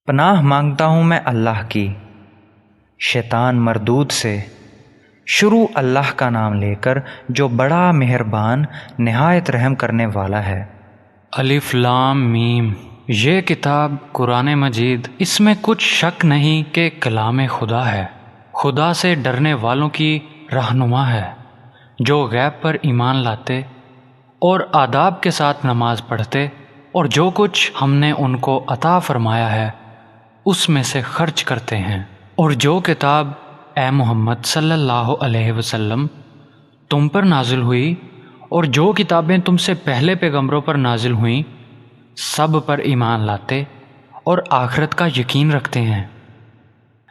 پناہ مانگتا ہوں میں اللہ کی شیطان مردود سے۔ شروع اللہ کا نام لے کر جو بڑا مہربان نہایت رحم کرنے والا ہے۔ الف لام میم۔ یہ کتاب قرآن مجید، اس میں کچھ شک نہیں کہ کلام خدا ہے، خدا سے ڈرنے والوں کی رہنما ہے، جو غیب پر ایمان لاتے اور آداب کے ساتھ نماز پڑھتے اور جو کچھ ہم نے ان کو عطا فرمایا ہے اس میں سے خرچ کرتے ہیں، اور جو کتاب اے محمد صلی اللہ علیہ وسلم تم پر نازل ہوئی اور جو کتابیں تم سے پہلے پیغمبروں پر نازل ہوئیں سب پر ایمان لاتے اور آخرت کا یقین رکھتے ہیں،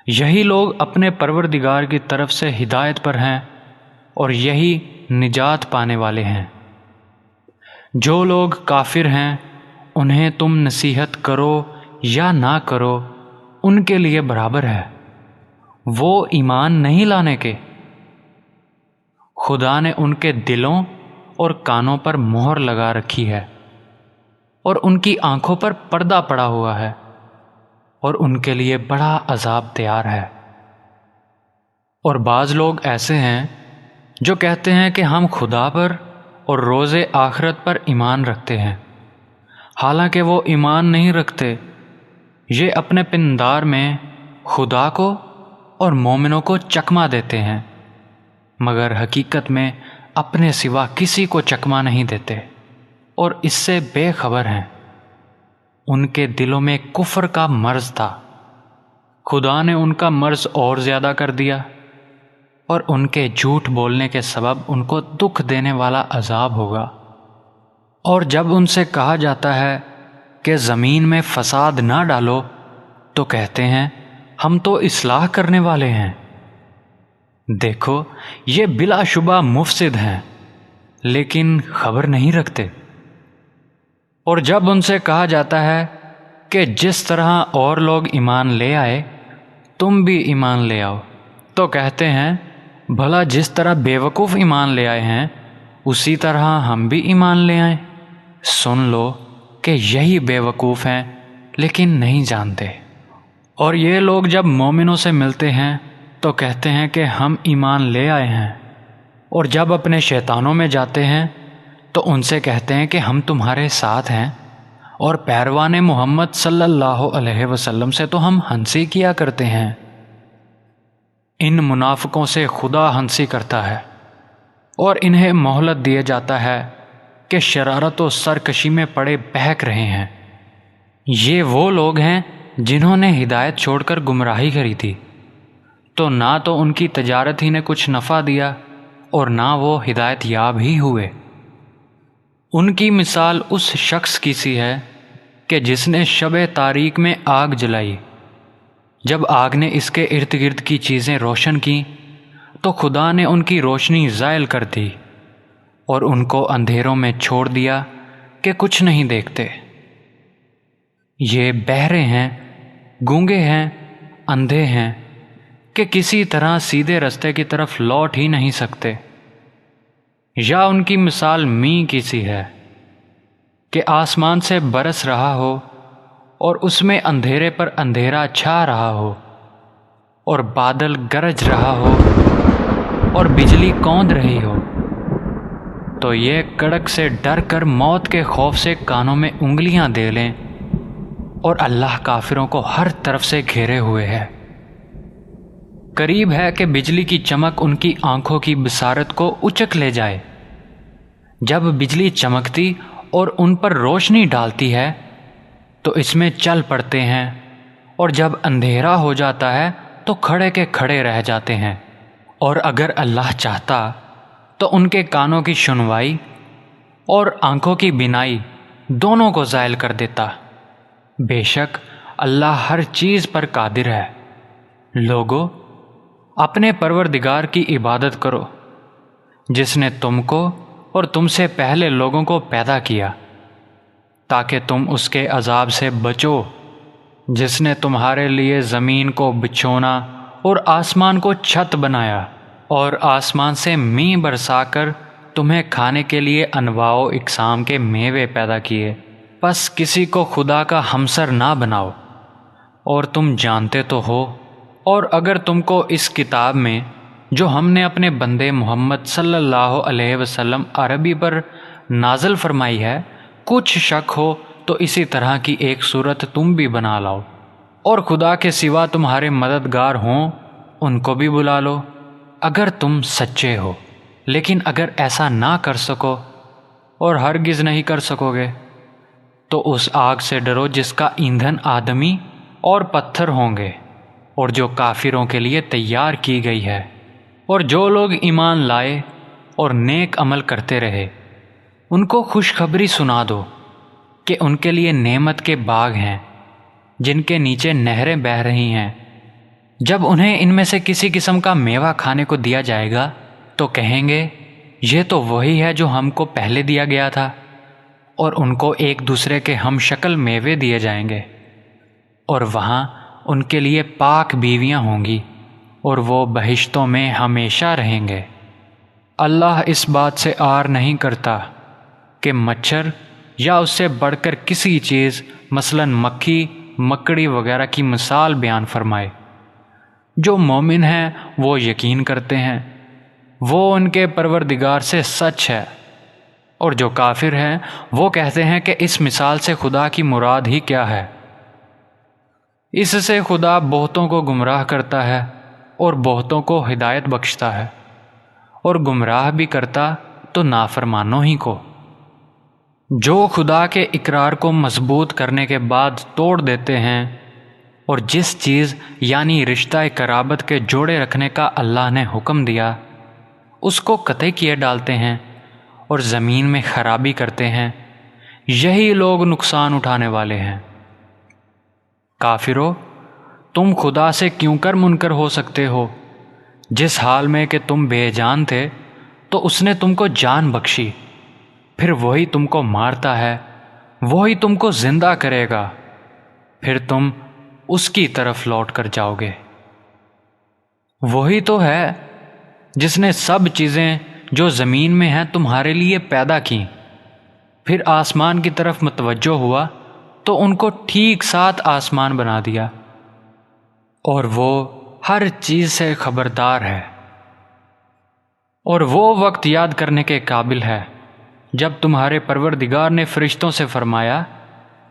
یہی لوگ اپنے پروردگار کی طرف سے ہدایت پر ہیں اور یہی نجات پانے والے ہیں۔ جو لوگ کافر ہیں انہیں تم نصیحت کرو یا نہ کرو ان کے لیے برابر ہے، وہ ایمان نہیں لانے کے۔ خدا نے ان کے دلوں اور کانوں پر مہر لگا رکھی ہے اور ان کی آنکھوں پر پردہ پڑا ہوا ہے، اور ان کے لیے بڑا عذاب تیار ہے۔ اور بعض لوگ ایسے ہیں جو کہتے ہیں کہ ہم خدا پر اور روز آخرت پر ایمان رکھتے ہیں، حالانکہ وہ ایمان نہیں رکھتے۔ یہ اپنے پندار میں خدا کو اور مومنوں کو چکمہ دیتے ہیں، مگر حقیقت میں اپنے سوا کسی کو چکمہ نہیں دیتے اور اس سے بے خبر ہیں۔ ان کے دلوں میں کفر کا مرض تھا، خدا نے ان کا مرض اور زیادہ کر دیا، اور ان کے جھوٹ بولنے کے سبب ان کو دکھ دینے والا عذاب ہوگا۔ اور جب ان سے کہا جاتا ہے کہ زمین میں فساد نہ ڈالو تو کہتے ہیں ہم تو اصلاح کرنے والے ہیں۔ دیکھو یہ بلا شبہ مفسد ہیں لیکن خبر نہیں رکھتے۔ اور جب ان سے کہا جاتا ہے کہ جس طرح اور لوگ ایمان لے آئے تم بھی ایمان لے آؤ تو کہتے ہیں بھلا جس طرح بے وقوف ایمان لے آئے ہیں اسی طرح ہم بھی ایمان لے آئیں۔ سن لو کہ یہی بے وقوف ہیں لیکن نہیں جانتے۔ اور یہ لوگ جب مومنوں سے ملتے ہیں تو کہتے ہیں کہ ہم ایمان لے آئے ہیں، اور جب اپنے شیطانوں میں جاتے ہیں تو ان سے کہتے ہیں کہ ہم تمہارے ساتھ ہیں، اور پیروان محمد صلی اللہ علیہ وسلم سے تو ہم ہنسی کیا کرتے ہیں۔ ان منافقوں سے خدا ہنسی کرتا ہے اور انہیں مہلت دیا جاتا ہے کہ شرارت و سرکشی میں پڑے بہک رہے ہیں۔ یہ وہ لوگ ہیں جنہوں نے ہدایت چھوڑ کر گمراہی کری تھی، تو نہ تو ان کی تجارت ہی نے کچھ نفع دیا اور نہ وہ ہدایت یاب ہی ہوئے۔ ان کی مثال اس شخص کی سی ہے کہ جس نے شب تاریک میں آگ جلائی، جب آگ نے اس کے ارد گرد کی چیزیں روشن کیں تو خدا نے ان کی روشنی زائل کر دی اور ان کو اندھیروں میں چھوڑ دیا کہ کچھ نہیں دیکھتے۔ یہ بہرے ہیں، گونگے ہیں، اندھے ہیں کہ کسی طرح سیدھے رستے کی طرف لوٹ ہی نہیں سکتے۔ یا ان کی مثال مینہ کی سی ہے کہ آسمان سے برس رہا ہو اور اس میں اندھیرے پر اندھیرا چھا رہا ہو اور بادل گرج رہا ہو اور بجلی کوند رہی ہو، تو یہ کڑک سے ڈر کر موت کے خوف سے کانوں میں انگلیاں دے لیں، اور اللہ کافروں کو ہر طرف سے گھیرے ہوئے ہے۔ قریب ہے کہ بجلی کی چمک ان کی آنکھوں کی بصارت کو اچک لے جائے۔ جب بجلی چمکتی اور ان پر روشنی ڈالتی ہے تو اس میں چل پڑتے ہیں، اور جب اندھیرا ہو جاتا ہے تو کھڑے کے کھڑے رہ جاتے ہیں۔ اور اگر اللہ چاہتا تو ان کے کانوں کی سنوائی اور آنکھوں کی بینائی دونوں کو زائل کر دیتا۔ بے شک اللہ ہر چیز پر قادر ہے۔ لوگو اپنے پروردگار کی عبادت کرو جس نے تم کو اور تم سے پہلے لوگوں کو پیدا کیا تاکہ تم اس کے عذاب سے بچو، جس نے تمہارے لیے زمین کو بچھونا اور آسمان کو چھت بنایا، اور آسمان سے مینہ برسا کر تمہیں کھانے کے لیے انواع و اقسام کے میوے پیدا کیے۔ پس کسی کو خدا کا ہمسر نہ بناؤ، اور تم جانتے تو ہو، اور اگر تم کو اس کتاب میں جو ہم نے اپنے بندے محمد صلی اللہ علیہ وسلم عربی پر نازل فرمائی ہے کچھ شک ہو تو اسی طرح کی ایک صورت تم بھی بنا لاؤ، اور خدا کے سوا تمہارے مددگار ہوں ان کو بھی بلا لو اگر تم سچے ہو۔ لیکن اگر ایسا نہ کر سکو، اور ہرگز نہیں کر سکو گے، تو اس آگ سے ڈرو جس کا ایندھن آدمی اور پتھر ہوں گے، اور جو کافروں کے لیے تیار کی گئی ہے۔ اور جو لوگ ایمان لائے اور نیک عمل کرتے رہے ان کو خوشخبری سنا دو کہ ان کے لیے نعمت کے باغ ہیں جن کے نیچے نہریں بہہ رہی ہیں۔ جب انہیں ان میں سے کسی قسم کا میوہ کھانے کو دیا جائے گا تو کہیں گے یہ تو وہی ہے جو ہم کو پہلے دیا گیا تھا، اور ان کو ایک دوسرے کے ہم شکل میوے دیے جائیں گے، اور وہاں ان کے لیے پاک بیویاں ہوں گی، اور وہ بہشتوں میں ہمیشہ رہیں گے۔ اللہ اس بات سے آر نہیں کرتا کہ مچھر یا اس سے بڑھ کر کسی چیز مثلا مکھی، مکڑی وغیرہ کی مثال بیان فرمائے۔ جو مومن ہیں وہ یقین کرتے ہیں، وہ ان کے پروردگار سے سچ ہے، اور جو کافر ہیں وہ کہتے ہیں کہ اس مثال سے خدا کی مراد ہی کیا ہے۔ اس سے خدا بہتوں کو گمراہ کرتا ہے اور بہتوں کو ہدایت بخشتا ہے، اور گمراہ بھی کرتا تو نافرمانوں ہی کو۔ جو خدا کے اقرار کو مضبوط کرنے کے بعد توڑ دیتے ہیں، اور جس چیز یعنی رشتہ قرابت کے جوڑے رکھنے کا اللہ نے حکم دیا اس کو قطع کیے ڈالتے ہیں اور زمین میں خرابی کرتے ہیں، یہی لوگ نقصان اٹھانے والے ہیں۔ کافرو، تم خدا سے کیوں کر منکر ہو سکتے ہو؟ جس حال میں کہ تم بے جان تھے تو اس نے تم کو جان بخشی، پھر وہی تم کو مارتا ہے، وہی تم کو زندہ کرے گا، پھر تم اس کی طرف لوٹ کر جاؤ گے۔ وہی تو ہے جس نے سب چیزیں جو زمین میں ہیں تمہارے لیے پیدا کی، پھر آسمان کی طرف متوجہ ہوا تو ان کو ٹھیک 7 آسمان بنا دیا، اور وہ ہر چیز سے خبردار ہے۔ اور وہ وقت یاد کرنے کے قابل ہے جب تمہارے پروردگار نے فرشتوں سے فرمایا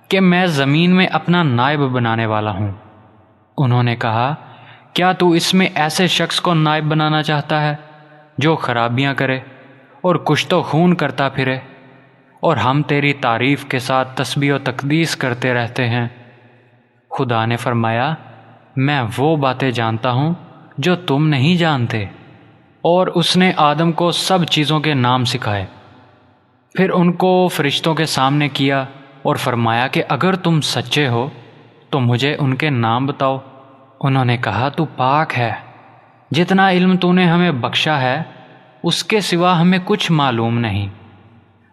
کہ میں زمین میں اپنا نائب بنانے والا ہوں۔ انہوں نے کہا کیا تو اس میں ایسے شخص کو نائب بنانا چاہتا ہے جو خرابیاں کرے اور کشت و خون کرتا پھرے، اور ہم تیری تعریف کے ساتھ تسبیح و تقدیس کرتے رہتے ہیں۔ خدا نے فرمایا میں وہ باتیں جانتا ہوں جو تم نہیں جانتے، اور اس نے آدم کو سب چیزوں کے نام سکھائے۔ پھر ان کو فرشتوں کے سامنے کیا اور فرمایا کہ اگر تم سچے ہو تو مجھے ان کے نام بتاؤ۔ انہوں نے کہا تو پاک ہے، جتنا علم تو نے ہمیں بخشا ہے اس کے سوا ہمیں کچھ معلوم نہیں،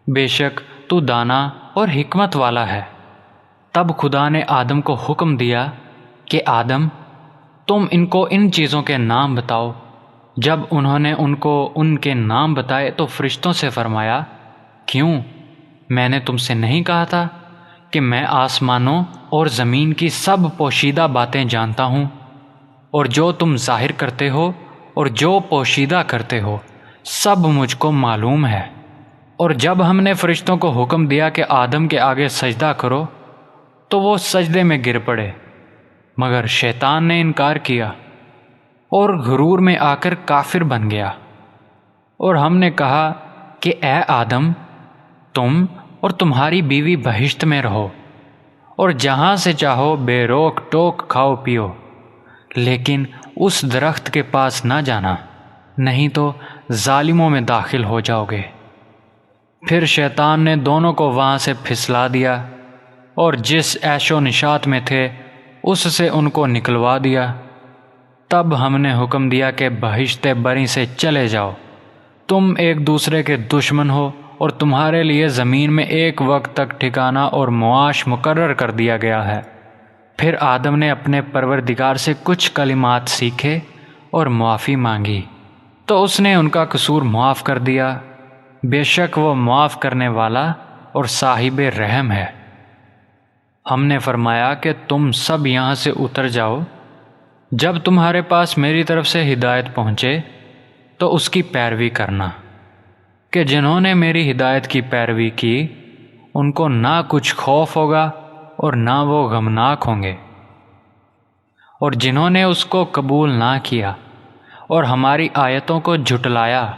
بے شک تو دانا اور حکمت والا ہے۔ تب خدا نے آدم کو حکم دیا کہ آدم تم ان کو ان چیزوں کے نام بتاؤ۔ جب انہوں نے ان کو ان کے نام بتائے تو فرشتوں سے فرمایا کیوں؟ میں نے تم سے نہیں کہا تھا کہ میں آسمانوں اور زمین کی سب پوشیدہ باتیں جانتا ہوں، اور جو تم ظاہر کرتے ہو اور جو پوشیدہ کرتے ہو سب مجھ کو معلوم ہے۔ اور جب ہم نے فرشتوں کو حکم دیا کہ آدم کے آگے سجدہ کرو تو وہ سجدے میں گر پڑے، مگر شیطان نے انکار کیا اور غرور میں آ کر کافر بن گیا۔ اور ہم نے کہا کہ اے آدم تم اور تمہاری بیوی بہشت میں رہو، اور جہاں سے چاہو بے روک ٹوک کھاؤ پیو، لیکن اس درخت کے پاس نہ جانا، نہیں تو ظالموں میں داخل ہو جاؤ گے۔ پھر شیطان نے دونوں کو وہاں سے پھسلا دیا، اور جس عیش و نشاط میں تھے اس سے ان کو نکلوا دیا۔ تب ہم نے حکم دیا کہ بہشت بری سے چلے جاؤ، تم ایک دوسرے کے دشمن ہو، اور تمہارے لیے زمین میں ایک وقت تک ٹھکانہ اور معاش مقرر کر دیا گیا ہے۔ پھر آدم نے اپنے پروردگار سے کچھ کلمات سیکھے اور معافی مانگی، تو اس نے ان کا قصور معاف کر دیا، بے شک وہ معاف کرنے والا اور صاحب رحم ہے۔ ہم نے فرمایا کہ تم سب یہاں سے اتر جاؤ، جب تمہارے پاس میری طرف سے ہدایت پہنچے تو اس کی پیروی کرنا، کہ جنہوں نے میری ہدایت کی پیروی کی ان کو نہ کچھ خوف ہوگا اور نہ وہ غمناک ہوں گے، اور جنہوں نے اس کو قبول نہ کیا اور ہماری آیتوں کو جھٹلایا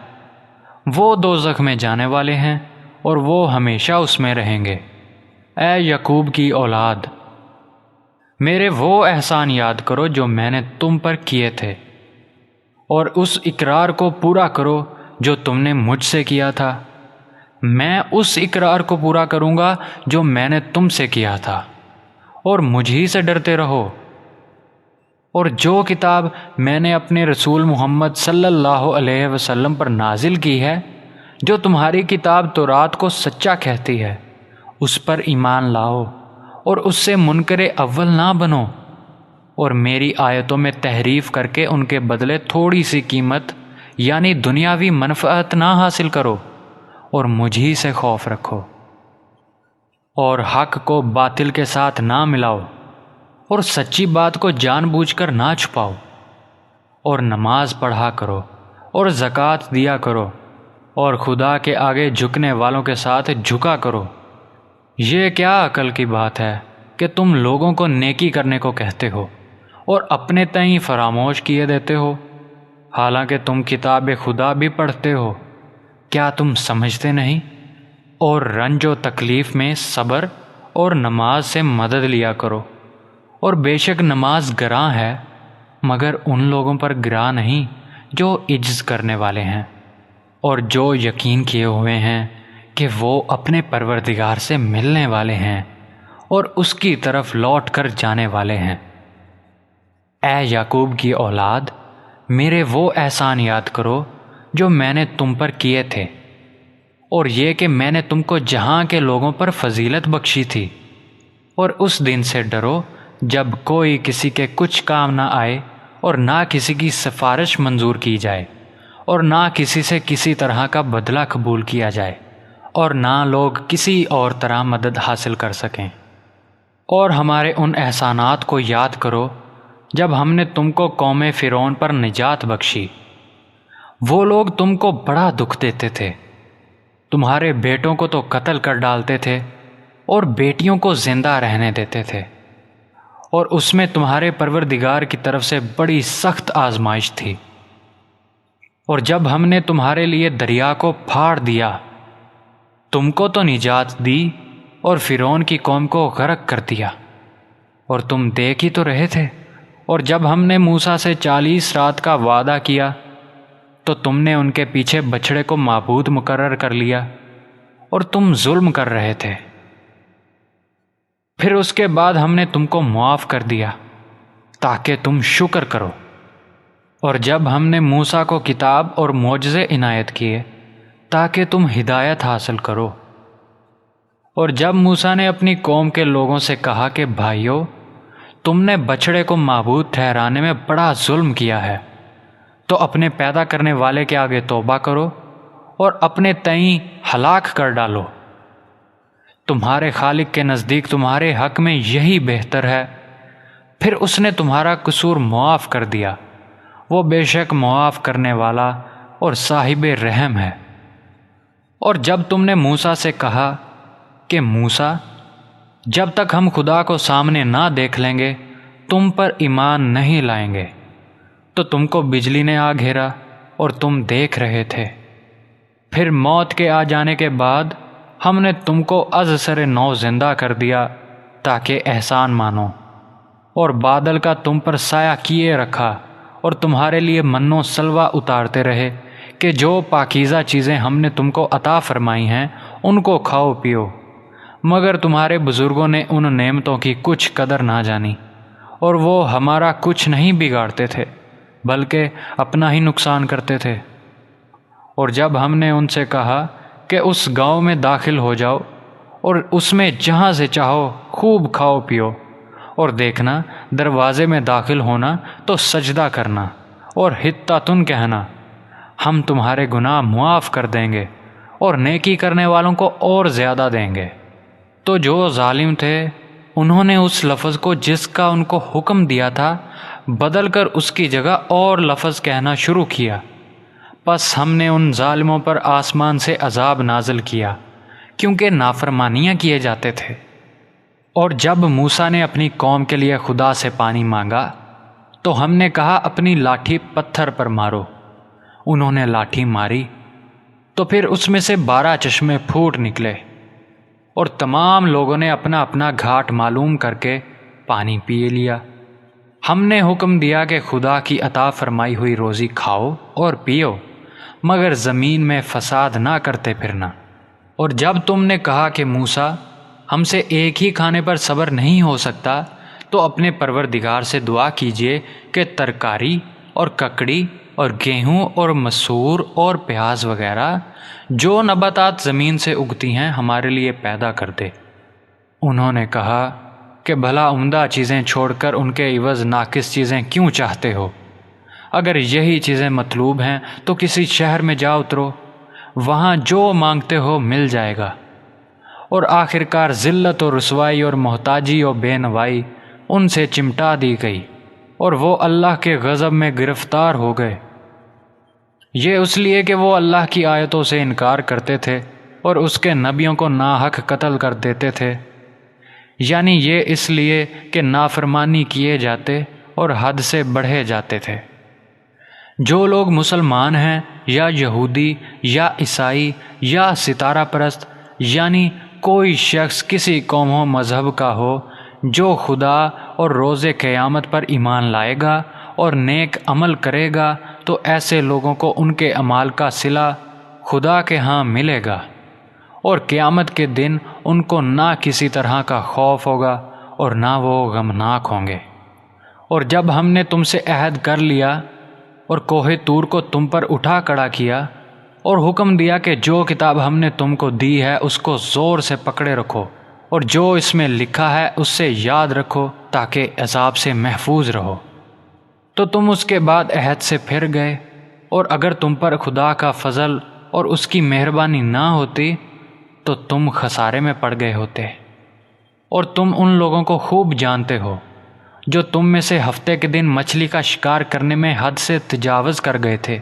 وہ دوزخ میں جانے والے ہیں اور وہ ہمیشہ اس میں رہیں گے۔ اے یعقوب کی اولاد، میرے وہ احسان یاد کرو جو میں نے تم پر کیے تھے، اور اس اقرار کو پورا کرو جو تم نے مجھ سے کیا تھا۔ میں اس اقرار کو پورا کروں گا جو میں نے تم سے کیا تھا، اور مجھ ہی سے ڈرتے رہو۔ اور جو کتاب میں نے اپنے رسول محمد صلی اللہ علیہ وسلم پر نازل کی ہے، جو تمہاری کتاب تورات کو سچا کہتی ہے، اس پر ایمان لاؤ اور اس سے منکر اول نہ بنو، اور میری آیتوں میں تحریف کر کے ان کے بدلے تھوڑی سی قیمت یعنی دنیاوی منفعت نہ حاصل کرو، اور مجھ ہی سے خوف رکھو، اور حق کو باطل کے ساتھ نہ ملاؤ، اور سچی بات کو جان بوجھ کر نہ چھپاؤ، اور نماز پڑھا کرو اور زکوٰۃ دیا کرو، اور خدا کے آگے جھکنے والوں کے ساتھ جھکا کرو۔ یہ کیا عقل کی بات ہے کہ تم لوگوں کو نیکی کرنے کو کہتے ہو اور اپنے تئیں فراموش کیے دیتے ہو، حالانکہ تم کتاب خدا بھی پڑھتے ہو۔ کیا تم سمجھتے نہیں؟ اور رنج و تکلیف میں صبر اور نماز سے مدد لیا کرو، اور بے شک نماز گراں ہے مگر ان لوگوں پر گراں نہیں جو عجز کرنے والے ہیں، اور جو یقین کیے ہوئے ہیں کہ وہ اپنے پروردگار سے ملنے والے ہیں اور اس کی طرف لوٹ کر جانے والے ہیں۔ اے یعقوب کی اولاد، میرے وہ احسان یاد کرو جو میں نے تم پر کیے تھے، اور یہ کہ میں نے تم کو جہاں کے لوگوں پر فضیلت بخشی تھی، اور اس دن سے ڈرو جب کوئی کسی کے کچھ کام نہ آئے اور نہ کسی کی سفارش منظور کی جائے، اور نہ کسی سے کسی طرح کا بدلہ قبول کیا جائے، اور نہ لوگ کسی اور طرح مدد حاصل کر سکیں۔ اور ہمارے ان احسانات کو یاد کرو جب ہم نے تم کو قوم فرعون پر نجات بخشی۔ وہ لوگ تم کو بڑا دکھ دیتے تھے، تمہارے بیٹوں کو تو قتل کر ڈالتے تھے اور بیٹیوں کو زندہ رہنے دیتے تھے، اور اس میں تمہارے پروردگار کی طرف سے بڑی سخت آزمائش تھی۔ اور جب ہم نے تمہارے لیے دریا کو پھاڑ دیا، تم کو تو نجات دی اور فرعون کی قوم کو غرق کر دیا، اور تم دیکھ ہی تو رہے تھے۔ اور جب ہم نے موسیٰ سے 40 رات کا وعدہ کیا تو تم نے ان کے پیچھے بچھڑے کو معبود مقرر کر لیا، اور تم ظلم کر رہے تھے۔ پھر اس کے بعد ہم نے تم کو معاف کر دیا تاکہ تم شکر کرو۔ اور جب ہم نے موسیٰ کو کتاب اور معجزے عنایت کیے تاکہ تم ہدایت حاصل کرو۔ اور جب موسیٰ نے اپنی قوم کے لوگوں سے کہا کہ بھائیو، تم نے بچھڑے کو معبود ٹھہرانے میں بڑا ظلم کیا ہے، تو اپنے پیدا کرنے والے کے آگے توبہ کرو اور اپنے تئیں ہلاک کر ڈالو۔ تمہارے خالق کے نزدیک تمہارے حق میں یہی بہتر ہے۔ پھر اس نے تمہارا قصور معاف کر دیا، وہ بے شک معاف کرنے والا اور صاحب رحم ہے۔ اور جب تم نے موسیٰ سے کہا کہ موسیٰ، جب تک ہم خدا کو سامنے نہ دیکھ لیں گے تم پر ایمان نہیں لائیں گے، تو تم کو بجلی نے آ گھیرا اور تم دیکھ رہے تھے۔ پھر موت کے آ جانے کے بعد ہم نے تم کو از سر نو زندہ کر دیا تاکہ احسان مانو، اور بادل کا تم پر سایہ کیے رکھا، اور تمہارے لیے من و سلوہ اتارتے رہے کہ جو پاکیزہ چیزیں ہم نے تم کو عطا فرمائی ہیں ان کو کھاؤ پیو۔ مگر تمہارے بزرگوں نے ان نعمتوں کی کچھ قدر نہ جانی، اور وہ ہمارا کچھ نہیں بگاڑتے تھے بلکہ اپنا ہی نقصان کرتے تھے۔ اور جب ہم نے ان سے کہا کہ اس گاؤں میں داخل ہو جاؤ اور اس میں جہاں سے چاہو خوب کھاؤ پیو، اور دیکھنا دروازے میں داخل ہونا تو سجدہ کرنا اور حطۃ کہنا، ہم تمہارے گناہ معاف کر دیں گے اور نیکی کرنے والوں کو اور زیادہ دیں گے۔ تو جو ظالم تھے انہوں نے اس لفظ کو جس کا ان کو حکم دیا تھا بدل کر اس کی جگہ اور لفظ کہنا شروع کیا۔ پس ہم نے ان ظالموں پر آسمان سے عذاب نازل کیا کیونکہ نافرمانیاں کیے جاتے تھے۔ اور جب موسیٰ نے اپنی قوم کے لیے خدا سے پانی مانگا تو ہم نے کہا اپنی لاٹھی پتھر پر مارو۔ انہوں نے لاٹھی ماری تو پھر اس میں سے 12 چشمے پھوٹ نکلے، اور تمام لوگوں نے اپنا اپنا گھاٹ معلوم کر کے پانی پی لیا۔ ہم نے حکم دیا کہ خدا کی عطا فرمائی ہوئی روزی کھاؤ اور پیو، مگر زمین میں فساد نہ کرتے پھرنا۔ اور جب تم نے کہا کہ موسیٰ ہم سے ایک ہی کھانے پر صبر نہیں ہو سکتا، تو اپنے پروردگار سے دعا کیجیے کہ ترکاری اور ککڑی اور گیہوں اور مسور اور پیاز وغیرہ جو نباتات زمین سے اگتی ہیں ہمارے لیے پیدا کر دے۔ انہوں نے کہا کہ بھلا عمدہ چیزیں چھوڑ کر ان کے عوض ناقص چیزیں کیوں چاہتے ہو؟ اگر یہی چیزیں مطلوب ہیں تو کسی شہر میں جا اترو، وہاں جو مانگتے ہو مل جائے گا۔ اور آخرکار ذلت و رسوائی اور محتاجی و بے نوائی ان سے چمٹا دی گئی، اور وہ اللہ کے غضب میں گرفتار ہو گئے۔ یہ اس لیے کہ وہ اللہ کی آیتوں سے انکار کرتے تھے اور اس کے نبیوں کو ناحق قتل کر دیتے تھے، یعنی یہ اس لیے کہ نافرمانی کیے جاتے اور حد سے بڑھے جاتے تھے۔ جو لوگ مسلمان ہیں یا یہودی یا عیسائی یا ستارہ پرست، یعنی کوئی شخص کسی قوم و مذہب کا ہو، جو خدا اور روز قیامت پر ایمان لائے گا اور نیک عمل کرے گا، تو ایسے لوگوں کو ان کے اعمال کا صلہ خدا کے ہاں ملے گا، اور قیامت کے دن ان کو نہ کسی طرح کا خوف ہوگا اور نہ وہ غمناک ہوں گے۔ اور جب ہم نے تم سے عہد کر لیا اور کوہ طور کو تم پر اٹھا کھڑا کیا اور حکم دیا کہ جو کتاب ہم نے تم کو دی ہے اس کو زور سے پکڑے رکھو، اور جو اس میں لکھا ہے اس سے یاد رکھو تاکہ عذاب سے محفوظ رہو، تو تم اس کے بعد عہد سے پھر گئے، اور اگر تم پر خدا کا فضل اور اس کی مہربانی نہ ہوتی تو تم خسارے میں پڑ گئے ہوتے۔ اور تم ان لوگوں کو خوب جانتے ہو جو تم میں سے ہفتے کے دن مچھلی کا شکار کرنے میں حد سے تجاوز کر گئے تھے،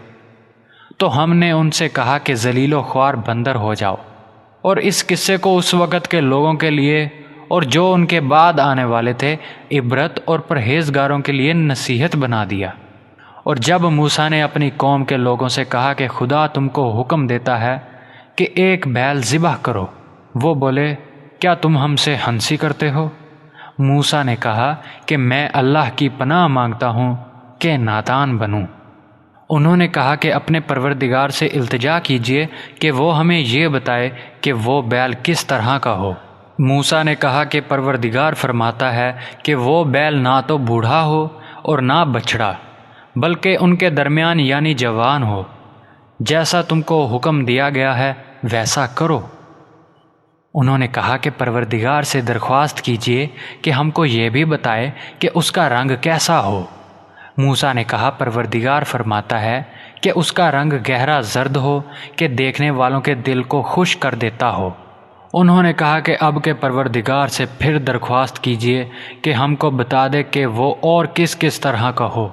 تو ہم نے ان سے کہا کہ ذلیل و خوار بندر ہو جاؤ، اور اس قصے کو اس وقت کے لوگوں کے لیے اور جو ان کے بعد آنے والے تھے عبرت اور پرہیزگاروں کے لیے نصیحت بنا دیا۔ اور جب موسیٰ نے اپنی قوم کے لوگوں سے کہا کہ خدا تم کو حکم دیتا ہے کہ ایک بیل ذبح کرو، وہ بولے کیا تم ہم سے ہنسی کرتے ہو؟ موسیٰ نے کہا کہ میں اللہ کی پناہ مانگتا ہوں کہ نادان بنوں۔ انہوں نے کہا کہ اپنے پروردگار سے التجا کیجیے کہ وہ ہمیں یہ بتائے کہ وہ بیل کس طرح کا ہو۔ موسیٰ نے کہا کہ پروردگار فرماتا ہے کہ وہ بیل نہ تو بوڑھا ہو اور نہ بچھڑا، بلکہ ان کے درمیان یعنی جوان ہو۔ جیسا تم کو حکم دیا گیا ہے ویسا کرو۔ انہوں نے کہا کہ پروردگار سے درخواست کیجیے کہ ہم کو یہ بھی بتائے کہ اس کا رنگ کیسا ہو۔ موسیٰ نے کہا پروردگار فرماتا ہے کہ اس کا رنگ گہرا زرد ہو کہ دیکھنے والوں کے دل کو خوش کر دیتا ہو۔ انہوں نے کہا کہ اب کے پروردگار سے پھر درخواست کیجیے کہ ہم کو بتا دے کہ وہ اور کس کس طرح کا ہو،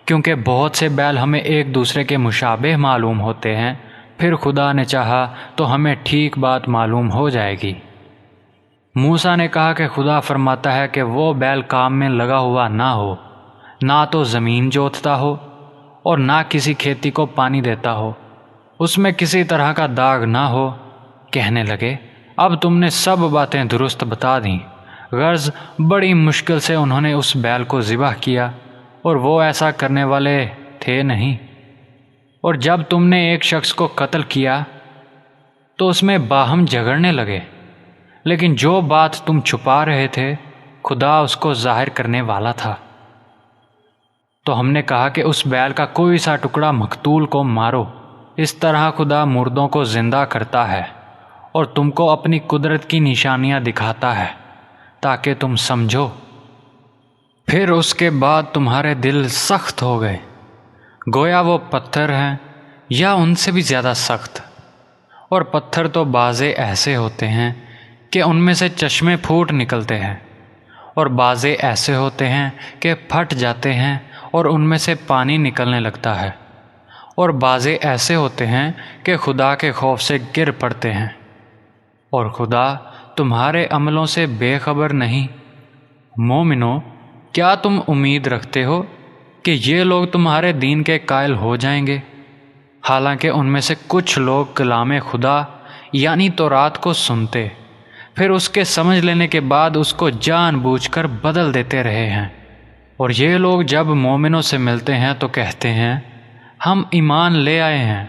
کیونکہ بہت سے بیل ہمیں ایک دوسرے کے مشابہ معلوم ہوتے ہیں، پھر خدا نے چاہا تو ہمیں ٹھیک بات معلوم ہو جائے گی۔ موسیٰ نے کہا کہ خدا فرماتا ہے کہ وہ بیل کام میں لگا ہوا نہ ہو، نہ تو زمین جوتتا ہو اور نہ کسی کھیتی کو پانی دیتا ہو، اس میں کسی طرح کا داغ نہ ہو۔ کہنے لگے اب تم نے سب باتیں درست بتا دیں۔ غرض بڑی مشکل سے انہوں نے اس بیل کو ذبح کیا، اور وہ ایسا کرنے والے تھے نہیں۔ اور جب تم نے ایک شخص کو قتل کیا تو اس میں باہم جھگڑنے لگے، لیکن جو بات تم چھپا رہے تھے خدا اس کو ظاہر کرنے والا تھا۔ تو ہم نے کہا کہ اس بیل کا کوئی سا ٹکڑا مقتول کو مارو، اس طرح خدا مردوں کو زندہ کرتا ہے اور تم کو اپنی قدرت کی نشانیاں دکھاتا ہے تاکہ تم سمجھو۔ پھر اس کے بعد تمہارے دل سخت ہو گئے، گویا وہ پتھر ہیں یا ان سے بھی زیادہ سخت۔ اور پتھر تو بعضے ایسے ہوتے ہیں کہ ان میں سے چشمے پھوٹ نکلتے ہیں، اور بعضے ایسے ہوتے ہیں کہ پھٹ جاتے ہیں اور ان میں سے پانی نکلنے لگتا ہے، اور بعضے ایسے ہوتے ہیں کہ خدا کے خوف سے گر پڑتے ہیں، اور خدا تمہارے عملوں سے بے خبر نہیں۔ مومنو، کیا تم امید رکھتے ہو کہ یہ لوگ تمہارے دین کے قائل ہو جائیں گے؟ حالانکہ ان میں سے کچھ لوگ کلام خدا یعنی تورات کو سنتے، پھر اس کے سمجھ لینے کے بعد اس کو جان بوجھ کر بدل دیتے رہے ہیں۔ اور یہ لوگ جب مومنوں سے ملتے ہیں تو کہتے ہیں ہم ایمان لے آئے ہیں،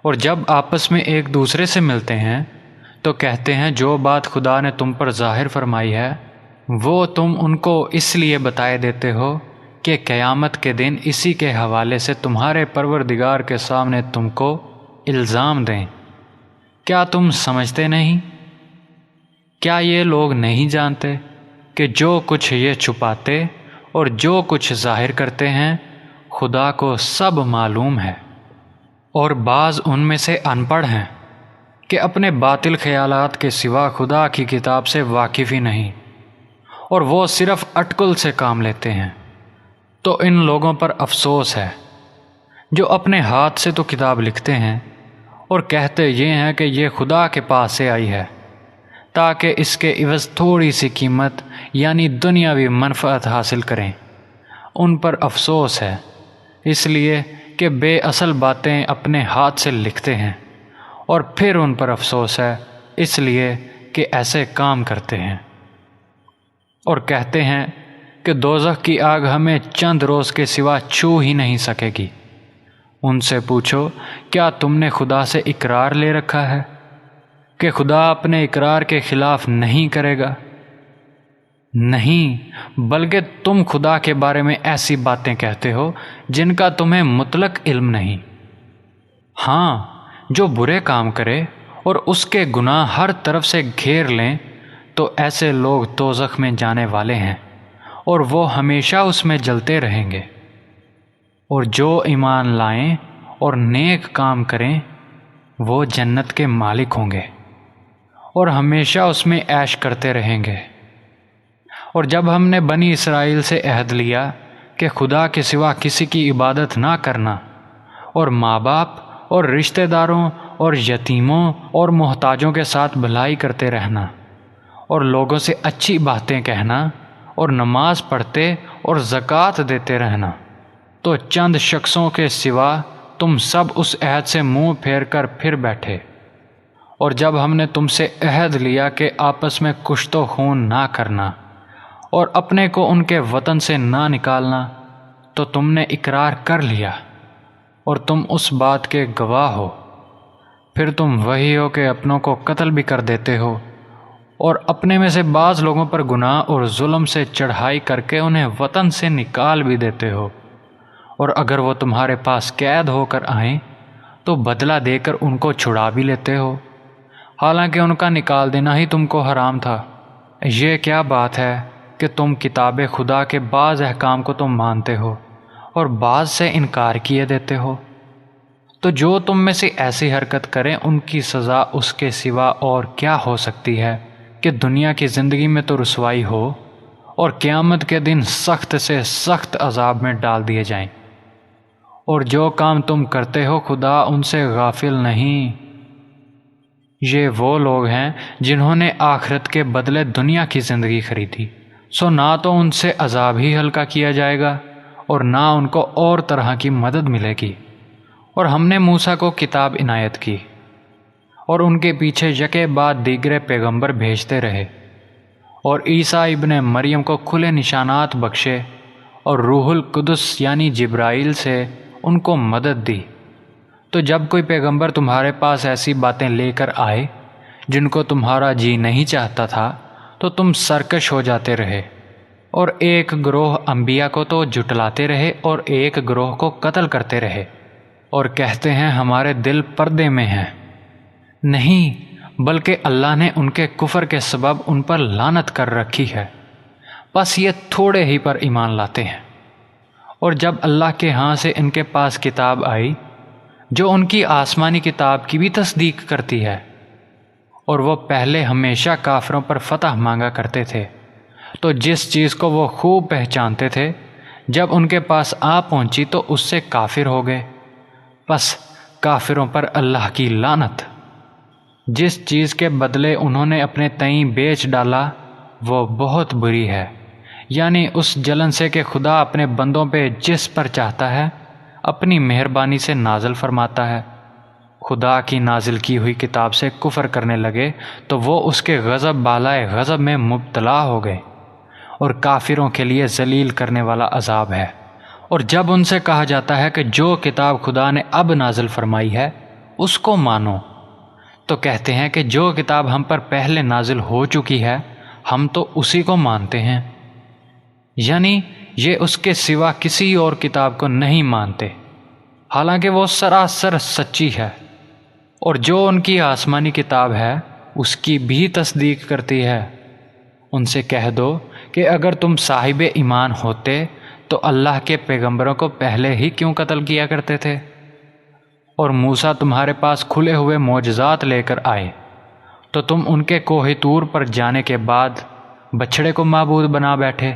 اور جب آپس میں ایک دوسرے سے ملتے ہیں تو کہتے ہیں جو بات خدا نے تم پر ظاہر فرمائی ہے وہ تم ان کو اس لیے بتائے دیتے ہو کہ قیامت کے دن اسی کے حوالے سے تمہارے پروردگار کے سامنے تم کو الزام دیں۔ کیا تم سمجھتے نہیں؟ کیا یہ لوگ نہیں جانتے کہ جو کچھ یہ چھپاتے اور جو کچھ ظاہر کرتے ہیں خدا کو سب معلوم ہے؟ اور بعض ان میں سے ان پڑھ ہیں کہ اپنے باطل خیالات کے سوا خدا کی کتاب سے واقف ہی نہیں، اور وہ صرف اٹکل سے کام لیتے ہیں۔ تو ان لوگوں پر افسوس ہے جو اپنے ہاتھ سے تو کتاب لکھتے ہیں اور کہتے یہ ہیں کہ یہ خدا کے پاس سے آئی ہے، تاکہ اس کے عوض تھوڑی سی قیمت یعنی دنیاوی منفعت حاصل کریں۔ ان پر افسوس ہے اس لیے کہ بے اصل باتیں اپنے ہاتھ سے لکھتے ہیں، اور پھر ان پر افسوس ہے اس لیے کہ ایسے کام کرتے ہیں۔ اور کہتے ہیں کہ دوزخ کی آگ ہمیں چند روز کے سوا چھو ہی نہیں سکے گی۔ ان سے پوچھو کیا تم نے خدا سے اقرار لے رکھا ہے کہ خدا اپنے اقرار کے خلاف نہیں کرے گا؟ نہیں، بلکہ تم خدا کے بارے میں ایسی باتیں کہتے ہو جن کا تمہیں مطلق علم نہیں۔ ہاں، جو برے کام کرے اور اس کے گناہ ہر طرف سے گھیر لیں تو ایسے لوگ دوزخ میں جانے والے ہیں، اور وہ ہمیشہ اس میں جلتے رہیں گے۔ اور جو ایمان لائیں اور نیک کام کریں وہ جنت کے مالک ہوں گے اور ہمیشہ اس میں عیش کرتے رہیں گے۔ اور جب ہم نے بنی اسرائیل سے عہد لیا کہ خدا کے سوا کسی کی عبادت نہ کرنا، اور ماں باپ اور رشتہ داروں اور یتیموں اور محتاجوں کے ساتھ بھلائی کرتے رہنا، اور لوگوں سے اچھی باتیں کہنا، اور نماز پڑھتے اور زکوٰۃ دیتے رہنا، تو چند شخصوں کے سوا تم سب اس عہد سے منہ پھیر کر پھر بیٹھے۔ اور جب ہم نے تم سے عہد لیا کہ آپس میں کشت و خون نہ کرنا اور اپنے کو ان کے وطن سے نہ نکالنا، تو تم نے اقرار کر لیا اور تم اس بات کے گواہ ہو۔ پھر تم وہی ہو کہ اپنوں کو قتل بھی کر دیتے ہو، اور اپنے میں سے بعض لوگوں پر گناہ اور ظلم سے چڑھائی کر کے انہیں وطن سے نکال بھی دیتے ہو، اور اگر وہ تمہارے پاس قید ہو کر آئیں تو بدلہ دے کر ان کو چھڑا بھی لیتے ہو، حالانکہ ان کا نکال دینا ہی تم کو حرام تھا۔ یہ کیا بات ہے کہ تم کتاب خدا کے بعض احکام کو تم مانتے ہو اور بعض سے انکار کیے دیتے ہو؟ تو جو تم میں سے ایسی حرکت کریں ان کی سزا اس کے سوا اور کیا ہو سکتی ہے کہ دنیا کی زندگی میں تو رسوائی ہو اور قیامت کے دن سخت سے سخت عذاب میں ڈال دیے جائیں۔ اور جو کام تم کرتے ہو خدا ان سے غافل نہیں۔ یہ وہ لوگ ہیں جنہوں نے آخرت کے بدلے دنیا کی زندگی خریدی، سو نہ تو ان سے عذاب ہی ہلکا کیا جائے گا اور نہ ان کو اور طرح کی مدد ملے گی۔ اور ہم نے موسیٰ کو کتاب عنایت کی اور ان کے پیچھے یکے بعد دیگرے پیغمبر بھیجتے رہے، اور عیسیٰ ابن مریم کو کھلے نشانات بخشے، اور روح القدس یعنی جبرائیل سے ان کو مدد دی۔ تو جب کوئی پیغمبر تمہارے پاس ایسی باتیں لے کر آئے جن کو تمہارا جی نہیں چاہتا تھا تو تم سرکش ہو جاتے رہے، اور ایک گروہ انبیاء کو تو جھٹلاتے رہے اور ایک گروہ کو قتل کرتے رہے، اور کہتے ہیں ہمارے دل پردے میں ہیں۔ نہیں، بلکہ اللہ نے ان کے کفر کے سبب ان پر لعنت کر رکھی ہے، بس یہ تھوڑے ہی پر ایمان لاتے ہیں۔ اور جب اللہ کے ہاں سے ان کے پاس کتاب آئی جو ان کی آسمانی کتاب کی بھی تصدیق کرتی ہے، اور وہ پہلے ہمیشہ کافروں پر فتح مانگا کرتے تھے، تو جس چیز کو وہ خوب پہچانتے تھے جب ان کے پاس آ پہنچی تو اس سے کافر ہو گئے۔ پس کافروں پر اللہ کی لعنت۔ جس چیز کے بدلے انہوں نے اپنے تئیں بیچ ڈالا وہ بہت بری ہے، یعنی اس جلن سے کہ خدا اپنے بندوں پہ جس پر چاہتا ہے اپنی مہربانی سے نازل فرماتا ہے۔ خدا کی نازل کی ہوئی کتاب سے کفر کرنے لگے تو وہ اس کے غضب بالائے غضب میں مبتلا ہو گئے، اور کافروں کے لیے ذلیل کرنے والا عذاب ہے۔ اور جب ان سے کہا جاتا ہے کہ جو کتاب خدا نے اب نازل فرمائی ہے اس کو مانو، تو کہتے ہیں کہ جو کتاب ہم پر پہلے نازل ہو چکی ہے ہم تو اسی کو مانتے ہیں، یعنی یہ اس کے سوا کسی اور کتاب کو نہیں مانتے، حالانکہ وہ سراسر سچی ہے۔ اور جو ان کی آسمانی کتاب ہے اس کی بھی تصدیق کرتی ہے۔ ان سے کہہ دو کہ اگر تم صاحب ایمان ہوتے تو اللہ کے پیغمبروں کو پہلے ہی کیوں قتل کیا کرتے تھے؟ اور موسیٰ تمہارے پاس کھلے ہوئے معجزات لے کر آئے تو تم ان کے کوہ طور پر جانے کے بعد بچھڑے کو معبود بنا بیٹھے،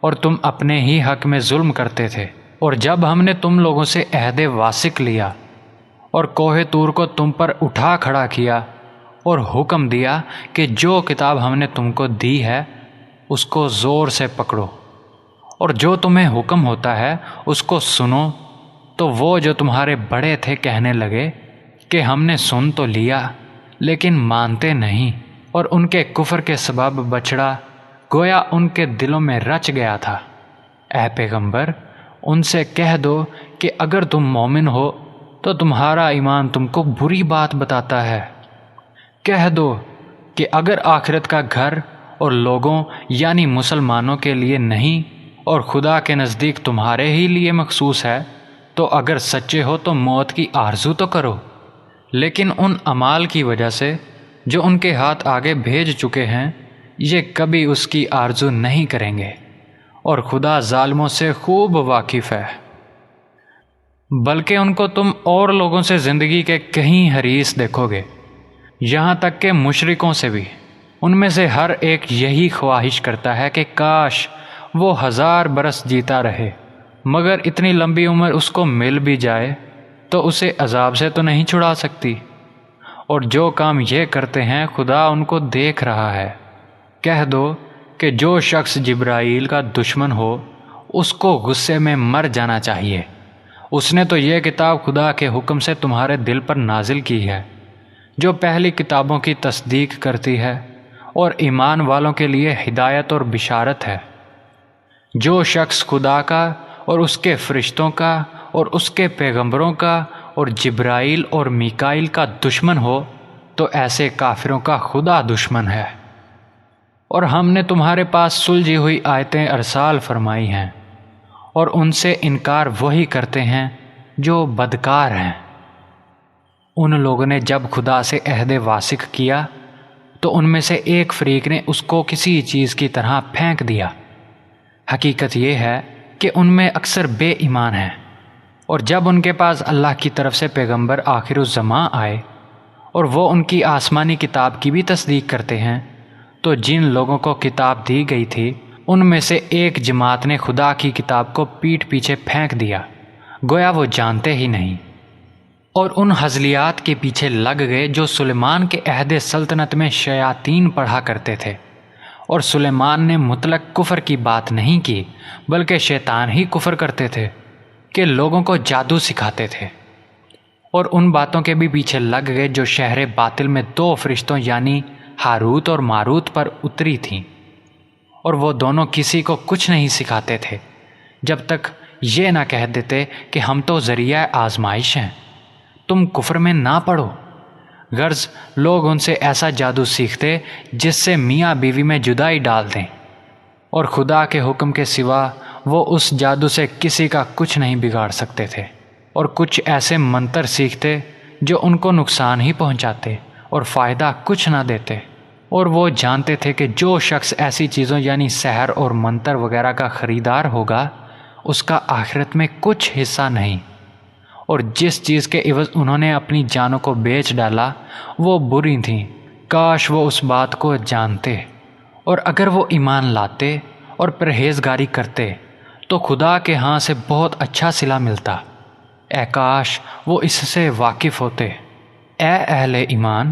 اور تم اپنے ہی حق میں ظلم کرتے تھے۔ اور جب ہم نے تم لوگوں سے عہد واثق لیا اور کوہ طور کو تم پر اٹھا کھڑا کیا اور حکم دیا کہ جو کتاب ہم نے تم کو دی ہے اس کو زور سے پکڑو، اور جو تمہیں حکم ہوتا ہے اس کو سنو، تو وہ جو تمہارے بڑے تھے کہنے لگے کہ ہم نے سن تو لیا لیکن مانتے نہیں، اور ان کے کفر کے سبب بچڑا گویا ان کے دلوں میں رچ گیا تھا۔ اے پیغمبر، ان سے کہہ دو کہ اگر تم مومن ہو تو تمہارا ایمان تم کو بری بات بتاتا ہے۔ کہہ دو کہ اگر آخرت کا گھر اور لوگوں یعنی مسلمانوں کے لیے نہیں اور خدا کے نزدیک تمہارے ہی لیے مخصوص ہے تو اگر سچے ہو تو موت کی آرزو تو کرو، لیکن ان اعمال کی وجہ سے جو ان کے ہاتھ آگے بھیج چکے ہیں یہ کبھی اس کی آرزو نہیں کریں گے، اور خدا ظالموں سے خوب واقف ہے۔ بلکہ ان کو تم اور لوگوں سے زندگی کے کہیں حریص دیکھو گے، یہاں تک کہ مشرکوں سے بھی۔ ان میں سے ہر ایک یہی خواہش کرتا ہے کہ کاش وہ 1000 برس جیتا رہے، مگر اتنی لمبی عمر اس کو مل بھی جائے تو اسے عذاب سے تو نہیں چھڑا سکتی۔ اور جو کام یہ کرتے ہیں خدا ان کو دیکھ رہا ہے۔ کہہ دو کہ جو شخص جبرائیل کا دشمن ہو اس کو غصے میں مر جانا چاہیے، اس نے تو یہ کتاب خدا کے حکم سے تمہارے دل پر نازل کی ہے، جو پہلی کتابوں کی تصدیق کرتی ہے اور ایمان والوں کے لیے ہدایت اور بشارت ہے۔ جو شخص خدا کا اور اس کے فرشتوں کا اور اس کے پیغمبروں کا اور جبرائیل اور میکائیل کا دشمن ہو تو ایسے کافروں کا خدا دشمن ہے۔ اور ہم نے تمہارے پاس سلجھی ہوئی آیتیں ارسال فرمائی ہیں، اور ان سے انکار وہی کرتے ہیں جو بدکار ہیں۔ ان لوگوں نے جب خدا سے عہد واثق کیا تو ان میں سے ایک فریق نے اس کو کسی چیز کی طرح پھینک دیا۔ حقیقت یہ ہے کہ ان میں اکثر بے ایمان ہیں، اور جب ان کے پاس اللہ کی طرف سے پیغمبر آخر الزماں آئے اور وہ ان کی آسمانی کتاب کی بھی تصدیق کرتے ہیں تو جن لوگوں کو کتاب دی گئی تھی ان میں سے ایک جماعت نے خدا کی کتاب کو پیٹھ پیچھے پھینک دیا، گویا وہ جانتے ہی نہیں، اور ان ہزلیات کے پیچھے لگ گئے جو سلیمان کے عہد سلطنت میں شیاطین پڑھا کرتے تھے۔ اور سلیمان نے مطلق کفر کی بات نہیں کی بلکہ شیطان ہی کفر کرتے تھے کہ لوگوں کو جادو سکھاتے تھے۔ اور ان باتوں کے بھی پیچھے لگ گئے جو شہر باطل میں 2 فرشتوں یعنی ہاروت اور ماروت پر اتری تھیں، اور وہ دونوں کسی کو کچھ نہیں سکھاتے تھے جب تک یہ نہ کہہ دیتے کہ ہم تو ذریعہ آزمائش ہیں، تم کفر میں نہ پڑو۔ غرض لوگ ان سے ایسا جادو سیکھتے جس سے میاں بیوی میں جدائی ڈال دیں، اور خدا کے حکم کے سوا وہ اس جادو سے کسی کا کچھ نہیں بگاڑ سکتے تھے۔ اور کچھ ایسے منتر سیکھتے جو ان کو نقصان ہی پہنچاتے اور فائدہ کچھ نہ دیتے، اور وہ جانتے تھے کہ جو شخص ایسی چیزوں یعنی سحر اور منتر وغیرہ کا خریدار ہوگا اس کا آخرت میں کچھ حصہ نہیں، اور جس چیز کے عوض انہوں نے اپنی جانوں کو بیچ ڈالا وہ بری تھیں، کاش وہ اس بات کو جانتے، اور اگر وہ ایمان لاتے اور پرہیزگاری کرتے تو خدا کے ہاں سے بہت اچھا صلہ ملتا۔ اے کاش وہ اس سے واقف ہوتے۔ اے اہل ایمان،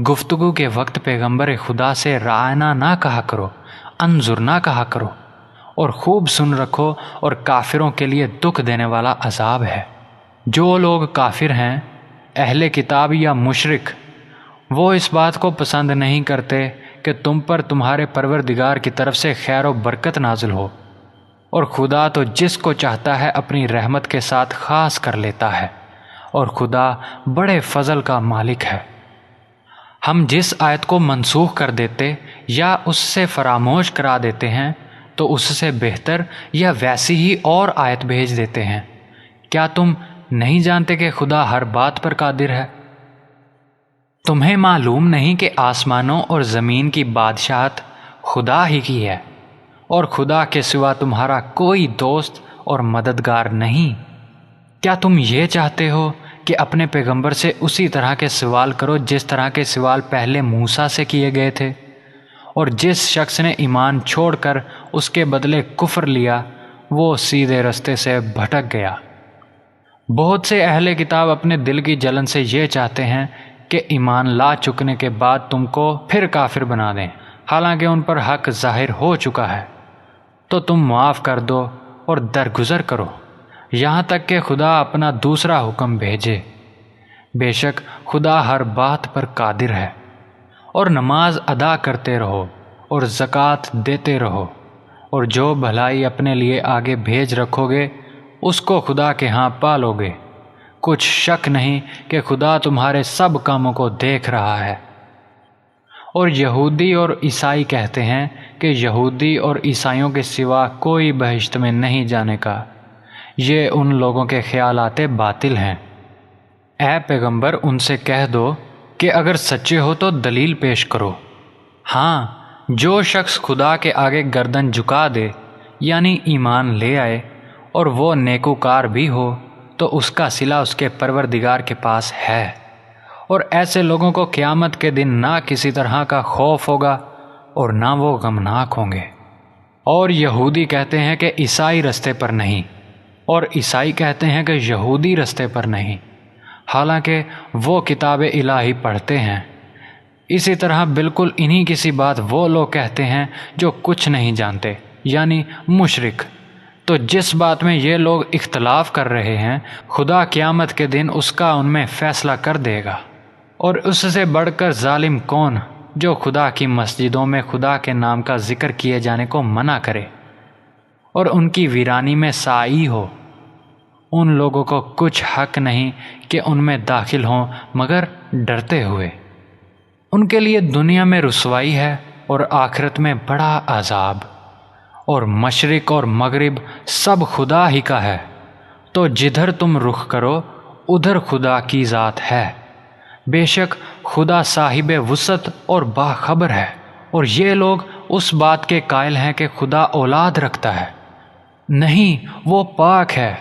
گفتگو کے وقت پیغمبر خدا سے رعنا نہ کہا کرو، انظر نہ کہا کرو، اور خوب سن رکھو، اور کافروں کے لیے دکھ دینے والا عذاب ہے۔ جو لوگ کافر ہیں، اہل کتاب یا مشرک، وہ اس بات کو پسند نہیں کرتے کہ تم پر تمہارے پروردگار کی طرف سے خیر و برکت نازل ہو، اور خدا تو جس کو چاہتا ہے اپنی رحمت کے ساتھ خاص کر لیتا ہے، اور خدا بڑے فضل کا مالک ہے۔ ہم جس آیت کو منسوخ کر دیتے یا اس سے فراموش کرا دیتے ہیں تو اس سے بہتر یا ویسی ہی اور آیت بھیج دیتے ہیں۔ کیا تم نہیں جانتے کہ خدا ہر بات پر قادر ہے؟ تمہیں معلوم نہیں کہ آسمانوں اور زمین کی بادشاہت خدا ہی کی ہے، اور خدا کے سوا تمہارا کوئی دوست اور مددگار نہیں؟ کیا تم یہ چاہتے ہو کہ اپنے پیغمبر سے اسی طرح کے سوال کرو جس طرح کے سوال پہلے موسیٰ سے کیے گئے تھے؟ اور جس شخص نے ایمان چھوڑ کر اس کے بدلے کفر لیا، وہ سیدھے رستے سے بھٹک گیا۔ بہت سے اہل کتاب اپنے دل کی جلن سے یہ چاہتے ہیں کہ ایمان لا چکنے کے بعد تم کو پھر کافر بنا دیں، حالانکہ ان پر حق ظاہر ہو چکا ہے۔ تو تم معاف کر دو اور درگزر کرو، یہاں تک کہ خدا اپنا دوسرا حکم بھیجے۔ بے شک خدا ہر بات پر قادر ہے۔ اور نماز ادا کرتے رہو اور زکوٰۃ دیتے رہو، اور جو بھلائی اپنے لیے آگے بھیج رکھو گے اس کو خدا کے ہاں پالو گے۔ کچھ شک نہیں کہ خدا تمہارے سب کاموں کو دیکھ رہا ہے۔ اور یہودی اور عیسائی کہتے ہیں کہ یہودی اور عیسائیوں کے سوا کوئی بہشت میں نہیں جانے کا۔ یہ ان لوگوں کے خیالات باطل ہیں۔ اے پیغمبر، ان سے کہہ دو کہ اگر سچے ہو تو دلیل پیش کرو۔ ہاں، جو شخص خدا کے آگے گردن جھکا دے، یعنی ایمان لے آئے، اور وہ نیکوکار بھی ہو، تو اس کا صلہ اس کے پروردگار کے پاس ہے، اور ایسے لوگوں کو قیامت کے دن نہ کسی طرح کا خوف ہوگا اور نہ وہ غمناک ہوں گے۔ اور یہودی کہتے ہیں کہ عیسائی رستے پر نہیں، اور عیسائی کہتے ہیں کہ یہودی رستے پر نہیں، حالانکہ وہ کتاب الہی پڑھتے ہیں۔ اسی طرح بالکل انہی کسی بات وہ لوگ کہتے ہیں جو کچھ نہیں جانتے، یعنی مشرک۔ تو جس بات میں یہ لوگ اختلاف کر رہے ہیں، خدا قیامت کے دن اس کا ان میں فیصلہ کر دے گا۔ اور اس سے بڑھ کر ظالم کون جو خدا کی مسجدوں میں خدا کے نام کا ذکر کیے جانے کو منع کرے اور ان کی ویرانی میں سعی ہو؟ ان لوگوں کو کچھ حق نہیں کہ ان میں داخل ہوں مگر ڈرتے ہوئے۔ ان کے لیے دنیا میں رسوائی ہے اور آخرت میں بڑا عذاب۔ اور مشرق اور مغرب سب خدا ہی کا ہے، تو جدھر تم رخ کرو ادھر خدا کی ذات ہے۔ بے شک خدا صاحب وسعت اور باخبر ہے۔ اور یہ لوگ اس بات کے قائل ہیں کہ خدا اولاد رکھتا ہے۔ نہیں، وہ پاک ہے،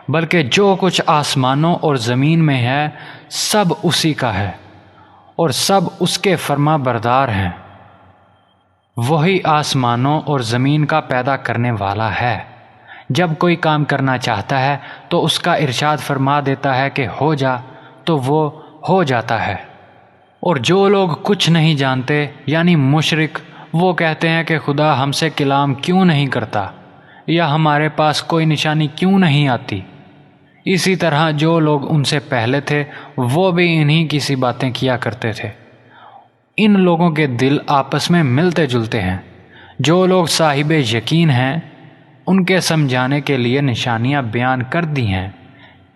بلکہ جو کچھ آسمانوں اور زمین میں ہے سب اسی کا ہے، اور سب اس کے فرما بردار ہیں۔ وہی آسمانوں اور زمین کا پیدا کرنے والا ہے۔ جب کوئی کام کرنا چاہتا ہے تو اس کا ارشاد فرما دیتا ہے کہ ہو جا، تو وہ ہو جاتا ہے۔ اور جو لوگ کچھ نہیں جانتے یعنی مشرک، وہ کہتے ہیں کہ خدا ہم سے کلام کیوں نہیں کرتا، یا ہمارے پاس کوئی نشانی کیوں نہیں آتی۔ اسی طرح جو لوگ ان سے پہلے تھے وہ بھی انہی کی سی باتیں کیا کرتے تھے۔ ان لوگوں کے دل آپس میں ملتے جلتے ہیں۔ جو لوگ صاحب یقین ہیں ان کے سمجھانے کے لیے نشانیاں بیان کر دی ہیں۔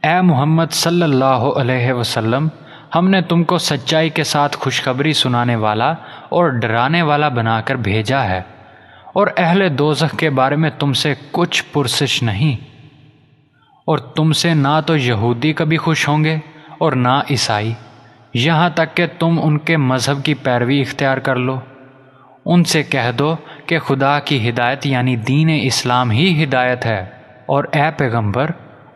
اے محمد صلی اللہ علیہ وسلم، ہم نے تم کو سچائی کے ساتھ خوشخبری سنانے والا اور ڈرانے والا بنا کر بھیجا ہے، اور اہل دوزخ کے بارے میں تم سے کچھ پرسش نہیں۔ اور تم سے نہ تو یہودی کبھی خوش ہوں گے اور نہ عیسائی، یہاں تک کہ تم ان کے مذہب کی پیروی اختیار کر لو۔ ان سے کہہ دو کہ خدا کی ہدایت یعنی دین اسلام ہی ہدایت ہے۔ اور اے پیغمبر،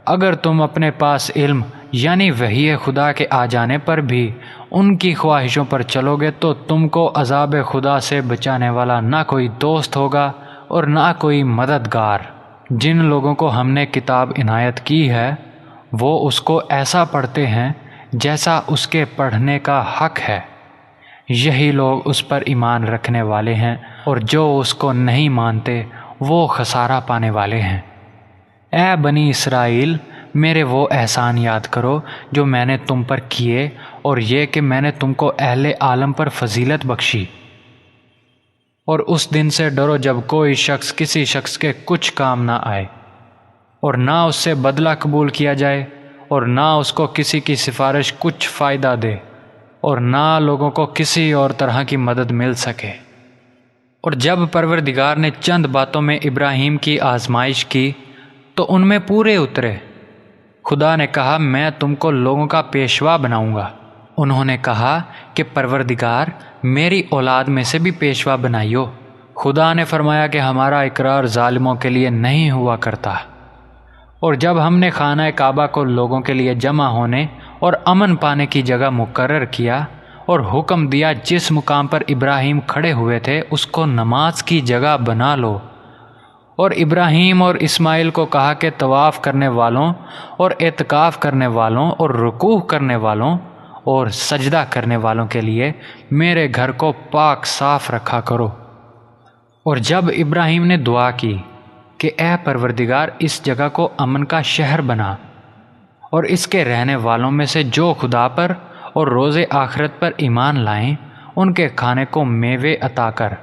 اگر تم اپنے پاس علم یعنی وحی خدا کے آ جانے پر بھی ان کی خواہشوں پر چلو گے تو تم کو عذاب خدا سے بچانے والا نہ کوئی دوست ہوگا اور نہ کوئی مددگار۔ جن لوگوں کو ہم نے کتاب عنایت کی ہے وہ اس کو ایسا پڑھتے ہیں جیسا اس کے پڑھنے کا حق ہے، یہی لوگ اس پر ایمان رکھنے والے ہیں، اور جو اس کو نہیں مانتے وہ خسارہ پانے والے ہیں۔ اے بنی اسرائیل، میرے وہ احسان یاد کرو جو میں نے تم پر کیے، اور یہ کہ میں نے تم کو اہل عالم پر فضیلت بخشی۔ اور اس دن سے ڈرو جب کوئی شخص کسی شخص کے کچھ کام نہ آئے، اور نہ اس سے بدلہ قبول کیا جائے، اور نہ اس کو کسی کی سفارش کچھ فائدہ دے، اور نہ لوگوں کو کسی اور طرح کی مدد مل سکے۔ اور جب پروردگار نے چند باتوں میں ابراہیم کی آزمائش کی تو ان میں پورے اترے۔ خدا نے کہا میں تم کو لوگوں کا پیشوا بناؤں گا۔ انہوں نے کہا کہ پروردگار میری اولاد میں سے بھی پیشوا بنائیو۔ خدا نے فرمایا کہ ہمارا اقرار ظالموں کے لیے نہیں ہوا کرتا۔ اور جب ہم نے خانہ کعبہ کو لوگوں کے لیے جمع ہونے اور امن پانے کی جگہ مقرر کیا اور حکم دیا جس مقام پر ابراہیم کھڑے ہوئے تھے اس کو نماز کی جگہ بنا لو، اور ابراہیم اور اسماعیل کو کہا کہ طواف کرنے والوں اور اعتکاف کرنے والوں اور رکوع کرنے والوں اور سجدہ کرنے والوں کے لیے میرے گھر کو پاک صاف رکھا کرو۔ اور جب ابراہیم نے دعا کی کہ اے پروردگار اس جگہ کو امن کا شہر بنا، اور اس کے رہنے والوں میں سے جو خدا پر اور روز آخرت پر ایمان لائیں ان کے کھانے کو میوے عطا کر،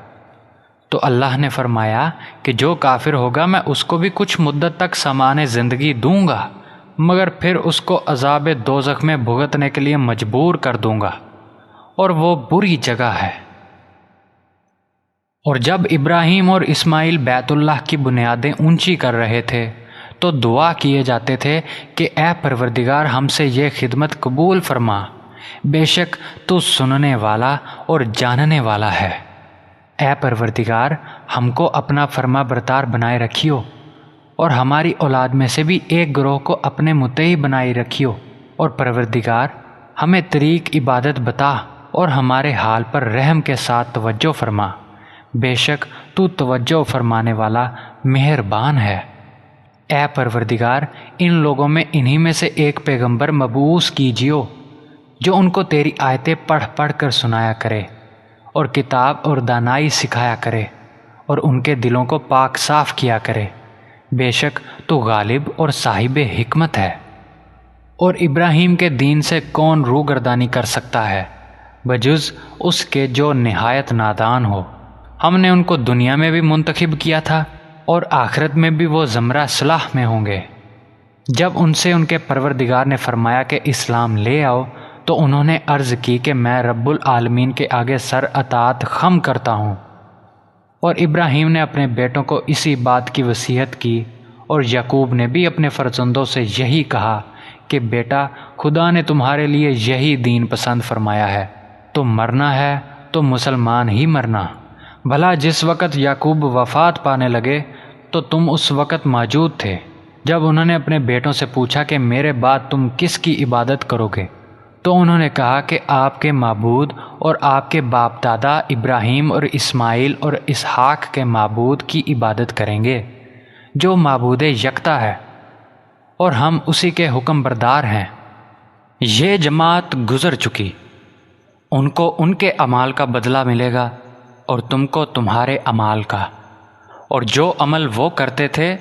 تو اللہ نے فرمایا کہ جو کافر ہوگا میں اس کو بھی کچھ مدت تک سامان زندگی دوں گا، مگر پھر اس کو عذاب دوزخ میں بھگتنے کے لیے مجبور کر دوں گا، اور وہ بری جگہ ہے۔ اور جب ابراہیم اور اسماعیل بیت اللہ کی بنیادیں اونچی کر رہے تھے تو دعا کیے جاتے تھے کہ اے پروردگار ہم سے یہ خدمت قبول فرما، بے شک تو سننے والا اور جاننے والا ہے۔ اے پروردگار ہم کو اپنا فرما بردار بنائے رکھیو، اور ہماری اولاد میں سے بھی ایک گروہ کو اپنے مطیع بنائے رکھیو، اور پروردگار ہمیں طریق عبادت بتا اور ہمارے حال پر رحم کے ساتھ توجہ فرما، بے شک تو توجہ فرمانے والا مہربان ہے۔ اے پروردگار ان لوگوں میں انہی میں سے ایک پیغمبر مبعوث کیجیو جو ان کو تیری آیتیں پڑھ پڑھ کر سنایا کرے اور کتاب اور دانائی سکھایا کرے اور ان کے دلوں کو پاک صاف کیا کرے، بے شک تو غالب اور صاحب حکمت ہے۔ اور ابراہیم کے دین سے کون روگردانی کر سکتا ہے بجز اس کے جو نہایت نادان ہو۔ ہم نے ان کو دنیا میں بھی منتخب کیا تھا اور آخرت میں بھی وہ زمرہ صلاح میں ہوں گے۔ جب ان سے ان کے پروردگار نے فرمایا کہ اسلام لے آؤ تو انہوں نے عرض کی کہ میں رب العالمین کے آگے سر اطاعت خم کرتا ہوں۔ اور ابراہیم نے اپنے بیٹوں کو اسی بات کی وصیت کی، اور یعقوب نے بھی اپنے فرزندوں سے یہی کہا کہ بیٹا خدا نے تمہارے لیے یہی دین پسند فرمایا ہے، تو مرنا ہے تو مسلمان ہی مرنا۔ بھلا جس وقت یعقوب وفات پانے لگے تو تم اس وقت موجود تھے جب انہوں نے اپنے بیٹوں سے پوچھا کہ میرے بعد تم کس کی عبادت کرو گے، تو انہوں نے کہا کہ آپ کے معبود اور آپ کے باپ دادا ابراہیم اور اسماعیل اور اسحاق کے معبود کی عبادت کریں گے جو معبود یکتا ہے، اور ہم اسی کے حکم بردار ہیں۔ یہ جماعت گزر چکی، ان کو ان کے اعمال کا بدلہ ملے گا اور تم کو تمہارے اعمال کا، اور جو عمل وہ کرتے تھے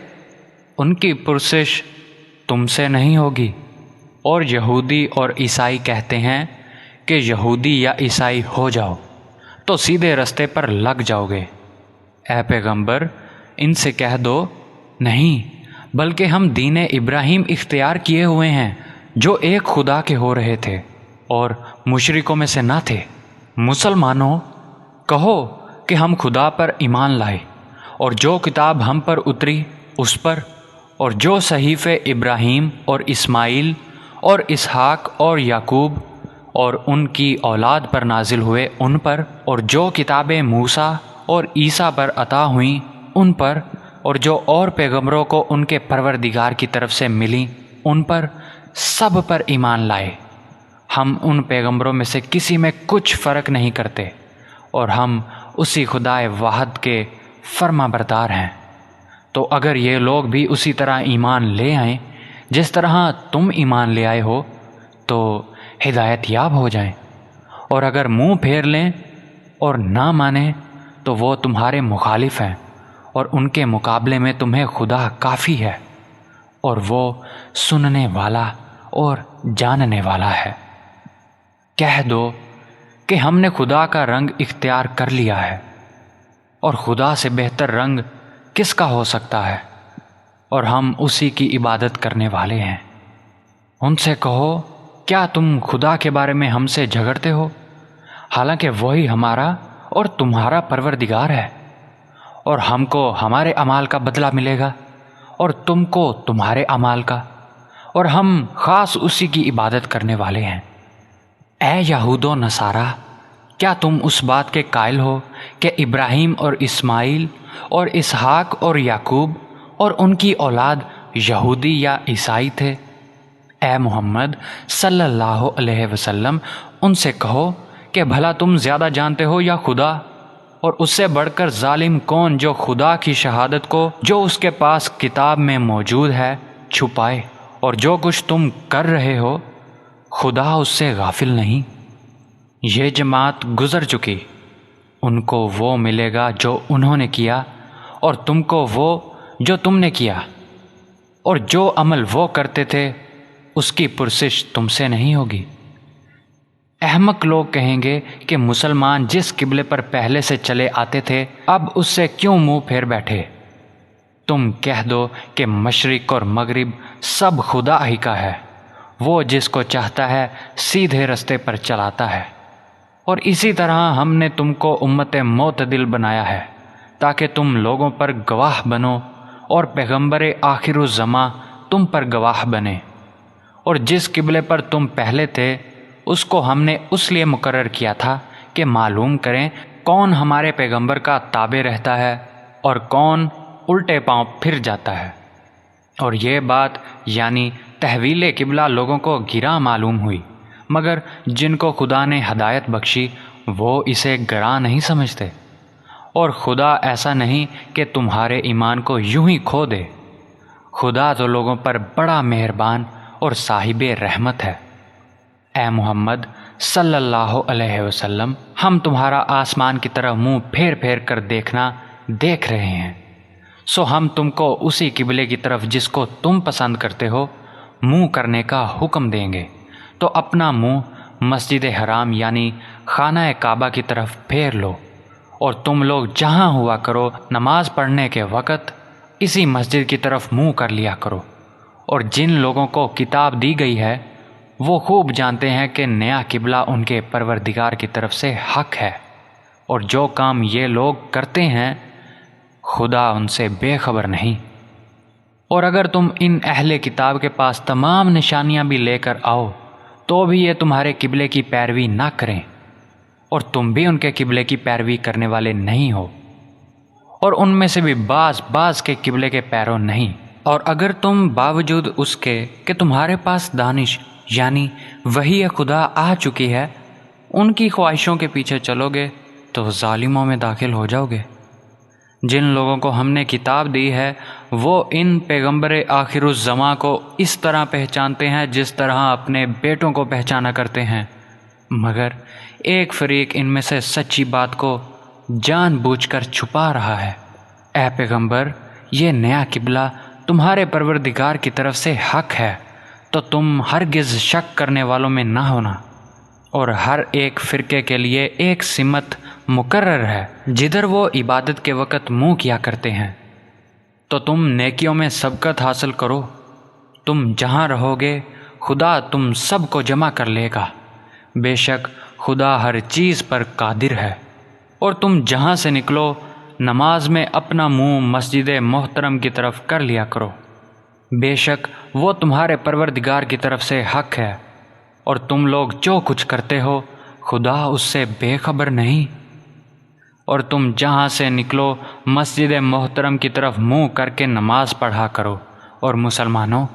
ان کی پرسش تم سے نہیں ہوگی۔ اور یہودی اور عیسائی کہتے ہیں کہ یہودی یا عیسائی ہو جاؤ تو سیدھے رستے پر لگ جاؤ گے۔ اے پیغمبر ان سے کہہ دو نہیں، بلکہ ہم دین ابراہیم اختیار کیے ہوئے ہیں جو ایک خدا کے ہو رہے تھے اور مشرکوں میں سے نہ تھے۔ مسلمانوں کہو کہ ہم خدا پر ایمان لائے اور جو کتاب ہم پر اتری اس پر، اور جو صحیفے ابراہیم اور اسماعیل اور اسحاق اور یعقوب اور ان کی اولاد پر نازل ہوئے ان پر، اور جو کتابیں موسیٰ اور عیسیٰ پر عطا ہوئیں ان پر، اور جو اور پیغمبروں کو ان کے پروردگار کی طرف سے ملیں ان پر، سب پر ایمان لائے۔ ہم ان پیغمبروں میں سے کسی میں کچھ فرق نہیں کرتے، اور ہم اسی خدائے واحد کے فرما بردار ہیں۔ تو اگر یہ لوگ بھی اسی طرح ایمان لے آئیں جس طرح تم ایمان لے آئے ہو تو ہدایت یاب ہو جائیں، اور اگر منہ پھیر لیں اور نہ مانیں تو وہ تمہارے مخالف ہیں، اور ان کے مقابلے میں تمہیں خدا کافی ہے، اور وہ سننے والا اور جاننے والا ہے۔ کہہ دو کہ ہم نے خدا کا رنگ اختیار کر لیا ہے، اور خدا سے بہتر رنگ کس کا ہو سکتا ہے، اور ہم اسی کی عبادت کرنے والے ہیں۔ ان سے کہو، کیا تم خدا کے بارے میں ہم سے جھگڑتے ہو؟ حالانکہ وہی ہمارا اور تمہارا پروردگار ہے، اور ہم کو ہمارے اعمال کا بدلہ ملے گا اور تم کو تمہارے اعمال کا، اور ہم خاص اسی کی عبادت کرنے والے ہیں۔ اے یہود و نصارہ، کیا تم اس بات کے قائل ہو کہ ابراہیم اور اسماعیل اور اسحاق اور یعقوب اور ان کی اولاد یہودی یا عیسائی تھے؟ اے محمد صلی اللہ علیہ وسلم، ان سے کہو کہ بھلا تم زیادہ جانتے ہو یا خدا؟ اور اس سے بڑھ کر ظالم کون جو خدا کی شہادت کو جو اس کے پاس کتاب میں موجود ہے چھپائے؟ اور جو کچھ تم کر رہے ہو خدا اس سے غافل نہیں۔ یہ جماعت گزر چکی، ان کو وہ ملے گا جو انہوں نے کیا، اور تم کو وہ جو تم نے کیا، اور جو عمل وہ کرتے تھے اس کی پرسش تم سے نہیں ہوگی۔ احمق لوگ کہیں گے کہ مسلمان جس قبلے پر پہلے سے چلے آتے تھے اب اس سے کیوں منہ پھیر بیٹھے؟ تم کہہ دو کہ مشرق اور مغرب سب خدا ہی کا ہے، وہ جس کو چاہتا ہے سیدھے رستے پر چلاتا ہے۔ اور اسی طرح ہم نے تم کو امت معتدل بنایا ہے تاکہ تم لوگوں پر گواہ بنو، اور پیغمبر آخر الزماں تم پر گواہ بنے۔ اور جس قبلے پر تم پہلے تھے اس کو ہم نے اس لیے مقرر کیا تھا کہ معلوم کریں کون ہمارے پیغمبر کا تابع رہتا ہے اور کون الٹے پاؤں پھر جاتا ہے۔ اور یہ بات یعنی تحویل قبلہ لوگوں کو گراں معلوم ہوئی، مگر جن کو خدا نے ہدایت بخشی وہ اسے گراں نہیں سمجھتے۔ اور خدا ایسا نہیں کہ تمہارے ایمان کو یوں ہی کھو دے، خدا تو لوگوں پر بڑا مہربان اور صاحب رحمت ہے۔ اے محمد صلی اللہ علیہ وسلم، ہم تمہارا آسمان کی طرف منہ پھیر پھیر کر دیکھنا دیکھ رہے ہیں، سو ہم تم کو اسی قبلے کی طرف جس کو تم پسند کرتے ہو منہ کرنے کا حکم دیں گے، تو اپنا منہ مسجد حرام یعنی خانہ کعبہ کی طرف پھیر لو، اور تم لوگ جہاں ہوا کرو نماز پڑھنے کے وقت اسی مسجد کی طرف منہ کر لیا کرو۔ اور جن لوگوں کو کتاب دی گئی ہے وہ خوب جانتے ہیں کہ نیا قبلہ ان کے پروردگار کی طرف سے حق ہے، اور جو کام یہ لوگ کرتے ہیں خدا ان سے بے خبر نہیں۔ اور اگر تم ان اہل کتاب کے پاس تمام نشانیاں بھی لے کر آؤ تو بھی یہ تمہارے قبلے کی پیروی نہ کریں، اور تم بھی ان کے قبلے کی پیروی کرنے والے نہیں ہو، اور ان میں سے بھی بعض کے قبلے کے پیرو نہیں۔ اور اگر تم باوجود اس کے کہ تمہارے پاس دانش یعنی وحی خدا آ چکی ہے ان کی خواہشوں کے پیچھے چلو گے تو ظالموں میں داخل ہو جاؤ گے۔ جن لوگوں کو ہم نے کتاب دی ہے وہ ان پیغمبر آخر الزماں کو اس طرح پہچانتے ہیں جس طرح اپنے بیٹوں کو پہچانا کرتے ہیں، مگر ایک فریق ان میں سے سچی بات کو جان بوجھ کر چھپا رہا ہے۔ اے پیغمبر، یہ نیا قبلہ تمہارے پروردگار کی طرف سے حق ہے، تو تم ہرگز شک کرنے والوں میں نہ ہونا، اور ہر ایک فرقے کے لیے ایک سمت مقرر ہے جدھر وہ عبادت کے وقت منہ کیا کرتے ہیں، تو تم نیکیوں میں سبقت حاصل کرو۔ تم جہاں رہو گے خدا تم سب کو جمع کر لے گا، بے شک خدا ہر چیز پر قادر ہے۔ اور تم جہاں سے نکلو نماز میں اپنا منہ مسجد محترم کی طرف کر لیا کرو، بے شک وہ تمہارے پروردگار کی طرف سے حق ہے، اور تم لوگ جو کچھ کرتے ہو خدا اس سے بے خبر نہیں۔ اور تم جہاں سے نکلو مسجد محترم کی طرف منہ کر کے نماز پڑھا کرو، اور مسلمانوں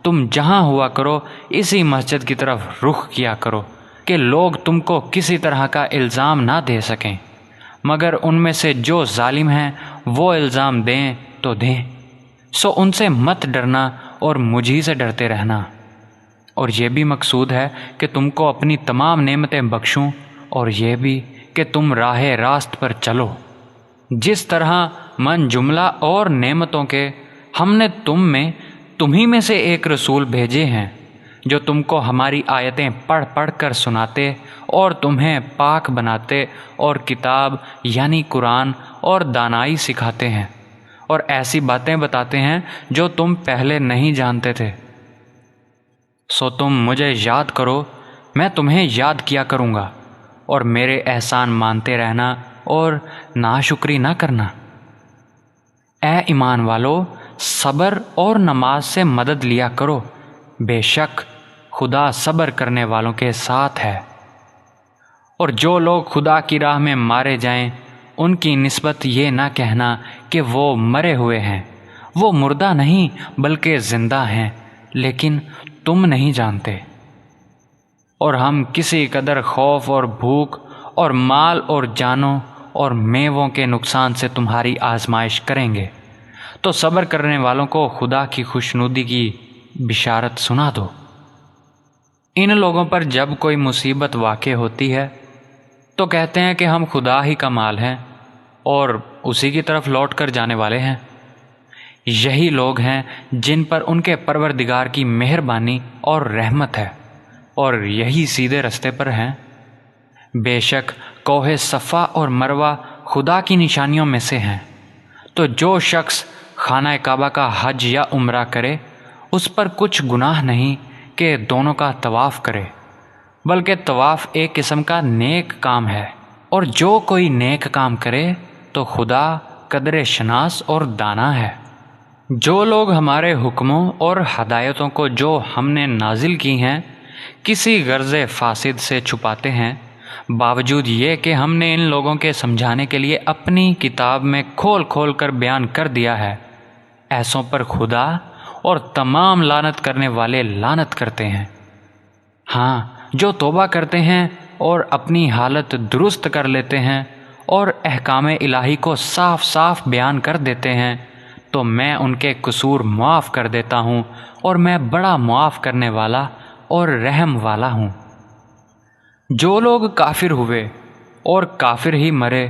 تم جہاں ہوا کرو اسی مسجد کی طرف رخ کیا کرو کہ لوگ تم کو کسی طرح کا الزام نہ دے سکیں، مگر ان میں سے جو ظالم ہیں وہ الزام دیں تو دیں، سو ان سے مت ڈرنا اور مجھی سے ڈرتے رہنا۔ اور یہ بھی مقصود ہے کہ تم کو اپنی تمام نعمتیں بخشوں، اور یہ بھی کہ تم راہ راست پر چلو، جس طرح من جملہ اور نعمتوں کے ہم نے تمہیں میں سے ایک رسول بھیجے ہیں جو تم کو ہماری آیتیں پڑھ پڑھ کر سناتے اور تمہیں پاک بناتے اور کتاب یعنی قرآن اور دانائی سکھاتے ہیں، اور ایسی باتیں بتاتے ہیں جو تم پہلے نہیں جانتے تھے۔ سو تم مجھے یاد کرو، میں تمہیں یاد کیا کروں گا، اور میرے احسان مانتے رہنا اور ناشکری نہ کرنا۔ اے ایمان والو، صبر اور نماز سے مدد لیا کرو، بے شک خدا صبر کرنے والوں کے ساتھ ہے۔ اور جو لوگ خدا کی راہ میں مارے جائیں ان کی نسبت یہ نہ کہنا کہ وہ مرے ہوئے ہیں، وہ مردہ نہیں بلکہ زندہ ہیں، لیکن تم نہیں جانتے۔ اور ہم کسی قدر خوف اور بھوک اور مال اور جانوں اور میووں کے نقصان سے تمہاری آزمائش کریں گے، تو صبر کرنے والوں کو خدا کی خوشنودی کی بشارت سنا دو۔ ان لوگوں پر جب کوئی مصیبت واقع ہوتی ہے تو کہتے ہیں کہ ہم خدا ہی کا مال ہیں اور اسی کی طرف لوٹ کر جانے والے ہیں۔ یہی لوگ ہیں جن پر ان کے پروردگار کی مہربانی اور رحمت ہے، اور یہی سیدھے رستے پر ہیں۔ بے شک کوہ صفا اور مروہ خدا کی نشانیوں میں سے ہیں، تو جو شخص خانہ کعبہ کا حج یا عمرہ کرے اس پر کچھ گناہ نہیں کہ دونوں کا طواف کرے، بلکہ طواف ایک قسم کا نیک کام ہے، اور جو کوئی نیک کام کرے تو خدا قدر شناس اور دانا ہے۔ جو لوگ ہمارے حکموں اور ہدایتوں کو جو ہم نے نازل کی ہیں کسی غرض فاسد سے چھپاتے ہیں، باوجود یہ کہ ہم نے ان لوگوں کے سمجھانے کے لیے اپنی کتاب میں کھول کھول کر بیان کر دیا ہے، ایسوں پر خدا اور تمام لعنت کرنے والے لعنت کرتے ہیں۔ ہاں، جو توبہ کرتے ہیں اور اپنی حالت درست کر لیتے ہیں اور احکام الہی کو صاف صاف بیان کر دیتے ہیں تو میں ان کے قصور معاف کر دیتا ہوں، اور میں بڑا معاف کرنے والا اور رحم والا ہوں۔ جو لوگ کافر ہوئے اور کافر ہی مرے،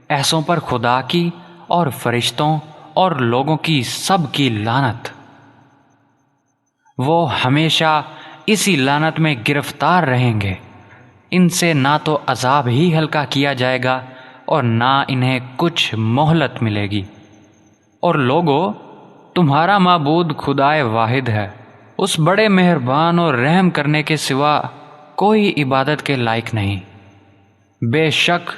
ایسوں پر خدا کی اور فرشتوں اور لوگوں کی سب کی لعنت۔ وہ ہمیشہ اسی لعنت میں گرفتار رہیں گے، ان سے نہ تو عذاب ہی ہلکا کیا جائے گا اور نہ انہیں کچھ مہلت ملے گی۔ اور لوگو، تمہارا معبود خدائے واحد ہے، اس بڑے مہربان اور رحم کرنے کے سوا کوئی عبادت کے لائق نہیں۔ بے شک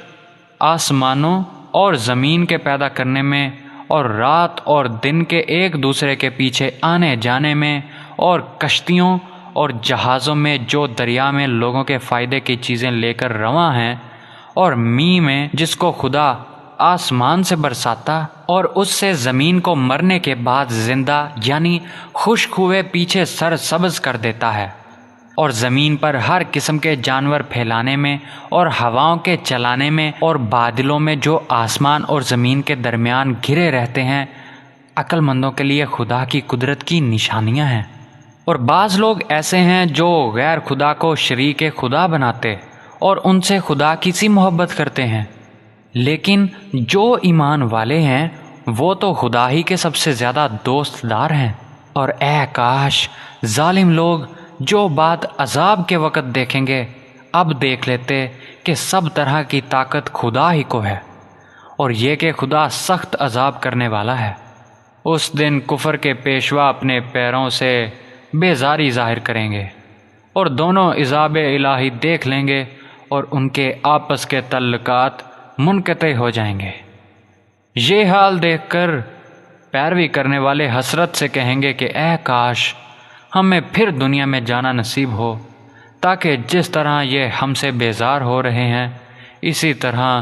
آسمانوں اور زمین کے پیدا کرنے میں اور رات اور دن کے ایک دوسرے کے پیچھے آنے جانے میں اور کشتیوں اور جہازوں میں جو دریا میں لوگوں کے فائدے کی چیزیں لے کر رواں ہیں، اور می میں جس کو خدا آسمان سے برساتا اور اس سے زمین کو مرنے کے بعد زندہ یعنی خشک ہوئے پیچھے سر سبز کر دیتا ہے، اور زمین پر ہر قسم کے جانور پھیلانے میں اور ہواؤں کے چلانے میں اور بادلوں میں جو آسمان اور زمین کے درمیان گھرے رہتے ہیں، عقل مندوں کے لیے خدا کی قدرت کی نشانیاں ہیں۔ اور بعض لوگ ایسے ہیں جو غیر خدا کو شریک خدا بناتے اور ان سے خدا کی سی محبت کرتے ہیں، لیکن جو ایمان والے ہیں وہ تو خدا ہی کے سب سے زیادہ دوست دار ہیں۔ اور اے کاش ظالم لوگ جو بات عذاب کے وقت دیکھیں گے اب دیکھ لیتے کہ سب طرح کی طاقت خدا ہی کو ہے، اور یہ کہ خدا سخت عذاب کرنے والا ہے۔ اس دن کفر کے پیشوا اپنے پیروں سے بیزاری ظاہر کریں گے، اور دونوں عذاب الہی دیکھ لیں گے، اور ان کے آپس کے تعلقات منقطع ہو جائیں گے۔ یہ حال دیکھ کر پیروی کرنے والے حسرت سے کہیں گے کہ اے کاش ہمیں پھر دنیا میں جانا نصیب ہو، تاکہ جس طرح یہ ہم سے بیزار ہو رہے ہیں اسی طرح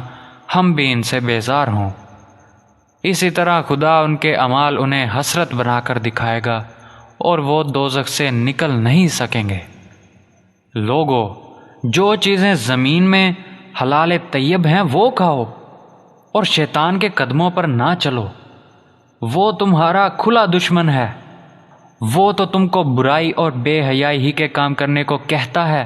ہم بھی ان سے بیزار ہوں۔ اسی طرح خدا ان کے اعمال انہیں حسرت بنا کر دکھائے گا، اور وہ دوزخ سے نکل نہیں سکیں گے۔ لوگو، جو چیزیں زمین میں حلال طیب ہیں وہ کھاؤ اور شیطان کے قدموں پر نہ چلو، وہ تمہارا کھلا دشمن ہے۔ وہ تو تم کو برائی اور بے حیائی ہی کے کام کرنے کو کہتا ہے،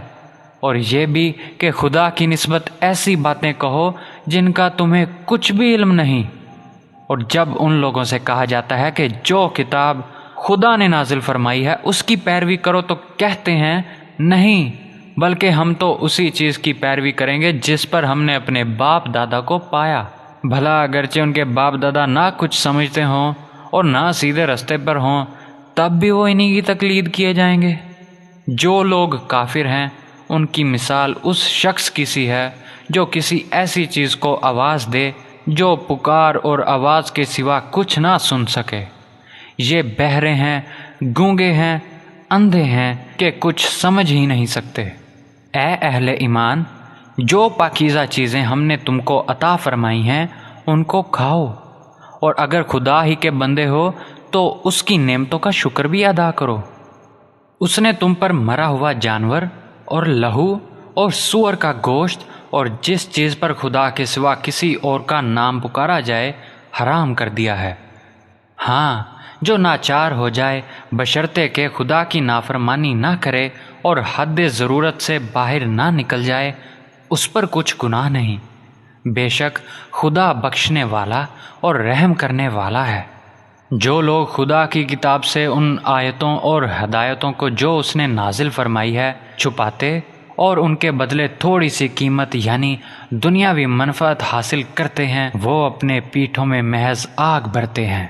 اور یہ بھی کہ خدا کی نسبت ایسی باتیں کہو جن کا تمہیں کچھ بھی علم نہیں۔ اور جب ان لوگوں سے کہا جاتا ہے کہ جو کتاب خدا نے نازل فرمائی ہے اس کی پیروی کرو، تو کہتے ہیں نہیں، بلکہ ہم تو اسی چیز کی پیروی کریں گے جس پر ہم نے اپنے باپ دادا کو پایا۔ بھلا اگرچہ ان کے باپ دادا نہ کچھ سمجھتے ہوں اور نہ سیدھے رستے پر ہوں، تب بھی وہ انہی کی تقلید کیے جائیں گے۔ جو لوگ کافر ہیں ان کی مثال اس شخص کی سی ہے جو کسی ایسی چیز کو آواز دے جو پکار اور آواز کے سوا کچھ نہ سن سکے۔ یہ بہرے ہیں، گونگے ہیں، اندھے ہیں کہ کچھ سمجھ ہی نہیں سکتے۔ اے اہل ایمان، جو پاکیزہ چیزیں ہم نے تم کو عطا فرمائی ہیں ان کو کھاؤ، اور اگر خدا ہی کے بندے ہو تو اس کی نعمتوں کا شکر بھی ادا کرو۔ اس نے تم پر مرا ہوا جانور اور لہو اور سور کا گوشت اور جس چیز پر خدا کے سوا کسی اور کا نام پکارا جائے حرام کر دیا ہے۔ ہاں، جو ناچار ہو جائے بشرطے کہ خدا کی نافرمانی نہ کرے اور حد ضرورت سے باہر نہ نکل جائے، اس پر کچھ گناہ نہیں۔ بے شک خدا بخشنے والا اور رحم کرنے والا ہے۔ جو لوگ خدا کی کتاب سے ان آیتوں اور ہدایتوں کو جو اس نے نازل فرمائی ہے چھپاتے اور ان کے بدلے تھوڑی سی قیمت یعنی دنیاوی منفعت حاصل کرتے ہیں، وہ اپنے پیٹھوں میں محض آگ بھرتے ہیں۔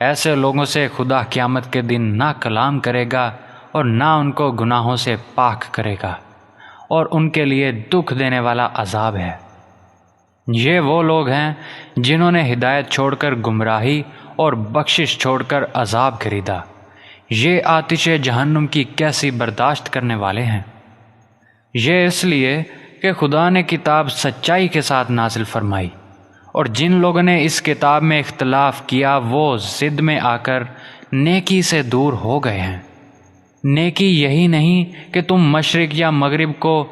ایسے لوگوں سے خدا قیامت کے دن نہ کلام کرے گا اور نہ ان کو گناہوں سے پاک کرے گا، اور ان کے لیے دکھ دینے والا عذاب ہے۔ یہ وہ لوگ ہیں جنہوں نے ہدایت چھوڑ کر گمراہی اور بخشش چھوڑ کر عذاب خریدا۔ یہ آتش جہنم کی کیسی برداشت کرنے والے ہیں۔ یہ اس لیے کہ خدا نے کتاب سچائی کے ساتھ نازل فرمائی، اور جن لوگوں نے اس کتاب میں اختلاف کیا وہ ضد میں آ کر نیکی سے دور ہو گئے ہیں۔ نیکی یہی نہیں کہ تم مشرق یا مغرب کو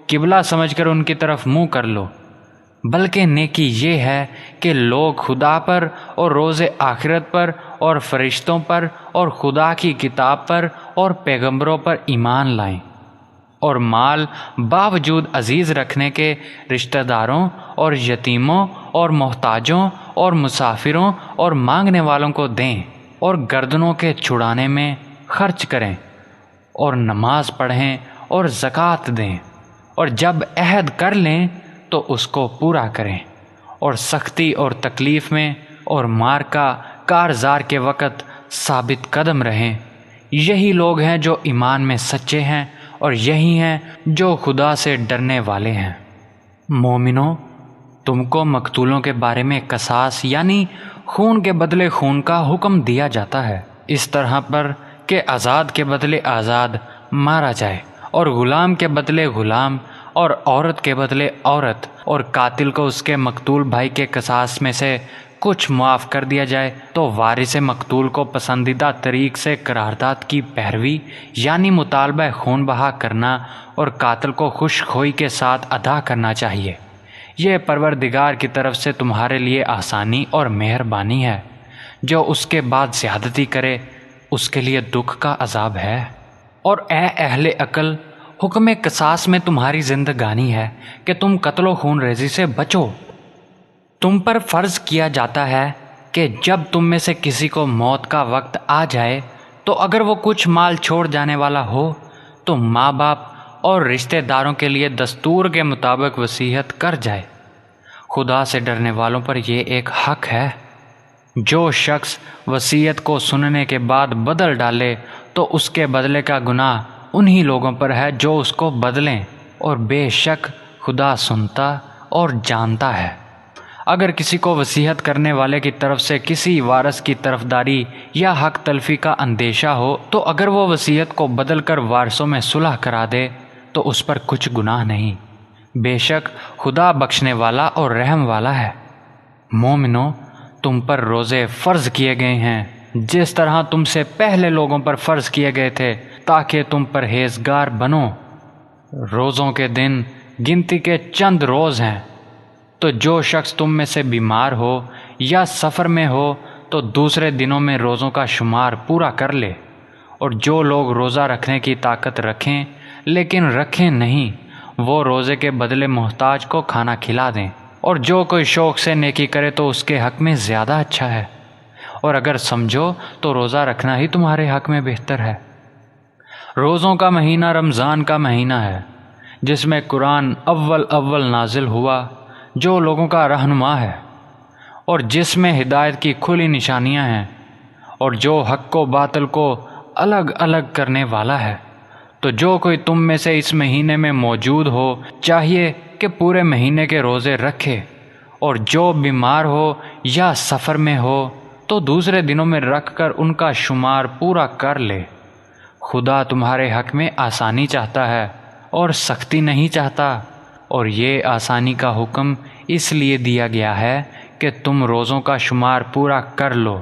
قبلہ سمجھ کر ان کی طرف منہ کر لو، بلکہ نیکی یہ ہے کہ لوگ خدا پر اور روز آخرت پر اور فرشتوں پر اور خدا کی کتاب پر اور پیغمبروں پر ایمان لائیں، اور مال باوجود عزیز رکھنے کے رشتہ داروں اور یتیموں اور محتاجوں اور مسافروں اور مانگنے والوں کو دیں، اور گردنوں کے چھڑانے میں خرچ کریں، اور نماز پڑھیں اور زکوٰۃ دیں، اور جب عہد کر لیں تو اس کو پورا کریں، اور سختی اور تکلیف میں اور مار کا کارزار کے وقت ثابت قدم رہیں۔ یہی لوگ ہیں جو ایمان میں سچے ہیں، اور یہی ہیں جو خدا سے ڈرنے والے ہیں۔ مومنوں، تم کو مقتولوں کے بارے میں قصاص یعنی خون کے بدلے خون کا حکم دیا جاتا ہے، اس طرح پر کہ آزاد کے بدلے آزاد مارا جائے، اور غلام کے بدلے غلام، اور عورت کے بدلے عورت، اور قاتل کو اس کے مقتول بھائی کے قصاص میں سے کچھ معاف کر دیا جائے تو وارث مقتول کو پسندیدہ طریق سے قرارداد کی پیروی یعنی مطالبہ خون بہا کرنا اور قاتل کو خوش خوئی کے ساتھ ادا کرنا چاہیے۔ یہ پروردگار کی طرف سے تمہارے لیے آسانی اور مہربانی ہے۔ جو اس کے بعد زیادتی کرے اس کے لیے دکھ کا عذاب ہے۔ اور اے اہل عقل، حکم قصاص میں تمہاری زندگانی ہے کہ تم قتل و خون ریزی سے بچو۔ تم پر فرض کیا جاتا ہے کہ جب تم میں سے کسی کو موت کا وقت آ جائے تو اگر وہ کچھ مال چھوڑ جانے والا ہو تو ماں باپ اور رشتہ داروں کے لیے دستور کے مطابق وصیت کر جائے۔ خدا سے ڈرنے والوں پر یہ ایک حق ہے۔ جو شخص وصیت کو سننے کے بعد بدل ڈالے تو اس کے بدلے کا گناہ انہی لوگوں پر ہے جو اس کو بدلیں، اور بے شک خدا سنتا اور جانتا ہے۔ اگر کسی کو وصیت کرنے والے کی طرف سے کسی وارث کی طرفداری یا حق تلفی کا اندیشہ ہو تو اگر وہ وصیت کو بدل کر وارثوں میں صلح کرا دے تو اس پر کچھ گناہ نہیں۔ بے شک خدا بخشنے والا اور رحم والا ہے۔ مومنو، تم پر روزے فرض کیے گئے ہیں جس طرح تم سے پہلے لوگوں پر فرض کیے گئے تھے تاکہ تم پرہیزگار بنو۔ روزوں کے دن گنتی کے چند روز ہیں، تو جو شخص تم میں سے بیمار ہو یا سفر میں ہو تو دوسرے دنوں میں روزوں کا شمار پورا کر لے۔ اور جو لوگ روزہ رکھنے کی طاقت رکھیں لیکن رکھیں نہیں، وہ روزے کے بدلے محتاج کو کھانا کھلا دیں۔ اور جو کوئی شوق سے نیکی کرے تو اس کے حق میں زیادہ اچھا ہے، اور اگر سمجھو تو روزہ رکھنا ہی تمہارے حق میں بہتر ہے۔ روزوں کا مہینہ رمضان کا مہینہ ہے، جس میں قرآن اول نازل ہوا، جو لوگوں کا رہنما ہے، اور جس میں ہدایت کی کھلی نشانیاں ہیں، اور جو حق و باطل کو الگ الگ کرنے والا ہے۔ تو جو کوئی تم میں سے اس مہینے میں موجود ہو چاہیے کہ پورے مہینے کے روزے رکھے، اور جو بیمار ہو یا سفر میں ہو تو دوسرے دنوں میں رکھ کر ان کا شمار پورا کر لے۔ خدا تمہارے حق میں آسانی چاہتا ہے اور سختی نہیں چاہتا، اور یہ آسانی کا حکم اس لیے دیا گیا ہے کہ تم روزوں کا شمار پورا کر لو،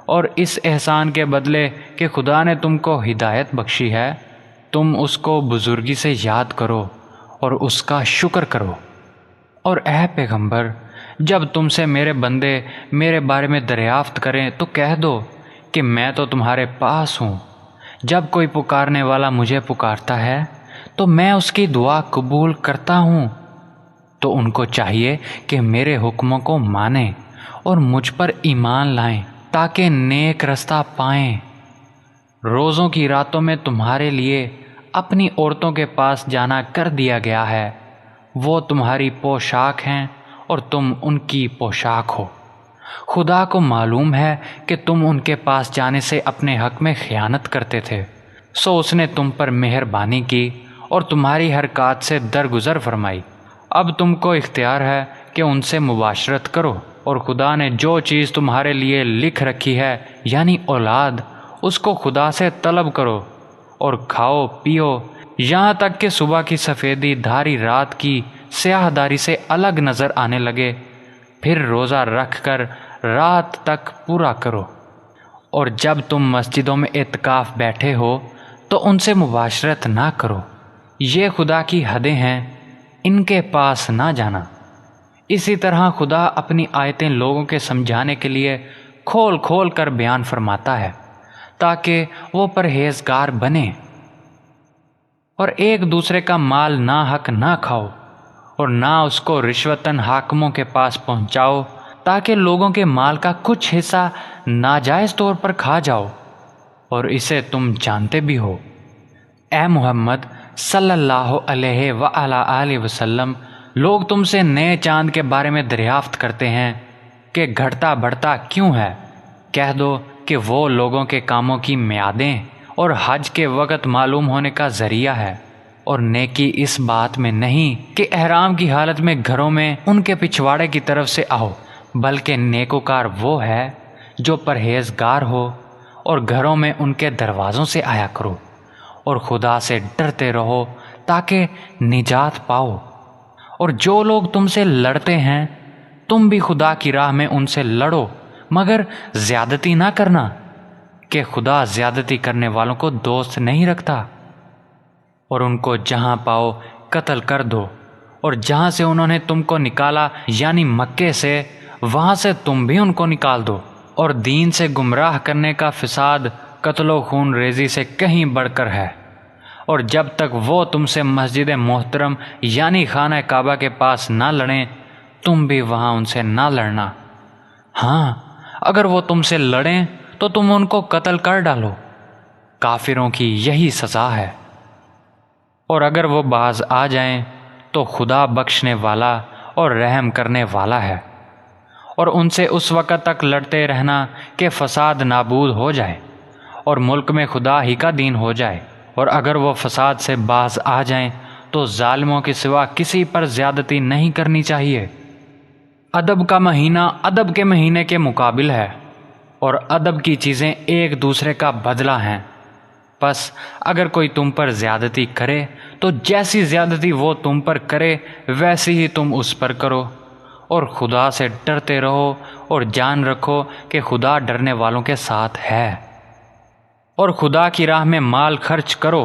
اور اس احسان کے بدلے کہ خدا نے تم کو ہدایت بخشی ہے، تم اس کو بزرگی سے یاد کرو اور اس کا شکر کرو۔ اور اے پیغمبر، جب تم سے میرے بندے میرے بارے میں دریافت کریں تو کہہ دو کہ میں تو تمہارے پاس ہوں۔ جب کوئی پکارنے والا مجھے پکارتا ہے تو میں اس کی دعا قبول کرتا ہوں۔ تو ان کو چاہیے کہ میرے حکموں کو مانیں اور مجھ پر ایمان لائیں تاکہ نیک رستہ پائیں۔ روزوں کی راتوں میں تمہارے لیے اپنی عورتوں کے پاس جانا کر دیا گیا ہے، وہ تمہاری پوشاک ہیں اور تم ان کی پوشاک ہو۔ خدا کو معلوم ہے کہ تم ان کے پاس جانے سے اپنے حق میں خیانت کرتے تھے، سو اس نے تم پر مہربانی کی اور تمہاری حرکات سے درگزر فرمائی۔ اب تم کو اختیار ہے کہ ان سے مباشرت کرو، اور خدا نے جو چیز تمہارے لیے لکھ رکھی ہے یعنی اولاد، اس کو خدا سے طلب کرو اور کھاؤ پیو یہاں تک کہ صبح کی سفیدی دھاری رات کی سیاہ داری سے الگ نظر آنے لگے، پھر روزہ رکھ کر رات تک پورا کرو۔ اور جب تم مسجدوں میں اعتکاف بیٹھے ہو تو ان سے مباشرت نہ کرو، یہ خدا کی حدیں ہیں، ان کے پاس نہ جانا۔ اسی طرح خدا اپنی آیتیں لوگوں کے سمجھانے کے لیے کھول کھول کر بیان فرماتا ہے تاکہ وہ پرہیزگار بنے۔ اور ایک دوسرے کا مال ناحق نہ کھاؤ، اور نہ اس کو رشوتاً حاکموں کے پاس پہنچاؤ تاکہ لوگوں کے مال کا کچھ حصہ ناجائز طور پر کھا جاؤ، اور اسے تم جانتے بھی ہو۔ اے محمد صلی اللہ علیہ وآلہ وسلم، لوگ تم سے نئے چاند کے بارے میں دریافت کرتے ہیں کہ گھٹتا بڑھتا کیوں ہے۔ کہہ دو کہ وہ لوگوں کے کاموں کی میعادیں اور حج کے وقت معلوم ہونے کا ذریعہ ہے، اور نیکی اس بات میں نہیں کہ احرام کی حالت میں گھروں میں ان کے پچھواڑے کی طرف سے آؤ، بلکہ نیکوکار وہ ہے جو پرہیزگار ہو، اور گھروں میں ان کے دروازوں سے آیا کرو، اور خدا سے ڈرتے رہو تاکہ نجات پاؤ۔ اور جو لوگ تم سے لڑتے ہیں تم بھی خدا کی راہ میں ان سے لڑو، مگر زیادتی نہ کرنا، کہ خدا زیادتی کرنے والوں کو دوست نہیں رکھتا۔ اور ان کو جہاں پاؤ قتل کر دو، اور جہاں سے انہوں نے تم کو نکالا یعنی مکے سے، وہاں سے تم بھی ان کو نکال دو۔ اور دین سے گمراہ کرنے کا فساد قتل و خون ریزی سے کہیں بڑھ کر ہے۔ اور جب تک وہ تم سے مسجد محترم یعنی خانہ کعبہ کے پاس نہ لڑیں تم بھی وہاں ان سے نہ لڑنا۔ ہاں، اگر وہ تم سے لڑیں تو تم ان کو قتل کر ڈالو، کافروں کی یہی سزا ہے۔ اور اگر وہ باز آ جائیں تو خدا بخشنے والا اور رحم کرنے والا ہے۔ اور ان سے اس وقت تک لڑتے رہنا کہ فساد نابود ہو جائے اور ملک میں خدا ہی کا دین ہو جائے۔ اور اگر وہ فساد سے باز آ جائیں تو ظالموں کے سوا کسی پر زیادتی نہیں کرنی چاہیے۔ ادب کا مہینہ ادب کے مہینے کے مقابل ہے، اور ادب کی چیزیں ایک دوسرے کا بدلہ ہیں۔ پس اگر کوئی تم پر زیادتی کرے تو جیسی زیادتی وہ تم پر کرے ویسی ہی تم اس پر کرو، اور خدا سے ڈرتے رہو اور جان رکھو کہ خدا ڈرنے والوں کے ساتھ ہے۔ اور خدا کی راہ میں مال خرچ کرو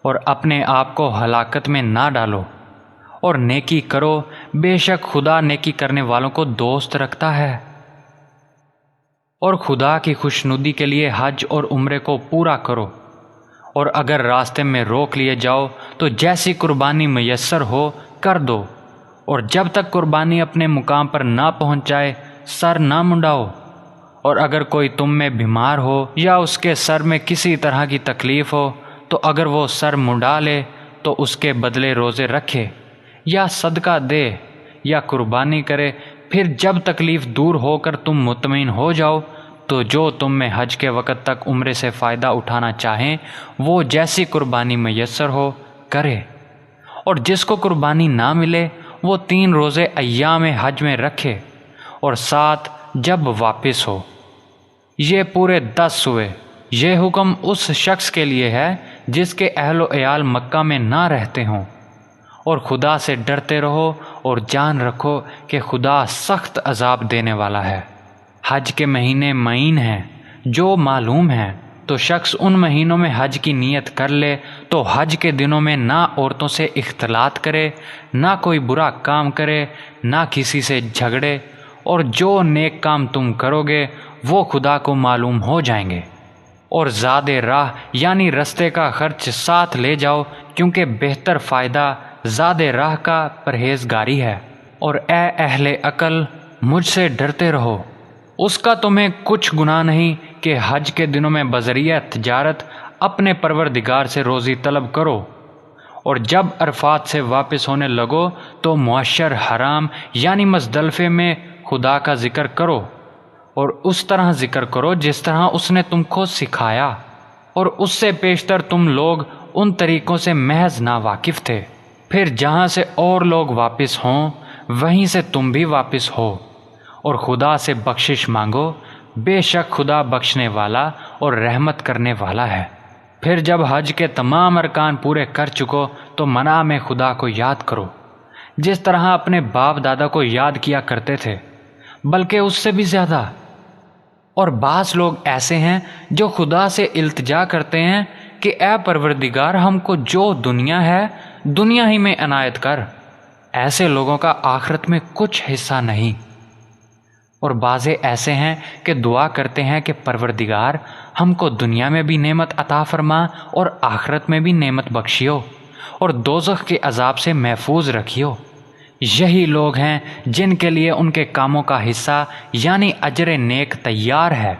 اور اپنے آپ کو ہلاکت میں نہ ڈالو، اور نیکی کرو، بے شک خدا نیکی کرنے والوں کو دوست رکھتا ہے۔ اور خدا کی خوشنودی کے لیے حج اور عمرے کو پورا کرو، اور اگر راستے میں روک لیے جاؤ تو جیسی قربانی میسر ہو کر دو، اور جب تک قربانی اپنے مقام پر نہ پہنچ جائے سر نہ منڈاؤ۔ اور اگر کوئی تم میں بیمار ہو یا اس کے سر میں کسی طرح کی تکلیف ہو تو اگر وہ سر منڈا لے تو اس کے بدلے روزے رکھے یا صدقہ دے یا قربانی کرے۔ پھر جب تکلیف دور ہو کر تم مطمئن ہو جاؤ تو جو تم میں حج کے وقت تک عمرے سے فائدہ اٹھانا چاہیں وہ جیسی قربانی میسر ہو کرے۔ اور جس کو قربانی نہ ملے وہ 3 روزے ایام حج میں رکھے، اور 7 جب واپس ہو۔ یہ پورے 10 ہوئے۔ یہ حکم اس شخص کے لیے ہے جس کے اہل و عیال مکہ میں نہ رہتے ہوں۔ اور خدا سے ڈرتے رہو اور جان رکھو کہ خدا سخت عذاب دینے والا ہے۔ حج کے مہینے معین ہیں جو معلوم ہیں، تو شخص ان مہینوں میں حج کی نیت کر لے تو حج کے دنوں میں نہ عورتوں سے اختلاط کرے، نہ کوئی برا کام کرے، نہ کسی سے جھگڑے، اور جو نیک کام تم کرو گے وہ خدا کو معلوم ہو جائیں گے۔ اور زاد راہ یعنی رستے کا خرچ ساتھ لے جاؤ، کیونکہ بہتر فائدہ زاد راہ کا پرہیزگاری ہے۔ اور اے اہل عقل، مجھ سے ڈرتے رہو۔ اس کا تمہیں کچھ گناہ نہیں کہ حج کے دنوں میں بذریعہ تجارت اپنے پروردگار سے روزی طلب کرو، اور جب عرفات سے واپس ہونے لگو تو معشر حرام یعنی مزدلفے میں خدا کا ذکر کرو، اور اس طرح ذکر کرو جس طرح اس نے تم کو سکھایا، اور اس سے پیشتر تم لوگ ان طریقوں سے محض ناواقف تھے۔ پھر جہاں سے اور لوگ واپس ہوں وہیں سے تم بھی واپس ہو، اور خدا سے بخشش مانگو، بے شک خدا بخشنے والا اور رحمت کرنے والا ہے۔ پھر جب حج کے تمام ارکان پورے کر چکو تو منع میں خدا کو یاد کرو، جس طرح اپنے باپ دادا کو یاد کیا کرتے تھے، بلکہ اس سے بھی زیادہ۔ اور بعض لوگ ایسے ہیں جو خدا سے التجا کرتے ہیں کہ اے پروردگار، ہم کو جو دنیا ہے دنیا ہی میں عنایت کر۔ ایسے لوگوں کا آخرت میں کچھ حصہ نہیں۔ اور بعضے ایسے ہیں کہ دعا کرتے ہیں کہ پروردگار ہم کو دنیا میں بھی نعمت عطا فرما اور آخرت میں بھی نعمت بخشیو، اور دوزخ کے عذاب سے محفوظ رکھیو۔ یہی لوگ ہیں جن کے لیے ان کے کاموں کا حصہ یعنی اجر نیک تیار ہے،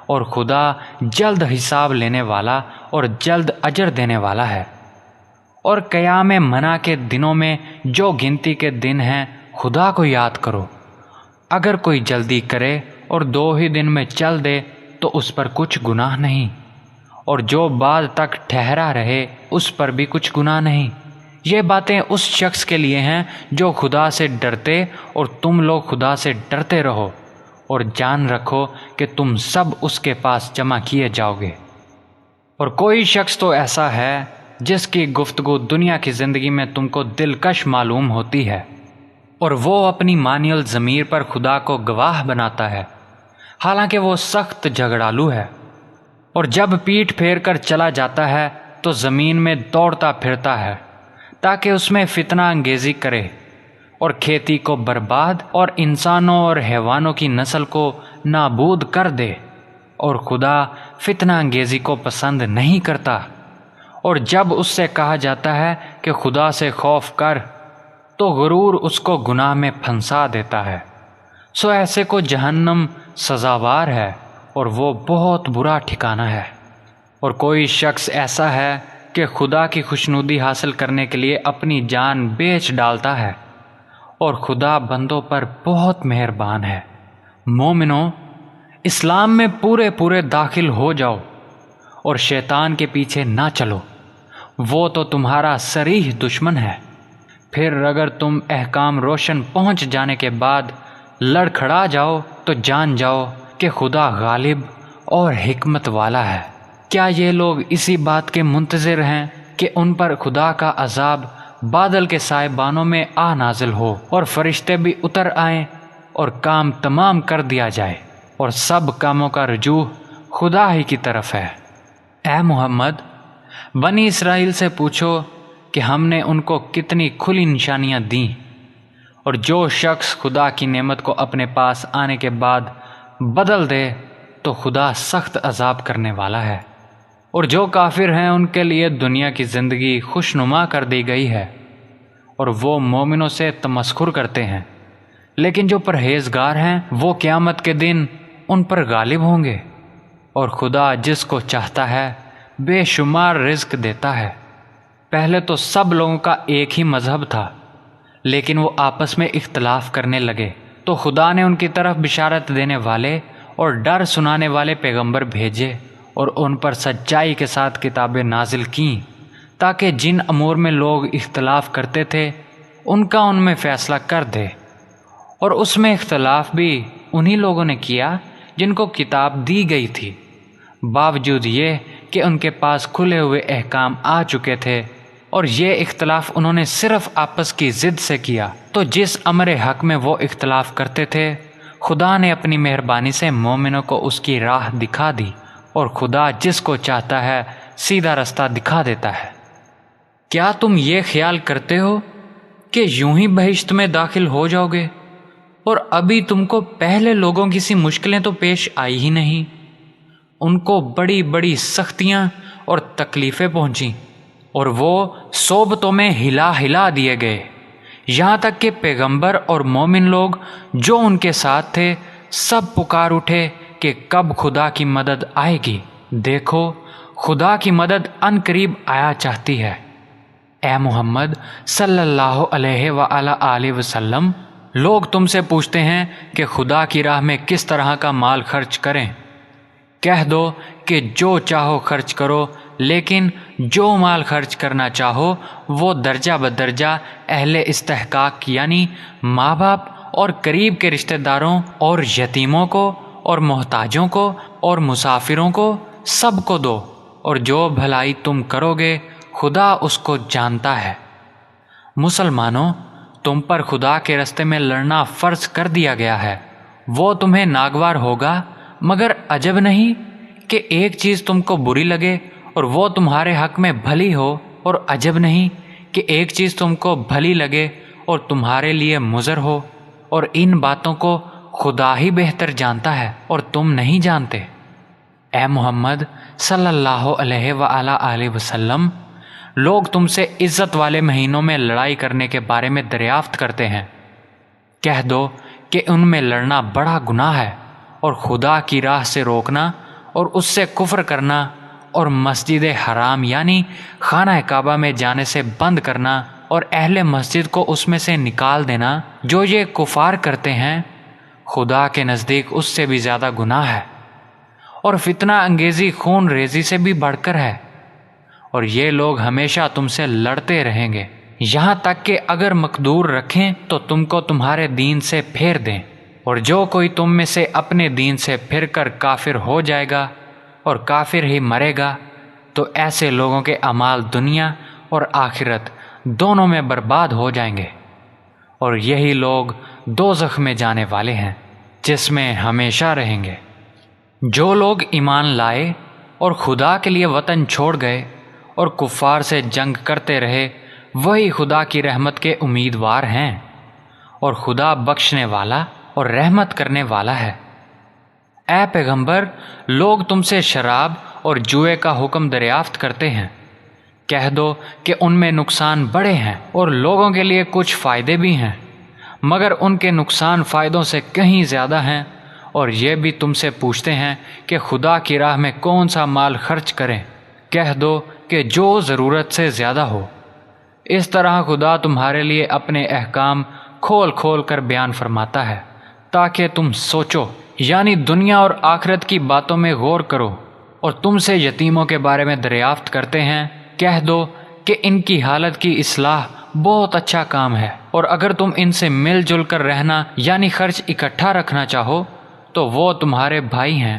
اور خدا جلد حساب لینے والا اور جلد اجر دینے والا ہے۔ اور قیام منع کے دنوں میں جو گنتی کے دن ہیں خدا کو یاد کرو۔ اگر کوئی جلدی کرے اور 2 ہی دن میں چل دے تو اس پر کچھ گناہ نہیں، اور جو بعد تک ٹھہرا رہے اس پر بھی کچھ گناہ نہیں۔ یہ باتیں اس شخص کے لیے ہیں جو خدا سے ڈرتے، اور تم لوگ خدا سے ڈرتے رہو، اور جان رکھو کہ تم سب اس کے پاس جمع کیے جاؤ گے۔ اور کوئی شخص تو ایسا ہے جس کی گفتگو دنیا کی زندگی میں تم کو دلکش معلوم ہوتی ہے، اور وہ اپنی مانی الضمیر پر خدا کو گواہ بناتا ہے، حالانکہ وہ سخت جھگڑالو ہے۔ اور جب پیٹھ پھیر کر چلا جاتا ہے تو زمین میں دوڑتا پھرتا ہے تاکہ اس میں فتنہ انگیزی کرے، اور کھیتی کو برباد اور انسانوں اور حیوانوں کی نسل کو نابود کر دے، اور خدا فتنہ انگیزی کو پسند نہیں کرتا۔ اور جب اس سے کہا جاتا ہے کہ خدا سے خوف کر تو غرور اس کو گناہ میں پھنسا دیتا ہے۔ سو ایسے کو جہنم سزاوار ہے، اور وہ بہت برا ٹھکانہ ہے۔ اور کوئی شخص ایسا ہے کہ خدا کی خوشنودی حاصل کرنے کے لیے اپنی جان بیچ ڈالتا ہے، اور خدا بندوں پر بہت مہربان ہے۔ مومنو، اسلام میں پورے داخل ہو جاؤ اور شیطان کے پیچھے نہ چلو، وہ تو تمہارا صریح دشمن ہے۔ پھر اگر تم احکام روشن پہنچ جانے کے بعد لڑکھڑا جاؤ تو جان جاؤ کہ خدا غالب اور حکمت والا ہے۔ کیا یہ لوگ اسی بات کے منتظر ہیں کہ ان پر خدا کا عذاب بادل کے سائبانوں میں آ نازل ہو اور فرشتے بھی اتر آئیں اور کام تمام کر دیا جائے اور سب کاموں کا رجوع خدا ہی کی طرف ہے۔ اے محمد، بنی اسرائیل سے پوچھو کہ ہم نے ان کو کتنی کھلی نشانیاں دیں، اور جو شخص خدا کی نعمت کو اپنے پاس آنے کے بعد بدل دے تو خدا سخت عذاب کرنے والا ہے۔ اور جو کافر ہیں ان کے لیے دنیا کی زندگی خوشنما کر دی گئی ہے اور وہ مومنوں سے تمسخر کرتے ہیں، لیکن جو پرہیزگار ہیں وہ قیامت کے دن ان پر غالب ہوں گے، اور خدا جس کو چاہتا ہے بے شمار رزق دیتا ہے۔ پہلے تو سب لوگوں کا ایک ہی مذہب تھا، لیکن وہ آپس میں اختلاف کرنے لگے تو خدا نے ان کی طرف بشارت دینے والے اور ڈر سنانے والے پیغمبر بھیجے اور ان پر سچائی کے ساتھ کتابیں نازل کیں، تاکہ جن امور میں لوگ اختلاف کرتے تھے ان کا ان میں فیصلہ کر دے۔ اور اس میں اختلاف بھی انہی لوگوں نے کیا جن کو کتاب دی گئی تھی، باوجود یہ کہ ان کے پاس کھلے ہوئے احکام آ چکے تھے، اور یہ اختلاف انہوں نے صرف آپس کی ضد سے کیا۔ تو جس امر حق میں وہ اختلاف کرتے تھے خدا نے اپنی مہربانی سے مومنوں کو اس کی راہ دکھا دی، اور خدا جس کو چاہتا ہے سیدھا رستہ دکھا دیتا ہے۔ کیا تم یہ خیال کرتے ہو کہ یوں ہی بہشت میں داخل ہو جاؤ گے، اور ابھی تم کو پہلے لوگوں کی سی مشکلیں تو پیش آئی ہی نہیں؟ ان کو بڑی بڑی سختیاں اور تکلیفیں پہنچیں، اور وہ صوبتوں میں ہلا ہلا دیے گئے، یہاں تک کہ پیغمبر اور مومن لوگ جو ان کے ساتھ تھے سب پکار اٹھے کہ کب خدا کی مدد آئے گی۔ دیکھو، خدا کی مدد ان قریب آیا چاہتی ہے۔ اے محمد صلی اللہ علیہ وآلہ آلہ وسلم، لوگ تم سے پوچھتے ہیں کہ خدا کی راہ میں کس طرح کا مال خرچ کریں۔ کہہ دو کہ جو چاہو خرچ کرو، لیکن جو مال خرچ کرنا چاہو وہ درجہ بدرجہ اہل استحقاق یعنی ماں باپ اور قریب کے رشتہ داروں اور یتیموں کو اور محتاجوں کو اور مسافروں کو سب کو دو، اور جو بھلائی تم کرو گے خدا اس کو جانتا ہے۔ مسلمانوں، تم پر خدا کے راستے میں لڑنا فرض کر دیا گیا ہے۔ وہ تمہیں ناگوار ہوگا، مگر عجب نہیں کہ ایک چیز تم کو بری لگے اور وہ تمہارے حق میں بھلی ہو، اور عجب نہیں کہ ایک چیز تم کو بھلی لگے اور تمہارے لیے مضر ہو، اور ان باتوں کو خدا ہی بہتر جانتا ہے اور تم نہیں جانتے۔ اے محمد صلی اللہ علیہ وآلہ آلہ وسلم، لوگ تم سے عزت والے مہینوں میں لڑائی کرنے کے بارے میں دریافت کرتے ہیں۔ کہہ دو کہ ان میں لڑنا بڑا گناہ ہے، اور خدا کی راہ سے روکنا اور اس سے کفر کرنا اور مسجد حرام یعنی خانہ کعبہ میں جانے سے بند کرنا اور اہل مسجد کو اس میں سے نکال دینا، جو یہ کفار کرتے ہیں، خدا کے نزدیک اس سے بھی زیادہ گناہ ہے، اور فتنہ انگیزی خون ریزی سے بھی بڑھ کر ہے، اور یہ لوگ ہمیشہ تم سے لڑتے رہیں گے، یہاں تک کہ اگر مقدور رکھیں تو تم کو تمہارے دین سے پھیر دیں، اور جو کوئی تم میں سے اپنے دین سے پھر کر کافر ہو جائے گا اور کافر ہی مرے گا تو ایسے لوگوں کے اعمال دنیا اور آخرت دونوں میں برباد ہو جائیں گے، اور یہی لوگ دوزخ میں جانے والے ہیں جس میں ہمیشہ رہیں گے۔ جو لوگ ایمان لائے اور خدا کے لیے وطن چھوڑ گئے اور کفار سے جنگ کرتے رہے، وہی خدا کی رحمت کے امیدوار ہیں، اور خدا بخشنے والا اور رحمت کرنے والا ہے۔ اے پیغمبر، لوگ تم سے شراب اور جوئے کا حکم دریافت کرتے ہیں۔ کہہ دو کہ ان میں نقصان بڑے ہیں اور لوگوں کے لیے کچھ فائدے بھی ہیں، مگر ان کے نقصان فائدوں سے کہیں زیادہ ہیں، اور یہ بھی تم سے پوچھتے ہیں کہ خدا کی راہ میں کون سا مال خرچ کریں۔ کہہ دو کہ جو ضرورت سے زیادہ ہو۔ اس طرح خدا تمہارے لیے اپنے احکام کھول کھول کر بیان فرماتا ہے تاکہ تم سوچو، یعنی دنیا اور آخرت کی باتوں میں غور کرو۔ اور تم سے یتیموں کے بارے میں دریافت کرتے ہیں، کہہ دو کہ ان کی حالت کی اصلاح بہت اچھا کام ہے، اور اگر تم ان سے مل جل کر رہنا یعنی خرچ اکٹھا رکھنا چاہو تو وہ تمہارے بھائی ہیں،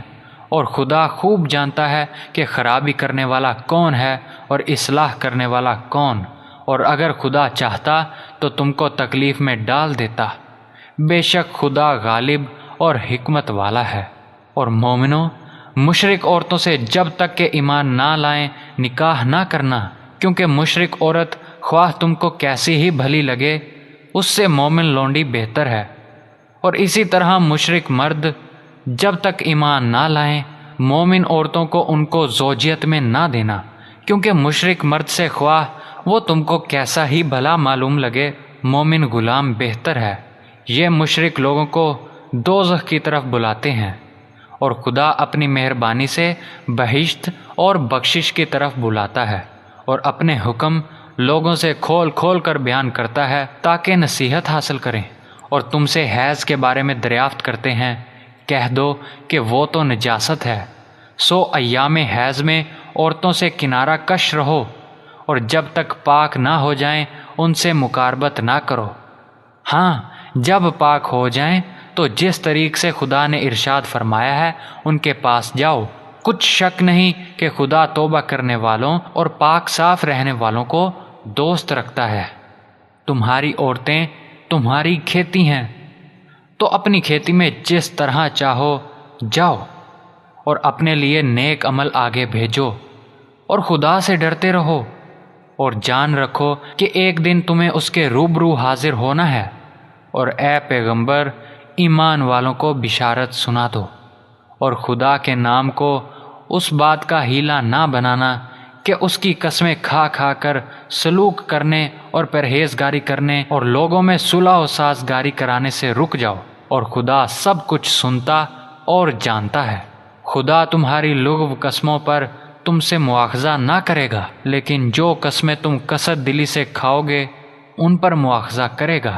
اور خدا خوب جانتا ہے کہ خرابی کرنے والا کون ہے اور اصلاح کرنے والا کون، اور اگر خدا چاہتا تو تم کو تکلیف میں ڈال دیتا۔ بے شک خدا غالب اور حکمت والا ہے۔ اور مومنوں، مشرک عورتوں سے جب تک کہ ایمان نہ لائیں نکاح نہ کرنا، کیونکہ مشرک عورت خواہ تم کو کیسی ہی بھلی لگے اس سے مومن لونڈی بہتر ہے۔ اور اسی طرح مشرک مرد جب تک ایمان نہ لائیں مومن عورتوں کو ان کو زوجیت میں نہ دینا، کیونکہ مشرک مرد سے خواہ وہ تم کو کیسا ہی بھلا معلوم لگے مومن غلام بہتر ہے۔ یہ مشرک لوگوں کو دوزخ کی طرف بلاتے ہیں، اور خدا اپنی مہربانی سے بہشت اور بخشش کی طرف بلاتا ہے، اور اپنے حکم لوگوں سے کھول کھول کر بیان کرتا ہے تاکہ نصیحت حاصل کریں۔ اور تم سے حیض کے بارے میں دریافت کرتے ہیں، کہہ دو کہ وہ تو نجاست ہے، سو ایام حیض میں عورتوں سے کنارہ کش رہو، اور جب تک پاک نہ ہو جائیں ان سے مقاربت نہ کرو۔ ہاں، جب پاک ہو جائیں تو جس طریق سے خدا نے ارشاد فرمایا ہے ان کے پاس جاؤ۔ کچھ شک نہیں کہ خدا توبہ کرنے والوں اور پاک صاف رہنے والوں کو دوست رکھتا ہے۔ تمہاری عورتیں تمہاری کھیتی ہیں، تو اپنی کھیتی میں جس طرح چاہو جاؤ، اور اپنے لیے نیک عمل آگے بھیجو، اور خدا سے ڈرتے رہو، اور جان رکھو کہ ایک دن تمہیں اس کے روبرو حاضر ہونا ہے۔ اور اے پیغمبر، ایمان والوں کو بشارت سنا دو، اور خدا کے نام کو اس بات کا ہیلا نہ بنانا کہ اس کی قسمیں کھا کھا کر سلوک کرنے اور پرہیزگاری کرنے اور لوگوں میں صلح و سازگاری کرانے سے رک جاؤ، اور خدا سب کچھ سنتا اور جانتا ہے۔ خدا تمہاری لغو قسموں پر تم سے مواخذہ نہ کرے گا، لیکن جو قسمیں تم قصد دلی سے کھاؤ گے ان پر مواخذہ کرے گا،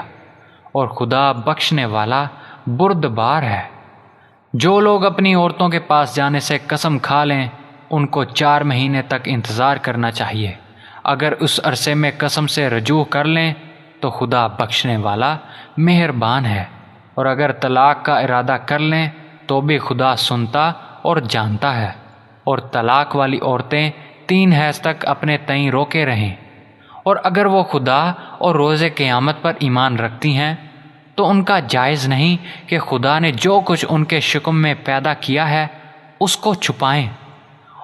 اور خدا بخشنے والا بردبار ہے۔ جو لوگ اپنی عورتوں کے پاس جانے سے قسم کھا لیں ان کو 4 مہینے تک انتظار کرنا چاہیے۔ اگر اس عرصے میں قسم سے رجوع کر لیں تو خدا بخشنے والا مہربان ہے، اور اگر طلاق کا ارادہ کر لیں تو بھی خدا سنتا اور جانتا ہے۔ اور طلاق والی عورتیں 3 حیض تک اپنے تئیں روکے رہیں، اور اگر وہ خدا اور روز قیامت پر ایمان رکھتی ہیں تو ان کا جائز نہیں کہ خدا نے جو کچھ ان کے شکم میں پیدا کیا ہے اس کو چھپائیں،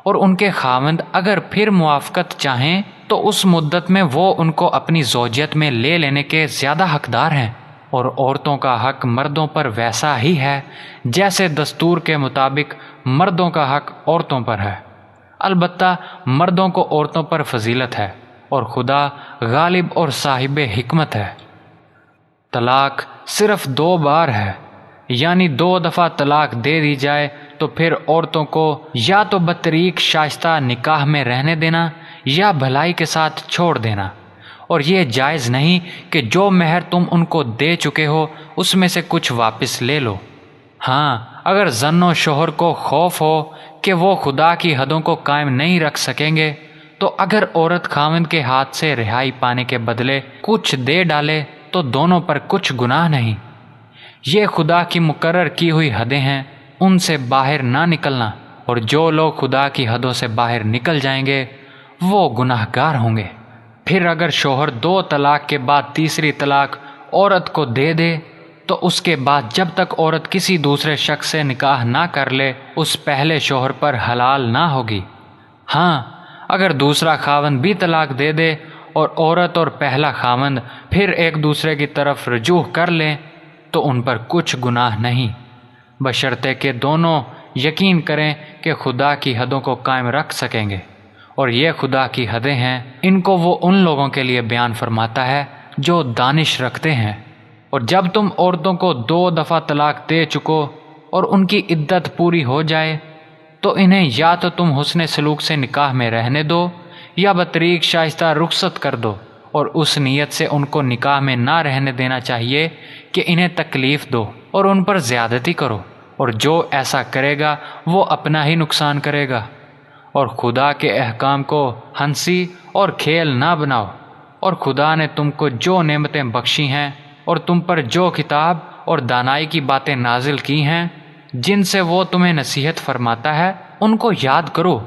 اور ان کے خاوند اگر پھر موافقت چاہیں تو اس مدت میں وہ ان کو اپنی زوجیت میں لے لینے کے زیادہ حقدار ہیں۔ اور عورتوں کا حق مردوں پر ویسا ہی ہے جیسے دستور کے مطابق مردوں کا حق عورتوں پر ہے، البتہ مردوں کو عورتوں پر فضیلت ہے، اور خدا غالب اور صاحب حکمت ہے۔ طلاق صرف 2 بار ہے، یعنی 2 دفعہ طلاق دے دی جائے تو پھر عورتوں کو یا تو بطریق شائستہ نکاح میں رہنے دینا یا بھلائی کے ساتھ چھوڑ دینا، اور یہ جائز نہیں کہ جو مہر تم ان کو دے چکے ہو اس میں سے کچھ واپس لے لو۔ ہاں، اگر زن و شوہر کو خوف ہو کہ وہ خدا کی حدوں کو قائم نہیں رکھ سکیں گے تو اگر عورت خاوند کے ہاتھ سے رہائی پانے کے بدلے کچھ دے ڈالے تو دونوں پر کچھ گناہ نہیں۔ یہ خدا کی مقرر کی ہوئی حدیں ہیں، ان سے باہر نہ نکلنا، اور جو لوگ خدا کی حدوں سے باہر نکل جائیں گے وہ گناہ گار ہوں گے۔ پھر اگر شوہر 2 طلاق کے بعد تیسری طلاق عورت کو دے دے تو اس کے بعد جب تک عورت کسی دوسرے شخص سے نکاح نہ کر لے اس پہلے شوہر پر حلال نہ ہوگی۔ ہاں، اگر دوسرا خاوند بھی طلاق دے دے اور عورت اور پہلا خاوند پھر ایک دوسرے کی طرف رجوع کر لیں تو ان پر کچھ گناہ نہیں، بشرطے کہ دونوں یقین کریں کہ خدا کی حدوں کو قائم رکھ سکیں گے، اور یہ خدا کی حدیں ہیں، ان کو وہ ان لوگوں کے لیے بیان فرماتا ہے جو دانش رکھتے ہیں۔ اور جب تم عورتوں کو 2 دفعہ طلاق دے چکو اور ان کی عدت پوری ہو جائے تو انہیں یا تو تم حسن سلوک سے نکاح میں رہنے دو یا بطریق شائستہ رخصت کر دو، اور اس نیت سے ان کو نکاح میں نہ رہنے دینا چاہیے کہ انہیں تکلیف دو اور ان پر زیادتی کرو، اور جو ایسا کرے گا وہ اپنا ہی نقصان کرے گا۔ اور خدا کے احکام کو ہنسی اور کھیل نہ بناؤ، اور خدا نے تم کو جو نعمتیں بخشی ہیں اور تم پر جو کتاب اور دانائی کی باتیں نازل کی ہیں جن سے وہ تمہیں نصیحت فرماتا ہے ان کو یاد کرو،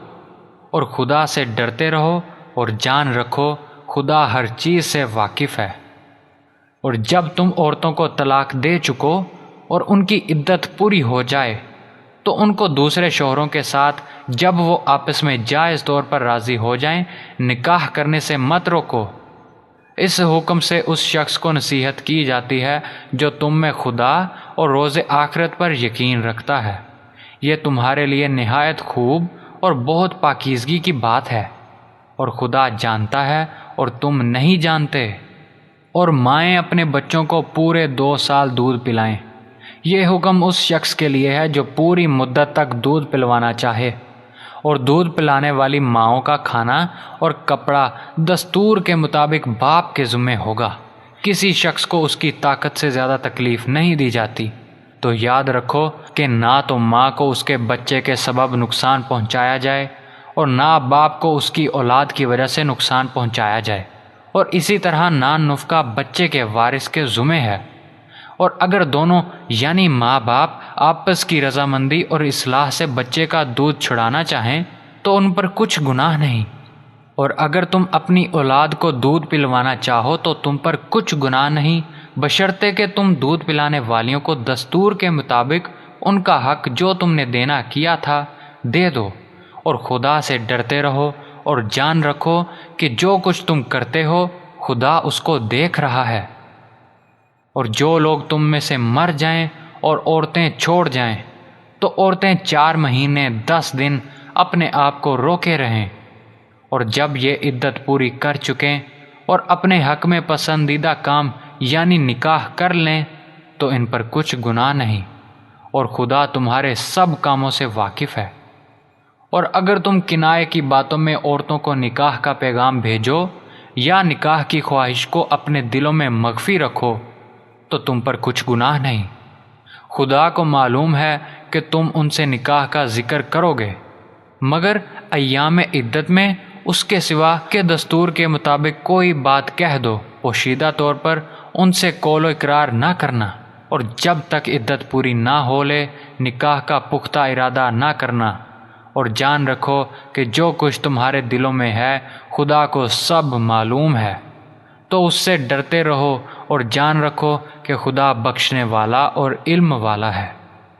اور خدا سے ڈرتے رہو، اور جان رکھو خدا ہر چیز سے واقف ہے۔ اور جب تم عورتوں کو طلاق دے چکو اور ان کی عدت پوری ہو جائے تو ان کو دوسرے شوہروں کے ساتھ جب وہ آپس میں جائز طور پر راضی ہو جائیں نکاح کرنے سے مت روکو۔ اس حکم سے اس شخص کو نصیحت کی جاتی ہے جو تم میں خدا اور روز آخرت پر یقین رکھتا ہے۔ یہ تمہارے لیے نہایت خوب اور بہت پاکیزگی کی بات ہے، اور خدا جانتا ہے اور تم نہیں جانتے۔ اور مائیں اپنے بچوں کو پورے 2 سال دودھ پلائیں۔ یہ حکم اس شخص کے لیے ہے جو پوری مدت تک دودھ پلوانا چاہے، اور دودھ پلانے والی ماؤں کا کھانا اور کپڑا دستور کے مطابق باپ کے ذمہ ہوگا۔ کسی شخص کو اس کی طاقت سے زیادہ تکلیف نہیں دی جاتی۔ تو یاد رکھو کہ نہ تو ماں کو اس کے بچے کے سبب نقصان پہنچایا جائے اور نہ باپ کو اس کی اولاد کی وجہ سے نقصان پہنچایا جائے، اور اسی طرح نان نفقہ بچے کے وارث کے ذمہ ہے۔ اور اگر دونوں یعنی ماں باپ آپس کی رضامندی اور اصلاح سے بچے کا دودھ چھڑانا چاہیں تو ان پر کچھ گناہ نہیں، اور اگر تم اپنی اولاد کو دودھ پلوانا چاہو تو تم پر کچھ گناہ نہیں، بشرطے کہ تم دودھ پلانے والیوں کو دستور کے مطابق ان کا حق جو تم نے دینا کیا تھا دے دو، اور خدا سے ڈرتے رہو اور جان رکھو کہ جو کچھ تم کرتے ہو خدا اس کو دیکھ رہا ہے۔ اور جو لوگ تم میں سے مر جائیں اور عورتیں چھوڑ جائیں تو عورتیں 4 مہینے 10 دن اپنے آپ کو روکے رہیں، اور جب یہ عدت پوری کر چکیں اور اپنے حق میں پسندیدہ کام یعنی نکاح کر لیں تو ان پر کچھ گناہ نہیں، اور خدا تمہارے سب کاموں سے واقف ہے۔ اور اگر تم کنائے کی باتوں میں عورتوں کو نکاح کا پیغام بھیجو یا نکاح کی خواہش کو اپنے دلوں میں مخفی رکھو تو تم پر کچھ گناہ نہیں۔ خدا کو معلوم ہے کہ تم ان سے نکاح کا ذکر کرو گے، مگر ایام عدت میں اس کے سوا کے دستور کے مطابق کوئی بات کہہ دو، پوشیدہ طور پر ان سے قول و اقرار نہ کرنا، اور جب تک عدت پوری نہ ہو لے نکاح کا پختہ ارادہ نہ کرنا، اور جان رکھو کہ جو کچھ تمہارے دلوں میں ہے خدا کو سب معلوم ہے۔ تو اس سے ڈرتے رہو اور جان رکھو کہ خدا بخشنے والا اور علم والا ہے۔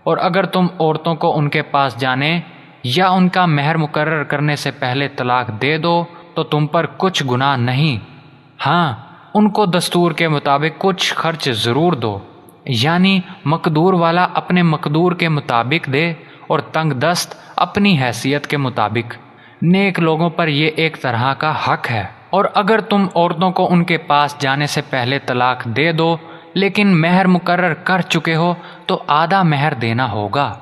اور اگر تم عورتوں کو ان کے پاس جانے یا ان کا مہر مقرر کرنے سے پہلے طلاق دے دو تو تم پر کچھ گناہ نہیں، ہاں ان کو دستور کے مطابق کچھ خرچ ضرور دو، یعنی مقدور والا اپنے مقدور کے مطابق دے اور تنگ دست اپنی حیثیت کے مطابق۔ نیک لوگوں پر یہ ایک طرح کا حق ہے۔ اور اگر تم عورتوں کو ان کے پاس جانے سے پہلے طلاق دے دو لیکن مہر مقرر کر چکے ہو تو آدھا مہر دینا ہوگا۔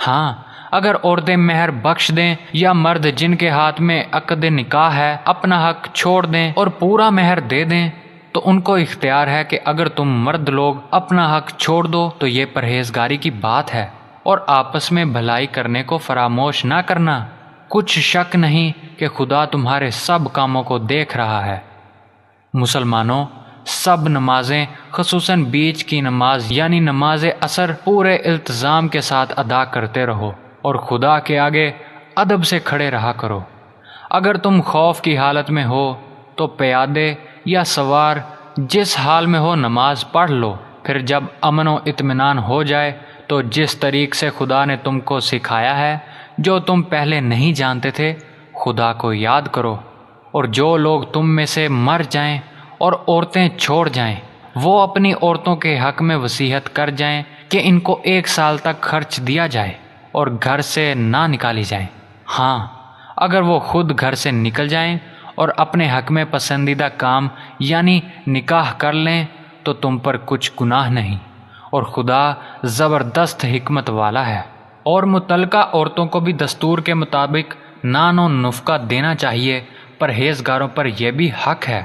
ہاں اگر عورتیں مہر بخش دیں یا مرد جن کے ہاتھ میں عقد نکاح ہے اپنا حق چھوڑ دیں اور پورا مہر دے دیں تو ان کو اختیار ہے کہ اگر تم مرد لوگ اپنا حق چھوڑ دو تو یہ پرہیزگاری کی بات ہے، اور آپس میں بھلائی کرنے کو فراموش نہ کرنا۔ کچھ شک نہیں کہ خدا تمہارے سب کاموں کو دیکھ رہا ہے۔ مسلمانوں، سب نمازیں خصوصاً بیچ کی نماز یعنی نماز عصر پورے التزام کے ساتھ ادا کرتے رہو اور خدا کے آگے ادب سے کھڑے رہا کرو۔ اگر تم خوف کی حالت میں ہو تو پیادے یا سوار جس حال میں ہو نماز پڑھ لو، پھر جب امن و اطمینان ہو جائے تو جس طریق سے خدا نے تم کو سکھایا ہے جو تم پہلے نہیں جانتے تھے خدا کو یاد کرو۔ اور جو لوگ تم میں سے مر جائیں اور عورتیں چھوڑ جائیں وہ اپنی عورتوں کے حق میں وصیت کر جائیں کہ ان کو 1 سال تک خرچ دیا جائے اور گھر سے نہ نکالی جائیں۔ ہاں اگر وہ خود گھر سے نکل جائیں اور اپنے حق میں پسندیدہ کام یعنی نکاح کر لیں تو تم پر کچھ گناہ نہیں، اور خدا زبردست حکمت والا ہے۔ اور متعلقہ عورتوں کو بھی دستور کے مطابق نان و نفقہ دینا چاہیے، پرہیزگاروں پر یہ بھی حق ہے۔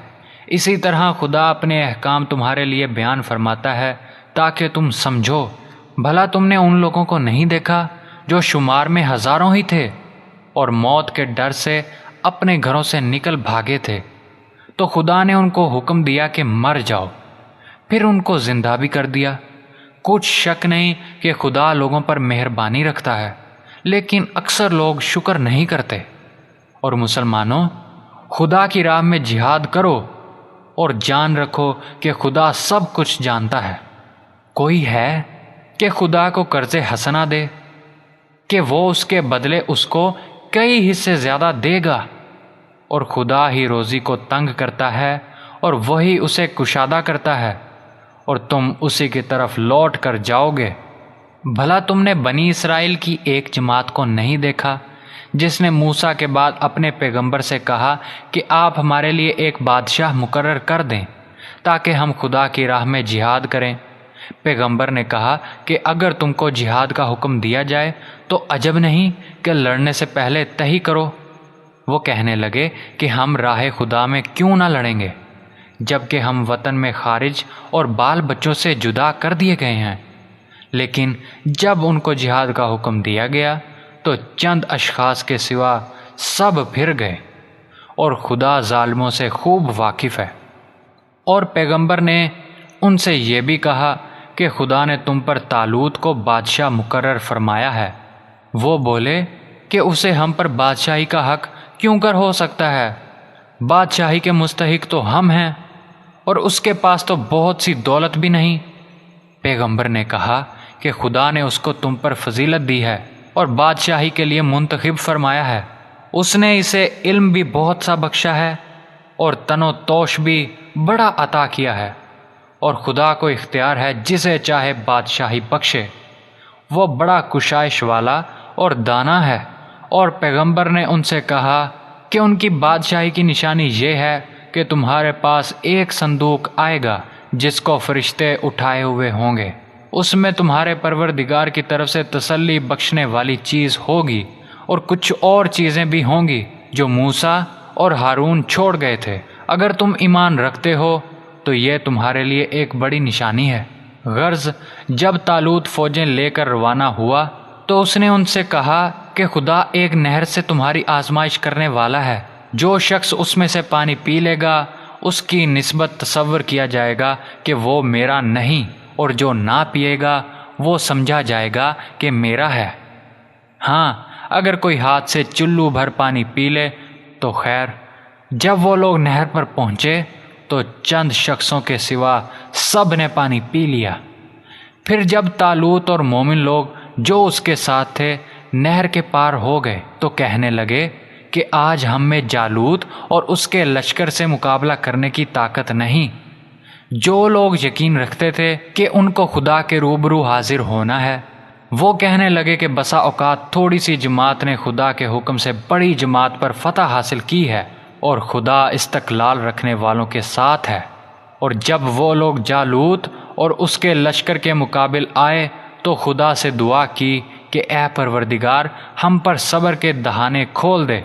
اسی طرح خدا اپنے احکام تمہارے لیے بیان فرماتا ہے تاکہ تم سمجھو۔ بھلا تم نے ان لوگوں کو نہیں دیکھا جو شمار میں ہزاروں ہی تھے اور موت کے ڈر سے اپنے گھروں سے نکل بھاگے تھے، تو خدا نے ان کو حکم دیا کہ مر جاؤ، پھر ان کو زندہ بھی کر دیا۔ کچھ شک نہیں کہ خدا لوگوں پر مہربانی رکھتا ہے، لیکن اکثر لوگ شکر نہیں کرتے۔ اور مسلمانوں، خدا کی راہ میں جہاد کرو اور جان رکھو کہ خدا سب کچھ جانتا ہے۔ کوئی ہے کہ خدا کو قرض حسنہ دے کہ وہ اس کے بدلے اس کو کئی حصے زیادہ دے گا؟ اور خدا ہی روزی کو تنگ کرتا ہے اور وہی اسے کشادہ کرتا ہے، اور تم اسی کی طرف لوٹ کر جاؤ گے۔ بھلا تم نے بنی اسرائیل کی ایک جماعت کو نہیں دیکھا جس نے موسیٰ کے بعد اپنے پیغمبر سے کہا کہ آپ ہمارے لیے ایک بادشاہ مقرر کر دیں تاکہ ہم خدا کی راہ میں جہاد کریں؟ پیغمبر نے کہا کہ اگر تم کو جہاد کا حکم دیا جائے تو عجب نہیں کہ لڑنے سے پہلے تہی کرو۔ وہ کہنے لگے کہ ہم راہ خدا میں کیوں نہ لڑیں گے جبکہ ہم وطن میں خارج اور بال بچوں سے جدا کر دیے گئے ہیں۔ لیکن جب ان کو جہاد کا حکم دیا گیا تو چند اشخاص کے سوا سب پھر گئے، اور خدا ظالموں سے خوب واقف ہے۔ اور پیغمبر نے ان سے یہ بھی کہا کہ خدا نے تم پر طالوت کو بادشاہ مقرر فرمایا ہے۔ وہ بولے کہ اسے ہم پر بادشاہی کا حق کیوں کر ہو سکتا ہے؟ بادشاہی کے مستحق تو ہم ہیں، اور اس کے پاس تو بہت سی دولت بھی نہیں۔ پیغمبر نے کہا کہ خدا نے اس کو تم پر فضیلت دی ہے اور بادشاہی کے لیے منتخب فرمایا ہے۔ اس نے اسے علم بھی بہت سا بخشا ہے اور تن و توش بھی بڑا عطا کیا ہے، اور خدا کو اختیار ہے جسے چاہے بادشاہی بخشے۔ وہ بڑا کشائش والا اور دانا ہے۔ اور پیغمبر نے ان سے کہا کہ ان کی بادشاہی کی نشانی یہ ہے کہ تمہارے پاس ایک صندوق آئے گا جس کو فرشتے اٹھائے ہوئے ہوں گے، اس میں تمہارے پروردگار کی طرف سے تسلی بخشنے والی چیز ہوگی، اور کچھ اور چیزیں بھی ہوں گی جو موسیٰ اور ہارون چھوڑ گئے تھے۔ اگر تم ایمان رکھتے ہو تو یہ تمہارے لیے ایک بڑی نشانی ہے۔ غرض جب طالوت فوجیں لے کر روانہ ہوا تو اس نے ان سے کہا کہ خدا ایک نہر سے تمہاری آزمائش کرنے والا ہے۔ جو شخص اس میں سے پانی پی لے گا اس کی نسبت تصور کیا جائے گا کہ وہ میرا نہیں، اور جو نہ پیے گا وہ سمجھا جائے گا کہ میرا ہے۔ ہاں، اگر کوئی ہاتھ سے چلو بھر پانی پی لے تو خیر۔ جب وہ لوگ نہر پر پہنچے تو چند شخصوں کے سوا سب نے پانی پی لیا۔ پھر جب طالوت اور مومن لوگ جو اس کے ساتھ تھے نہر کے پار ہو گئے تو کہنے لگے کہ آج ہم میں جالوت اور اس کے لشکر سے مقابلہ کرنے کی طاقت نہیں۔ جو لوگ یقین رکھتے تھے کہ ان کو خدا کے روبرو حاضر ہونا ہے، وہ کہنے لگے کہ بسا اوقات تھوڑی سی جماعت نے خدا کے حکم سے بڑی جماعت پر فتح حاصل کی ہے، اور خدا استقلال رکھنے والوں کے ساتھ ہے۔ اور جب وہ لوگ جالوت اور اس کے لشکر کے مقابل آئے تو خدا سے دعا کی کہ اے پروردگار، ہم پر صبر کے دہانے کھول دے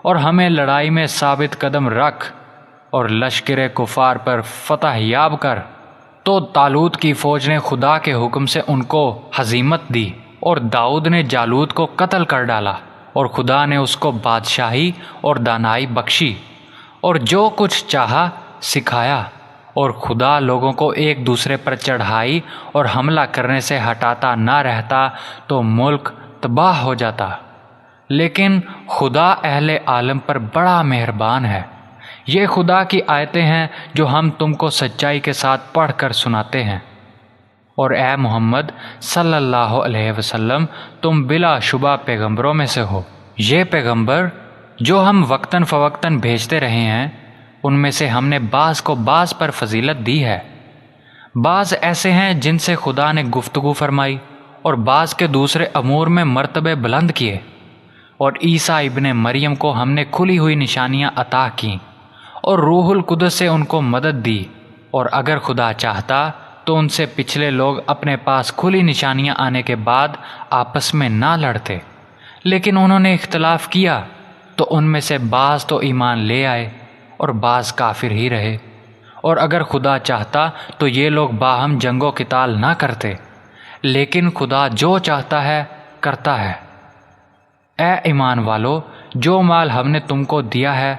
اور ہمیں لڑائی میں ثابت قدم رکھ اور لشکر کفار پر فتح یاب کر۔ تو طالوت کی فوج نے خدا کے حکم سے ان کو ہزیمت دی، اور داؤد نے جالوت کو قتل کر ڈالا، اور خدا نے اس کو بادشاہی اور دانائی بخشی، اور جو کچھ چاہا سکھایا، اور خدا لوگوں کو ایک دوسرے پر چڑھائی اور حملہ کرنے سے ہٹاتا نہ رہتا تو ملک تباہ ہو جاتا۔ لیکن خدا اہل عالم پر بڑا مہربان ہے۔ یہ خدا کی آیتیں ہیں جو ہم تم کو سچائی کے ساتھ پڑھ کر سناتے ہیں۔ اور اے محمد صلی اللہ علیہ وسلم، تم بلا شبہ پیغمبروں میں سے ہو۔ یہ پیغمبر جو ہم وقتاً فوقتاً بھیجتے رہے ہیں، ان میں سے ہم نے بعض کو بعض پر فضیلت دی ہے۔ بعض ایسے ہیں جن سے خدا نے گفتگو فرمائی، اور بعض کے دوسرے امور میں مرتبے بلند کیے۔ اور عیسیٰ ابن مریم کو ہم نے کھلی ہوئی نشانیاں عطا کیں، اور روح القدس سے ان کو مدد دی۔ اور اگر خدا چاہتا تو ان سے پچھلے لوگ اپنے پاس کھلی نشانیاں آنے کے بعد آپس میں نہ لڑتے، لیکن انہوں نے اختلاف کیا، تو ان میں سے بعض تو ایمان لے آئے اور بعض کافر ہی رہے۔ اور اگر خدا چاہتا تو یہ لوگ باہم جنگ و قتال نہ کرتے، لیکن خدا جو چاہتا ہے کرتا ہے۔ اے ایمان والو، جو مال ہم نے تم کو دیا ہے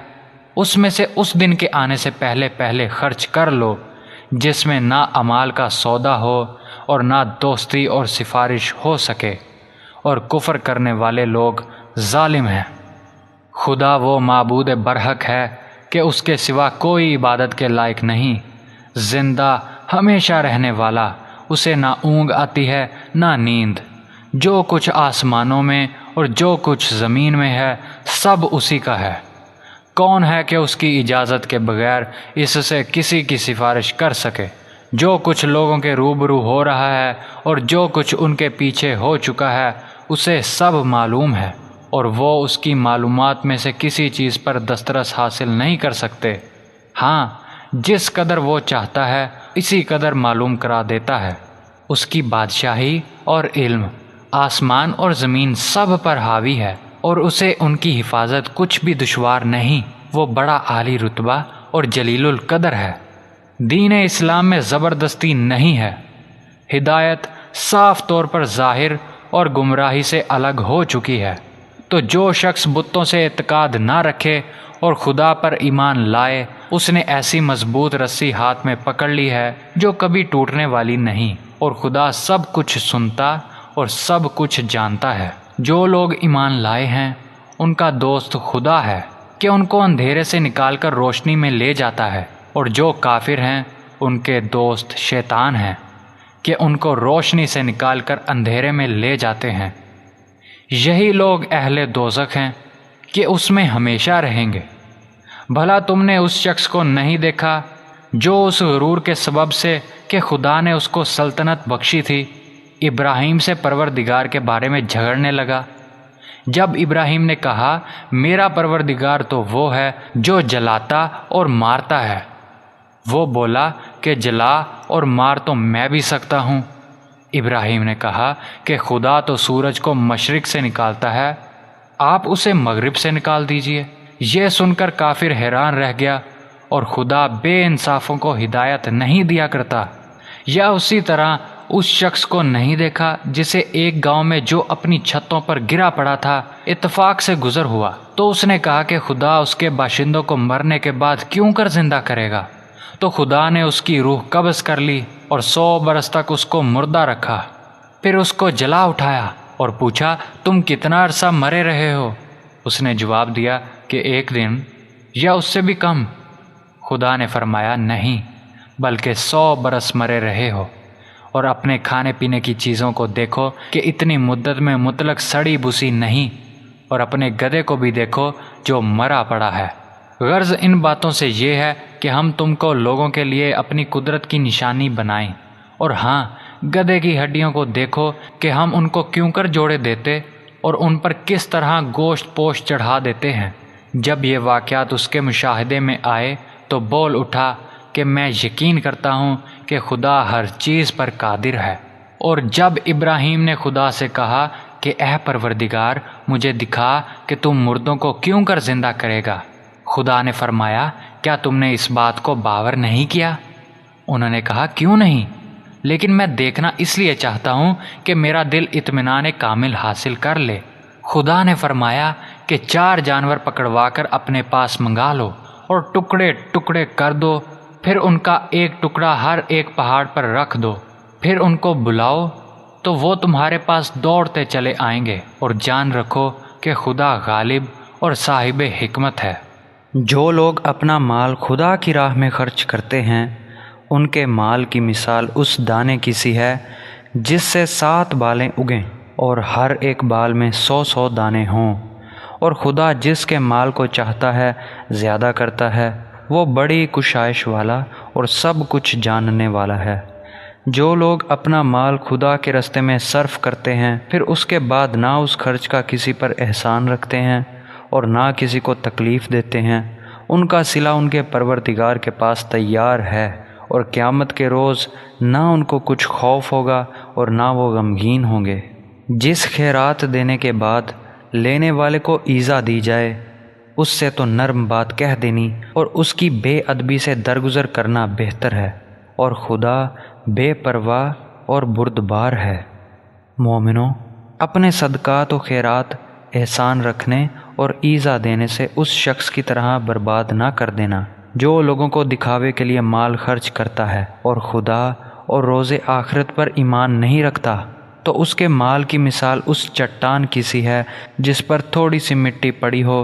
اس میں سے اس دن کے آنے سے پہلے پہلے خرچ کر لو جس میں نہ امال کا سودا ہو اور نہ دوستی اور سفارش ہو سکے، اور کفر کرنے والے لوگ ظالم ہیں۔ خدا وہ معبود برحق ہے کہ اس کے سوا کوئی عبادت کے لائق نہیں، زندہ ہمیشہ رہنے والا، اسے نہ اونگ آتی ہے نہ نیند، جو کچھ آسمانوں میں اور جو کچھ زمین میں ہے سب اسی کا ہے۔ کون ہے کہ اس کی اجازت کے بغیر اس سے کسی کی سفارش کر سکے؟ جو کچھ لوگوں کے روبرو ہو رہا ہے اور جو کچھ ان کے پیچھے ہو چکا ہے اسے سب معلوم ہے، اور وہ اس کی معلومات میں سے کسی چیز پر دسترس حاصل نہیں کر سکتے۔ ہاں، جس قدر وہ چاہتا ہے اسی قدر معلوم کرا دیتا ہے۔ اس کی بادشاہی اور علم آسمان اور زمین سب پر حاوی ہے، اور اسے ان کی حفاظت کچھ بھی دشوار نہیں۔ وہ بڑا عالی رتبہ اور جلیل القدر ہے۔ دین اسلام میں زبردستی نہیں ہے۔ ہدایت صاف طور پر ظاہر اور گمراہی سے الگ ہو چکی ہے۔ تو جو شخص بتوں سے اعتقاد نہ رکھے اور خدا پر ایمان لائے، اس نے ایسی مضبوط رسی ہاتھ میں پکڑ لی ہے جو کبھی ٹوٹنے والی نہیں، اور خدا سب کچھ سنتا اور سب کچھ جانتا ہے۔ جو لوگ ایمان لائے ہیں ان کا دوست خدا ہے کہ ان کو اندھیرے سے نکال کر روشنی میں لے جاتا ہے، اور جو کافر ہیں ان کے دوست شیطان ہیں کہ ان کو روشنی سے نکال کر اندھیرے میں لے جاتے ہیں۔ یہی لوگ اہل دوزخ ہیں کہ اس میں ہمیشہ رہیں گے۔ بھلا تم نے اس شخص کو نہیں دیکھا جو اس غرور کے سبب سے کہ خدا نے اس کو سلطنت بخشی تھی، ابراہیم سے پروردگار کے بارے میں جھگڑنے لگا؟ جب ابراہیم نے کہا میرا پروردگار تو وہ ہے جو جلاتا اور مارتا ہے، وہ بولا کہ جلا اور مار تو میں بھی سکتا ہوں۔ ابراہیم نے کہا کہ خدا تو سورج کو مشرق سے نکالتا ہے، آپ اسے مغرب سے نکال دیجئے۔ یہ سن کر کافر حیران رہ گیا، اور خدا بے انصافوں کو ہدایت نہیں دیا کرتا۔ یا اسی طرح اس شخص کو نہیں دیکھا جسے ایک گاؤں میں جو اپنی چھتوں پر گرا پڑا تھا اتفاق سے گزر ہوا، تو اس نے کہا کہ خدا اس کے باشندوں کو مرنے کے بعد کیوں کر زندہ کرے گا؟ تو خدا نے اس کی روح قبض کر لی اور 100 برس تک اس کو مردہ رکھا، پھر اس کو جلا اٹھایا اور پوچھا تم کتنا عرصہ مرے رہے ہو؟ اس نے جواب دیا کہ 1 دن یا اس سے بھی کم۔ خدا نے فرمایا نہیں، بلکہ 100 برس مرے رہے ہو، اور اپنے کھانے پینے کی چیزوں کو دیکھو کہ اتنی مدت میں مطلق سڑی بسی نہیں، اور اپنے گدھے کو بھی دیکھو جو مرا پڑا ہے۔ غرض ان باتوں سے یہ ہے کہ ہم تم کو لوگوں کے لیے اپنی قدرت کی نشانی بنائیں، اور ہاں، گدھے کی ہڈیوں کو دیکھو کہ ہم ان کو کیوں کر جوڑے دیتے اور ان پر کس طرح گوشت پوش چڑھا دیتے ہیں۔ جب یہ واقعات اس کے مشاہدے میں آئے تو بول اٹھا کہ میں یقین کرتا ہوں کہ خدا ہر چیز پر قادر ہے۔ اور جب ابراہیم نے خدا سے کہا کہ اے پروردگار مجھے دکھا کہ تم مردوں کو کیوں کر زندہ کرے گا، خدا نے فرمایا کیا تم نے اس بات کو باور نہیں کیا؟ انہوں نے کہا کیوں نہیں، لیکن میں دیکھنا اس لیے چاہتا ہوں کہ میرا دل اطمینان کامل حاصل کر لے۔ خدا نے فرمایا کہ 4 جانور پکڑوا کر اپنے پاس منگا لو اور ٹکڑے ٹکڑے کر دو، پھر ان کا ایک ٹکڑا ہر ایک پہاڑ پر رکھ دو، پھر ان کو بلاؤ تو وہ تمہارے پاس دوڑتے چلے آئیں گے، اور جان رکھو کہ خدا غالب اور صاحب حکمت ہے۔ جو لوگ اپنا مال خدا کی راہ میں خرچ کرتے ہیں ان کے مال کی مثال اس دانے کی سی ہے جس سے 7 بالیں اگیں اور ہر ایک بال میں 100 دانے ہوں، اور خدا جس کے مال کو چاہتا ہے زیادہ کرتا ہے، وہ بڑی کشائش والا اور سب کچھ جاننے والا ہے۔ جو لوگ اپنا مال خدا کے راستے میں صرف کرتے ہیں پھر اس کے بعد نہ اس خرچ کا کسی پر احسان رکھتے ہیں اور نہ کسی کو تکلیف دیتے ہیں، ان کا صلہ ان کے پروردگار کے پاس تیار ہے، اور قیامت کے روز نہ ان کو کچھ خوف ہوگا اور نہ وہ غمگین ہوں گے۔ جس خیرات دینے کے بعد لینے والے کو ایذا دی جائے اس سے تو نرم بات کہہ دینی اور اس کی بے ادبی سے درگزر کرنا بہتر ہے، اور خدا بے پرواہ اور بردبار ہے۔ مومنوں، اپنے صدقات و خیرات احسان رکھنے اور ایذا دینے سے اس شخص کی طرح برباد نہ کر دینا جو لوگوں کو دکھاوے کے لیے مال خرچ کرتا ہے اور خدا اور روز آخرت پر ایمان نہیں رکھتا۔ تو اس کے مال کی مثال اس چٹان کی سی ہے جس پر تھوڑی سی مٹی پڑی ہو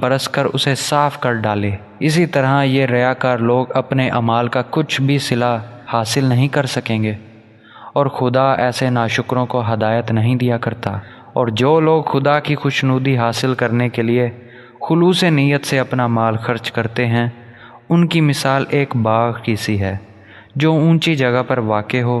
برس کر اسے صاف کر ڈالے۔ اسی طرح یہ ریاکار لوگ اپنے اعمال کا کچھ بھی صلہ حاصل نہیں کر سکیں گے، اور خدا ایسے ناشکروں کو ہدایت نہیں دیا کرتا۔ اور جو لوگ خدا کی خوشنودی حاصل کرنے کے لیے خلوص نیت سے اپنا مال خرچ کرتے ہیں، ان کی مثال ایک باغ کی سی ہے جو اونچی جگہ پر واقع ہو،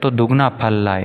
تو دگنا پھل لائے،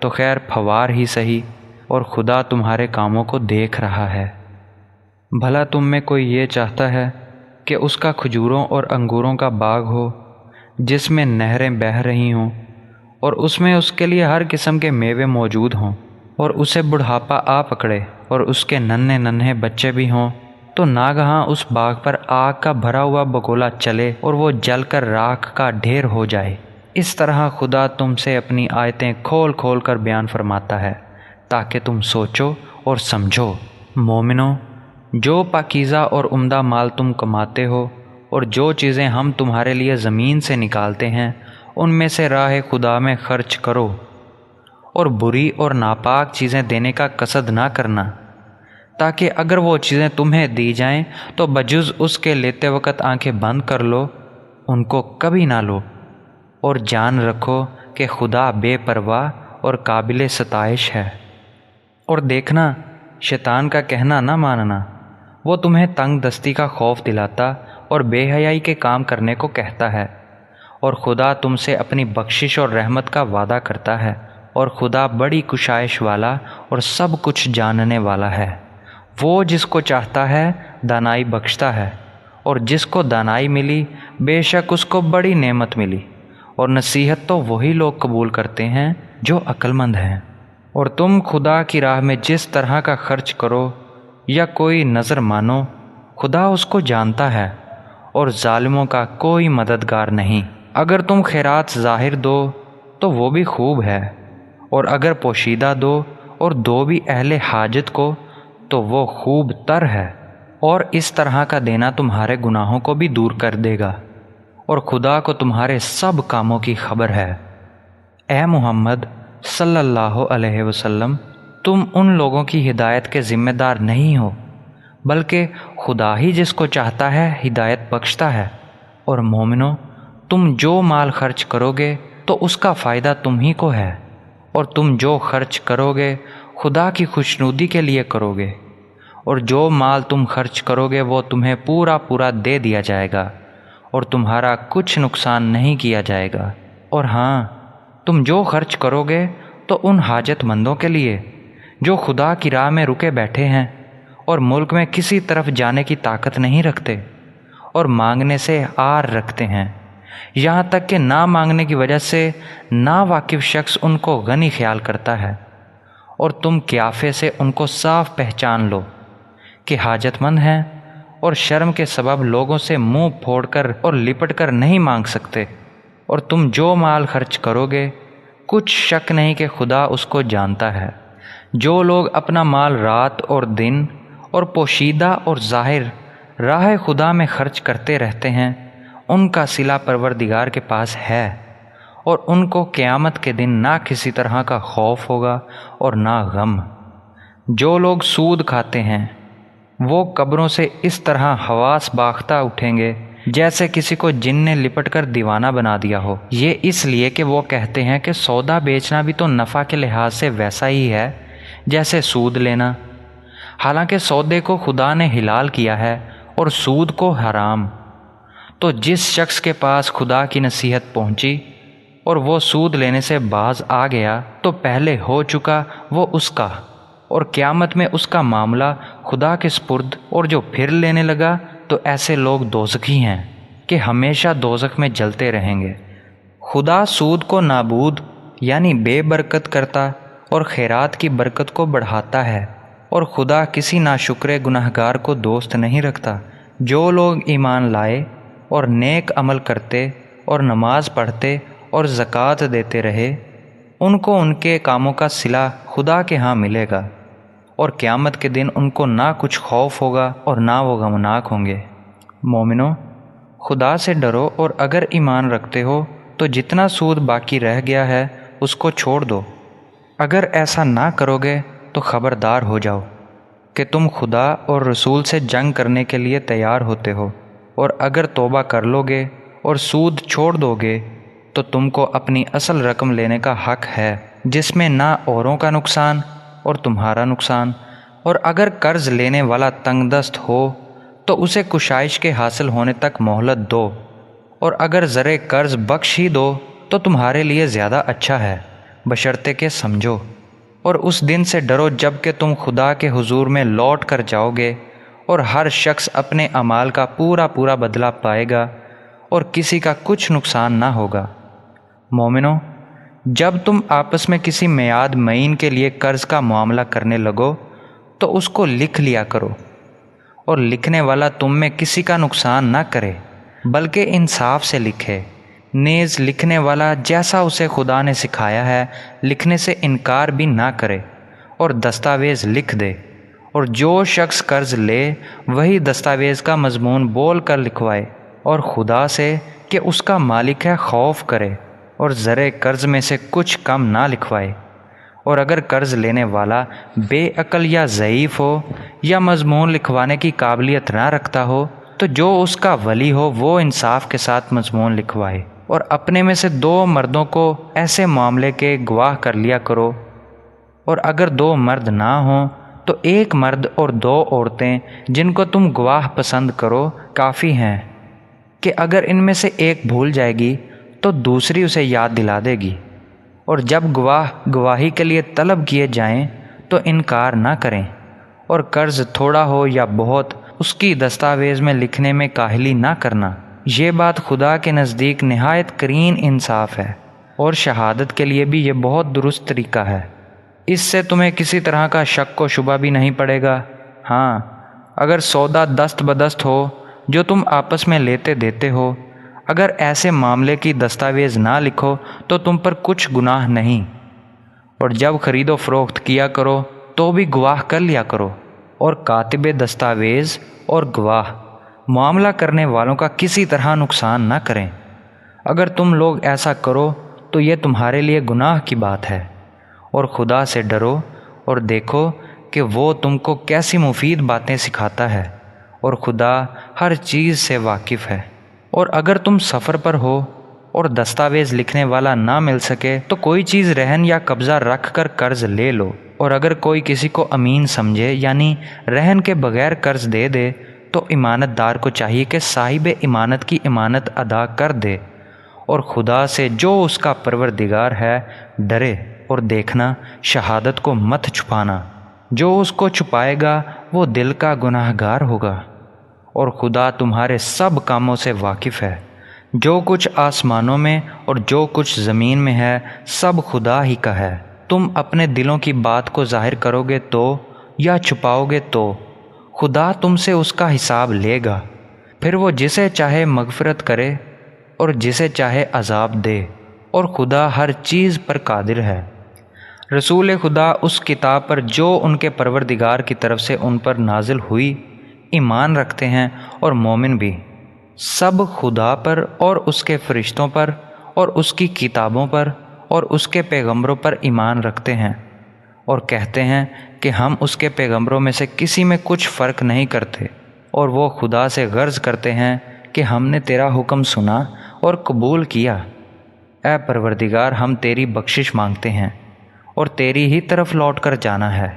تو خیر پھوار ہی سہی، اور خدا تمہارے کاموں کو دیکھ رہا ہے۔ بھلا تم میں کوئی یہ چاہتا ہے کہ اس کا کھجوروں اور انگوروں کا باغ ہو جس میں نہریں بہہ رہی ہوں، اور اس میں اس کے لیے ہر قسم کے میوے موجود ہوں، اور اسے بڑھاپا آ پکڑے اور اس کے ننھے ننھے بچے بھی ہوں، تو ناگہاں اس باغ پر آگ کا بھرا ہوا بگولا چلے اور وہ جل کر راکھ کا ڈھیر ہو جائے؟ اس طرح خدا تم سے اپنی آیتیں کھول کھول کر بیان فرماتا ہے تاکہ تم سوچو اور سمجھو۔ مومنو، جو پاکیزہ اور عمدہ مال تم کماتے ہو اور جو چیزیں ہم تمہارے لیے زمین سے نکالتے ہیں، ان میں سے راہ خدا میں خرچ کرو، اور بری اور ناپاک چیزیں دینے کا قصد نہ کرنا، تاکہ اگر وہ چیزیں تمہیں دی جائیں تو بجز اس کے لیتے وقت آنکھیں بند کر لو، ان کو کبھی نہ لو، اور جان رکھو کہ خدا بے پرواہ اور قابل ستائش ہے۔ اور دیکھنا، شیطان کا کہنا نہ ماننا، وہ تمہیں تنگ دستی کا خوف دلاتا اور بے حیائی کے کام کرنے کو کہتا ہے، اور خدا تم سے اپنی بخشش اور رحمت کا وعدہ کرتا ہے، اور خدا بڑی کشائش والا اور سب کچھ جاننے والا ہے۔ وہ جس کو چاہتا ہے دانائی بخشتا ہے، اور جس کو دانائی ملی بے شک اس کو بڑی نعمت ملی، اور نصیحت تو وہی لوگ قبول کرتے ہیں جو عقل مند ہیں۔ اور تم خدا کی راہ میں جس طرح کا خرچ کرو یا کوئی نظر مانو، خدا اس کو جانتا ہے، اور ظالموں کا کوئی مددگار نہیں۔ اگر تم خیرات ظاہر دو تو وہ بھی خوب ہے، اور اگر پوشیدہ دو اور دو بھی اہل حاجت کو تو وہ خوب تر ہے، اور اس طرح کا دینا تمہارے گناہوں کو بھی دور کر دے گا، اور خدا کو تمہارے سب کاموں کی خبر ہے۔ اے محمد صلی اللہ علیہ وسلم، تم ان لوگوں کی ہدایت کے ذمہ دار نہیں ہو، بلکہ خدا ہی جس کو چاہتا ہے ہدایت بخشتا ہے۔ اور مومنو، تم جو مال خرچ کرو گے تو اس کا فائدہ تم ہی کو ہے، اور تم جو خرچ کرو گے خدا کی خوشنودی کے لیے کرو گے، اور جو مال تم خرچ کرو گے وہ تمہیں پورا پورا دے دیا جائے گا، اور تمہارا کچھ نقصان نہیں کیا جائے گا۔ اور ہاں، تم جو خرچ کرو گے تو ان حاجت مندوں کے لیے جو خدا کی راہ میں رکے بیٹھے ہیں اور ملک میں کسی طرف جانے کی طاقت نہیں رکھتے، اور مانگنے سے آر رکھتے ہیں، یہاں تک کہ نہ مانگنے کی وجہ سے نا واقف شخص ان کو غنی خیال کرتا ہے، اور تم قیافے سے ان کو صاف پہچان لو کہ حاجت مند ہیں، اور شرم کے سبب لوگوں سے منہ پھوڑ کر اور لپٹ کر نہیں مانگ سکتے۔ اور تم جو مال خرچ کرو گے کچھ شک نہیں کہ خدا اس کو جانتا ہے۔ جو لوگ اپنا مال رات اور دن اور پوشیدہ اور ظاہر راہ خدا میں خرچ کرتے رہتے ہیں، ان کا صلہ پروردگار کے پاس ہے، اور ان کو قیامت کے دن نہ کسی طرح کا خوف ہوگا اور نہ غم۔ جو لوگ سود کھاتے ہیں وہ قبروں سے اس طرح حواس باختہ اٹھیں گے جیسے کسی کو جن نے لپٹ کر دیوانہ بنا دیا ہو، یہ اس لیے کہ وہ کہتے ہیں کہ سودا بیچنا بھی تو نفع کے لحاظ سے ویسا ہی ہے جیسے سود لینا، حالانکہ سودے کو خدا نے حلال کیا ہے اور سود کو حرام۔ تو جس شخص کے پاس خدا کی نصیحت پہنچی اور وہ سود لینے سے باز آ گیا تو پہلے ہو چکا وہ اس کا، اور قیامت میں اس کا معاملہ خدا کے سپرد، اور جو پھر لینے لگا تو ایسے لوگ دوزخی ہیں کہ ہمیشہ دوزخ میں جلتے رہیں گے۔ خدا سود کو نابود یعنی بے برکت کرتا اور خیرات کی برکت کو بڑھاتا ہے، اور خدا کسی ناشکرے گناہگار کو دوست نہیں رکھتا۔ جو لوگ ایمان لائے اور نیک عمل کرتے اور نماز پڑھتے اور زکوٰۃ دیتے رہے، ان کو ان کے کاموں کا صلہ خدا کے ہاں ملے گا، اور قیامت کے دن ان کو نہ کچھ خوف ہوگا اور نہ وہ غمناک ہوں گے۔ مومنو، خدا سے ڈرو اور اگر ایمان رکھتے ہو تو جتنا سود باقی رہ گیا ہے اس کو چھوڑ دو۔ اگر ایسا نہ کرو گے تو خبردار ہو جاؤ کہ تم خدا اور رسول سے جنگ کرنے کے لیے تیار ہوتے ہو، اور اگر توبہ کر لو گے اور سود چھوڑ دو گے تو تم کو اپنی اصل رقم لینے کا حق ہے، جس میں نہ اوروں کا نقصان اور تمہارا نقصان۔ اور اگر قرض لینے والا تنگ دست ہو تو اسے کشائش کے حاصل ہونے تک مہلت دو، اور اگر زرے قرض بخش ہی دو تو تمہارے لیے زیادہ اچھا ہے، بشرطے کہ سمجھو۔ اور اس دن سے ڈرو جب کہ تم خدا کے حضور میں لوٹ کر جاؤ گے، اور ہر شخص اپنے اعمال کا پورا پورا بدلہ پائے گا، اور کسی کا کچھ نقصان نہ ہوگا۔ مومنو، جب تم آپس میں کسی میعاد معین کے لیے قرض کا معاملہ کرنے لگو تو اس کو لکھ لیا کرو، اور لکھنے والا تم میں کسی کا نقصان نہ کرے بلکہ انصاف سے لکھے۔ نیز لکھنے والا جیسا اسے خدا نے سکھایا ہے لکھنے سے انکار بھی نہ کرے، اور دستاویز لکھ دے، اور جو شخص قرض لے وہی دستاویز کا مضمون بول کر لکھوائے، اور خدا سے کہ اس کا مالک ہے خوف کرے، اور زرے قرض میں سے کچھ کم نہ لکھوائے۔ اور اگر قرض لینے والا بے عقل یا ضعیف ہو یا مضمون لکھوانے کی قابلیت نہ رکھتا ہو تو جو اس کا ولی ہو وہ انصاف کے ساتھ مضمون لکھوائے، اور اپنے میں سے 2 مردوں کو ایسے معاملے کے گواہ کر لیا کرو، اور اگر 2 مرد نہ ہوں تو 1 مرد اور 2 عورتیں جن کو تم گواہ پسند کرو کافی ہیں، کہ اگر ان میں سے ایک بھول جائے گی تو دوسری اسے یاد دلا دے گی۔ اور جب گواہ گواہی کے لیے طلب کیے جائیں تو انکار نہ کریں، اور قرض تھوڑا ہو یا بہت اس کی دستاویز میں لکھنے میں کاہلی نہ کرنا۔ یہ بات خدا کے نزدیک نہایت کرین انصاف ہے، اور شہادت کے لیے بھی یہ بہت درست طریقہ ہے۔ اس سے تمہیں کسی طرح کا شک و شبہ بھی نہیں پڑے گا۔ ہاں، اگر سودا دست بدست ہو جو تم آپس میں لیتے دیتے ہو، اگر ایسے معاملے کی دستاویز نہ لکھو تو تم پر کچھ گناہ نہیں۔ اور جب خرید و فروخت کیا کرو تو بھی گواہ کر لیا کرو، اور کاتب دستاویز اور گواہ معاملہ کرنے والوں کا کسی طرح نقصان نہ کریں۔ اگر تم لوگ ایسا کرو تو یہ تمہارے لیے گناہ کی بات ہے، اور خدا سے ڈرو اور دیکھو کہ وہ تم کو کیسی مفید باتیں سکھاتا ہے، اور خدا ہر چیز سے واقف ہے۔ اور اگر تم سفر پر ہو اور دستاویز لکھنے والا نہ مل سکے تو کوئی چیز رہن یا قبضہ رکھ کر قرض لے لو، اور اگر کوئی کسی کو امین سمجھے یعنی رہن کے بغیر قرض دے دے تو امانت دار کو چاہیے کہ صاحب امانت کی امانت ادا کر دے، اور خدا سے جو اس کا پروردگار ہے ڈرے، اور دیکھنا شہادت کو مت چھپانا، جو اس کو چھپائے گا وہ دل کا گناہ گار ہوگا۔ اور خدا تمہارے سب کاموں سے واقف ہے، جو کچھ آسمانوں میں اور جو کچھ زمین میں ہے سب خدا ہی کا ہے۔ تم اپنے دلوں کی بات کو ظاہر کرو گے تو یا چھپاؤ گے تو خدا تم سے اس کا حساب لے گا، پھر وہ جسے چاہے مغفرت کرے اور جسے چاہے عذاب دے، اور خدا ہر چیز پر قادر ہے۔ رسول خدا اس کتاب پر جو ان کے پروردگار کی طرف سے ان پر نازل ہوئی ایمان رکھتے ہیں، اور مومن بھی سب خدا پر اور اس کے فرشتوں پر اور اس کی کتابوں پر اور اس کے پیغمبروں پر ایمان رکھتے ہیں، اور کہتے ہیں کہ ہم اس کے پیغمبروں میں سے کسی میں کچھ فرق نہیں کرتے، اور وہ خدا سے غرض کرتے ہیں کہ ہم نے تیرا حکم سنا اور قبول کیا۔ اے پروردگار، ہم تیری بخشش مانگتے ہیں اور تیری ہی طرف لوٹ کر جانا ہے۔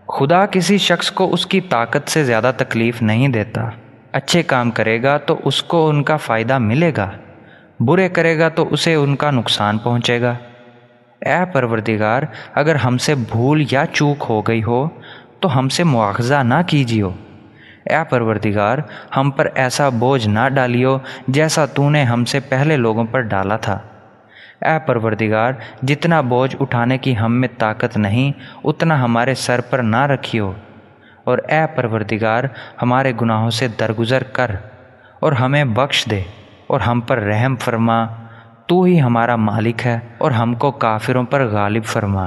خدا کسی شخص کو اس کی طاقت سے زیادہ تکلیف نہیں دیتا۔ اچھے کام کرے گا تو اس کو ان کا فائدہ ملے گا، برے کرے گا تو اسے ان کا نقصان پہنچے گا۔ اے پروردگار، اگر ہم سے بھول یا چوک ہو گئی ہو تو ہم سے مواخذہ نہ کیجیو۔ اے پروردگار، ہم پر ایسا بوجھ نہ ڈالیو جیسا تو نے ہم سے پہلے لوگوں پر ڈالا تھا۔ اے پروردگار، جتنا بوجھ اٹھانے کی ہم میں طاقت نہیں اتنا ہمارے سر پر نہ رکھیو، اور اے پروردگار ہمارے گناہوں سے درگزر کر اور ہمیں بخش دے اور ہم پر رحم فرما۔ تو ہی ہمارا مالک ہے اور ہم کو کافروں پر غالب فرما۔